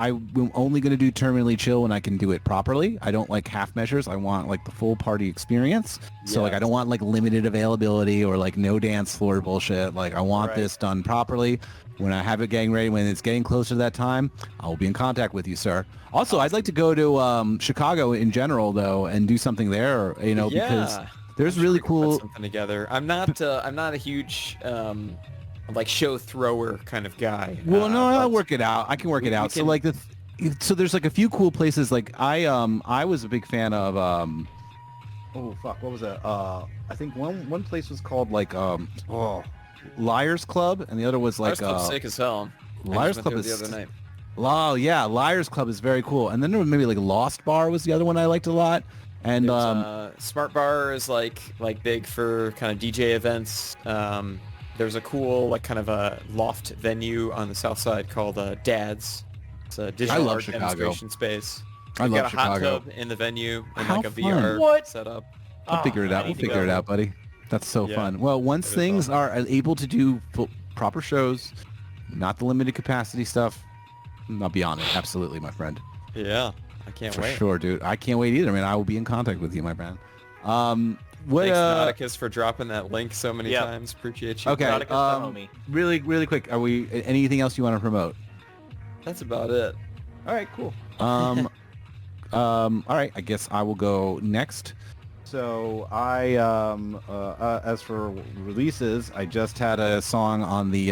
[SPEAKER 2] only going to do terminally chill when I can do it properly. I don't like half measures. I want like the full party experience. So like I don't want like limited availability or like no dance floor bullshit. Like I want this done properly. When I have it getting ready, when it's getting closer to that time, I will be in contact with you, sir. Also, I'd like to go to Chicago in general, though, and do something there, because there's really
[SPEAKER 5] Put
[SPEAKER 2] cool...
[SPEAKER 5] something together. I'm not a huge like show thrower kind of guy.
[SPEAKER 2] Well, no, I'll
[SPEAKER 5] but
[SPEAKER 2] work it out. I can work it out. So
[SPEAKER 5] can-
[SPEAKER 2] like so there's like a few cool places. Like I was a big fan of oh fuck, what was that? I think one place was called like Liars Club, and the other was like
[SPEAKER 5] Liars Club's sick as hell.
[SPEAKER 2] Liars
[SPEAKER 5] I just
[SPEAKER 2] Club
[SPEAKER 5] went there
[SPEAKER 2] is
[SPEAKER 5] the other night.
[SPEAKER 2] Oh yeah, Liars Club is very cool. And then there was maybe like Lost Bar was the other one I liked a lot. And
[SPEAKER 5] Smart Bar is like big for kind of DJ events. There's a cool like kind of a loft venue on the south side called Dad's. It's a digital
[SPEAKER 2] love
[SPEAKER 5] art
[SPEAKER 2] Chicago.
[SPEAKER 5] demonstration space.
[SPEAKER 2] I
[SPEAKER 5] We've
[SPEAKER 2] love
[SPEAKER 5] got a hot
[SPEAKER 2] Chicago.
[SPEAKER 5] tub in the venue and
[SPEAKER 2] How
[SPEAKER 5] like a
[SPEAKER 2] fun.
[SPEAKER 5] VR
[SPEAKER 3] What?
[SPEAKER 5] setup.
[SPEAKER 2] We'll figure it
[SPEAKER 3] I
[SPEAKER 2] out. We'll
[SPEAKER 3] need to
[SPEAKER 2] figure it
[SPEAKER 3] go.
[SPEAKER 2] out, buddy. That's so
[SPEAKER 5] Yeah,
[SPEAKER 2] fun. Well, once
[SPEAKER 5] it is
[SPEAKER 2] things
[SPEAKER 5] awesome.
[SPEAKER 2] are able to do proper shows, not the limited capacity stuff, I'll be on it. Absolutely, my friend.
[SPEAKER 5] Yeah, I can't
[SPEAKER 2] For
[SPEAKER 5] wait.
[SPEAKER 2] sure, dude. I can't wait either, man. I will be in contact with you, my friend. What?
[SPEAKER 5] Thanks, Nauticus, for dropping that link so many times. Appreciate you.
[SPEAKER 2] Okay.
[SPEAKER 3] Nauticus, the homie.
[SPEAKER 2] Really quick. Are we anything else you want to promote?
[SPEAKER 5] That's about it.
[SPEAKER 2] All right, cool. All right, I guess I will go next. So I, as for releases, I just had a song on the,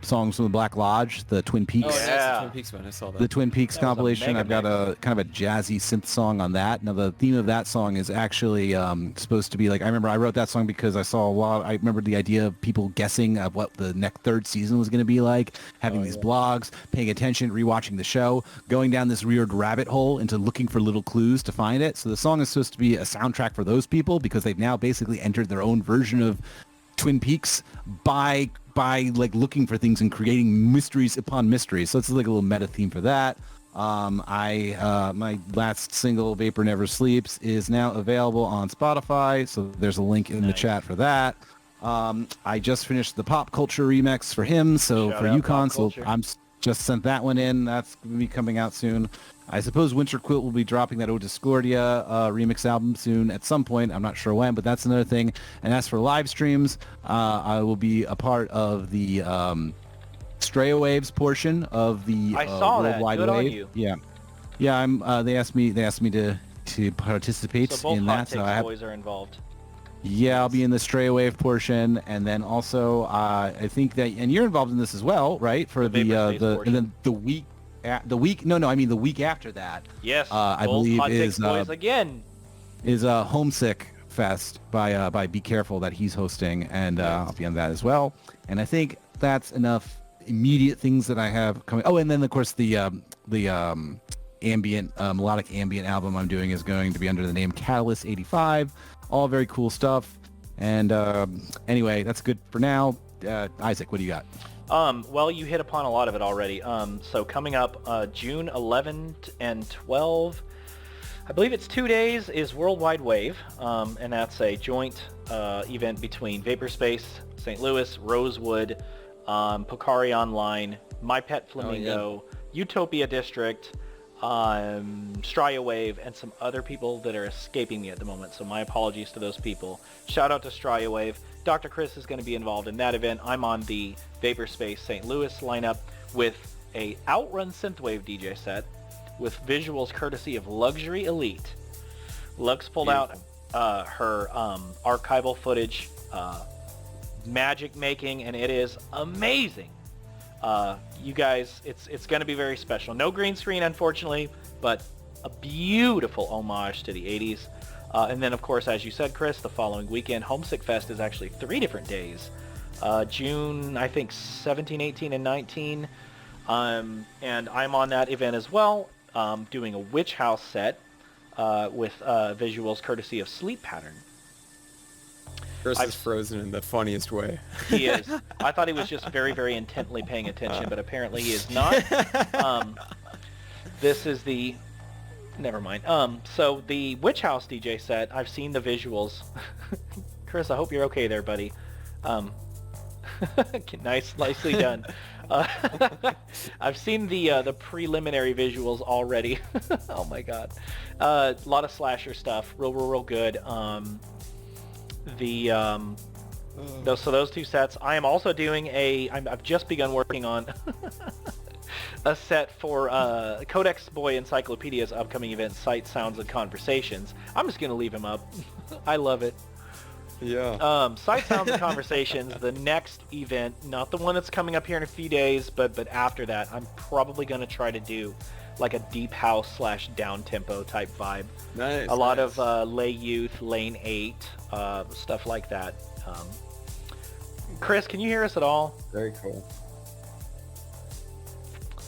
[SPEAKER 2] songs from the Black Lodge, the Twin Peaks.
[SPEAKER 5] Oh,
[SPEAKER 3] Yeah.
[SPEAKER 5] yeah. Twin Peaks one. I saw that.
[SPEAKER 2] The Twin Peaks
[SPEAKER 3] That was a
[SPEAKER 2] compilation.
[SPEAKER 3] mega
[SPEAKER 2] I've got a kind of a jazzy synth song on that. Now the theme of that song is actually supposed to be like, I remember I wrote that song because I saw a lot. I remember the idea of people guessing of what the next third season was going to be like, having these blogs, paying attention, rewatching the show, going down this weird rabbit hole into looking for little clues to find it. So the song is supposed to be a soundtrack for those people because they've now basically entered their own version of Twin Peaks by like looking for things and creating mysteries upon mysteries. So it's like a little meta theme for that. My last single, Vapor Never Sleeps, is now available on Spotify. So there's a link in the chat for that. I just finished the Pop Culture remix for him. So
[SPEAKER 3] Shout
[SPEAKER 2] for
[SPEAKER 3] out
[SPEAKER 2] Yukon,
[SPEAKER 3] Pop
[SPEAKER 2] so
[SPEAKER 3] Culture.
[SPEAKER 2] just sent that one in. That's going to be coming out soon. I suppose Winter Quilt will be dropping that O Discordia remix album soon at some point. I'm not sure when, but that's another thing. And as for live streams, I will be a part of the Stray Waves portion of the
[SPEAKER 3] I saw that.
[SPEAKER 2] Worldwide
[SPEAKER 3] Good on
[SPEAKER 2] Wave.
[SPEAKER 3] you.
[SPEAKER 2] Yeah. I'm. They asked me to participate
[SPEAKER 3] So both
[SPEAKER 2] in
[SPEAKER 3] Hot
[SPEAKER 2] that. So
[SPEAKER 3] Takes
[SPEAKER 2] I have.
[SPEAKER 3] boys are involved.
[SPEAKER 2] Yeah, I'll be in the Stray Wave portion, and then also I think that, and you're involved in this as well, right? For
[SPEAKER 3] The
[SPEAKER 2] the
[SPEAKER 3] Vapor Space
[SPEAKER 2] and
[SPEAKER 3] portion.
[SPEAKER 2] then the week. The week after that
[SPEAKER 3] Yes,
[SPEAKER 2] I
[SPEAKER 3] both
[SPEAKER 2] believe
[SPEAKER 3] Hot Takes
[SPEAKER 2] is
[SPEAKER 3] boys again.
[SPEAKER 2] Homesick Fest by Be Careful that he's hosting, and I'll be on that as well. And I think that's enough immediate things that I have coming. Oh, and then of course the ambient melodic ambient album I'm doing is going to be under the name Catalyst 85. All very cool stuff. And anyway, that's good for now. Isaac, what do you got?
[SPEAKER 3] Well, you hit upon a lot of it already. So coming up June 11 and 12, I believe it's 2 days, is Worldwide Wave, and that's a joint event between Vaporspace, St. Louis, Rosewood, Pocari Online, My Pet Flamingo, Utopia District, Straya Wave, and some other people that are escaping me at the moment. So my apologies to those people. Shout out to Straya Wave. Dr. Chris is going to be involved in that event. I'm on the Vaporspace St. Louis lineup with a Outrun Synthwave DJ set with visuals courtesy of Luxury Elite. Lux pulled out her archival footage, magic making, and it is amazing. You guys, it's going to be very special. No green screen, unfortunately, but a beautiful homage to the 80s. And then, of course, as you said, Chris, the following weekend, Homesick Fest is actually 3 different days. June, I think, 17, 18, and 19. And I'm on that event as well, doing a Witch House set with visuals courtesy of Sleep Pattern.
[SPEAKER 5] Chris is frozen in the funniest way.
[SPEAKER 3] He is. I thought he was just very, very intently paying attention, but apparently he is not. This is the... Never mind. So the Witch House DJ set, I've seen the visuals. Chris, I hope you're okay there, buddy. Nicely done. I've seen the preliminary visuals already. Oh my god. A lot of slasher stuff. Real good. So those 2 sets. I am also doing I've just begun working on a set for Codex Boy Encyclopedia's upcoming event, Sight, Sounds, and Conversations. I'm just going to leave him up. I love it.
[SPEAKER 5] Yeah.
[SPEAKER 3] Sight, Sounds, and Conversations, the next event, not the one that's coming up here in a few days, but after that, I'm probably going to try to do like a deep house / down tempo type vibe.
[SPEAKER 5] Nice.
[SPEAKER 3] A lot of Lay Youth, Lane 8, stuff like that. Chris, can you hear us at all?
[SPEAKER 5] Very cool.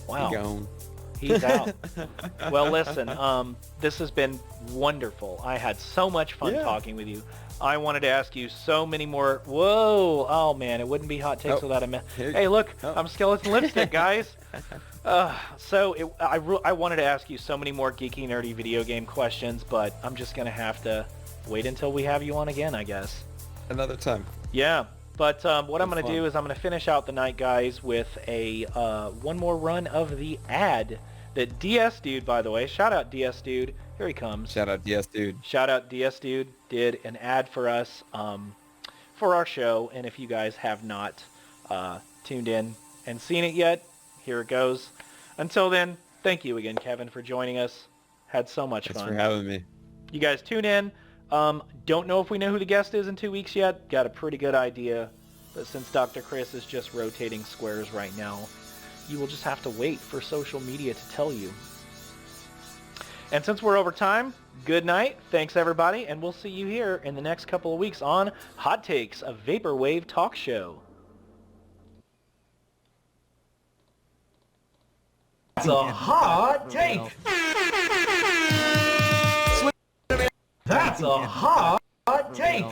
[SPEAKER 3] Wow.
[SPEAKER 5] Gone.
[SPEAKER 3] He's out. Well, listen, this has been wonderful. I had so much fun talking with you. I wanted to ask you so many more... Whoa! Oh, man, it wouldn't be Hot Takes without a... Hey, look, I'm Skeleton Lipstick, guys. I wanted to ask you so many more geeky, nerdy video game questions, but I'm just going to have to wait until we have you on again, I guess.
[SPEAKER 5] Another time.
[SPEAKER 3] Yeah. But what I'm going to do is I'm going to finish out the night, guys, with a one more run of the ad that DS Dude, by the way, shout out DS Dude. Here he comes.
[SPEAKER 5] Shout out DS Dude.
[SPEAKER 3] Shout out DS Dude did an ad for us for our show, and if you guys have not tuned in and seen it yet, here it goes. Until then, thank you again, Kevin, for joining us. Had so much fun.
[SPEAKER 5] Thanks for having me.
[SPEAKER 3] You guys tune in. Don't know if we know who the guest is in 2 weeks yet. Got a pretty good idea, but since Dr. Chris is just rotating squares right now, you will just have to wait for social media to tell you. And since we're over time, good night. Thanks, everybody, and we'll see you here in the next couple of weeks on Hot Takes, a Vaporwave talk show.
[SPEAKER 1] That's a hot take. That's a hot take.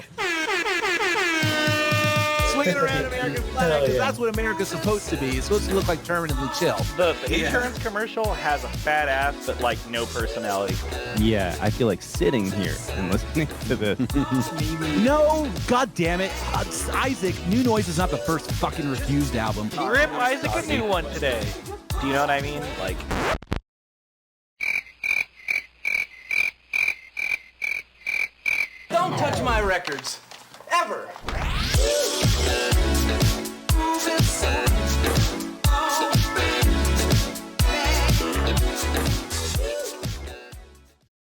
[SPEAKER 2] Swinging around American flag, because that's what America's supposed to be. It's supposed to look like permanently chill.
[SPEAKER 3] The insurance commercial has a fat ass, but like no personality.
[SPEAKER 4] Yeah, I feel like sitting here and listening to this.
[SPEAKER 2] No, god damn it. Isaac, New Noise is not the first fucking refused album.
[SPEAKER 3] Rip Isaac a new one today. Do you know what I mean? Like...
[SPEAKER 1] Don't touch my records. Ever.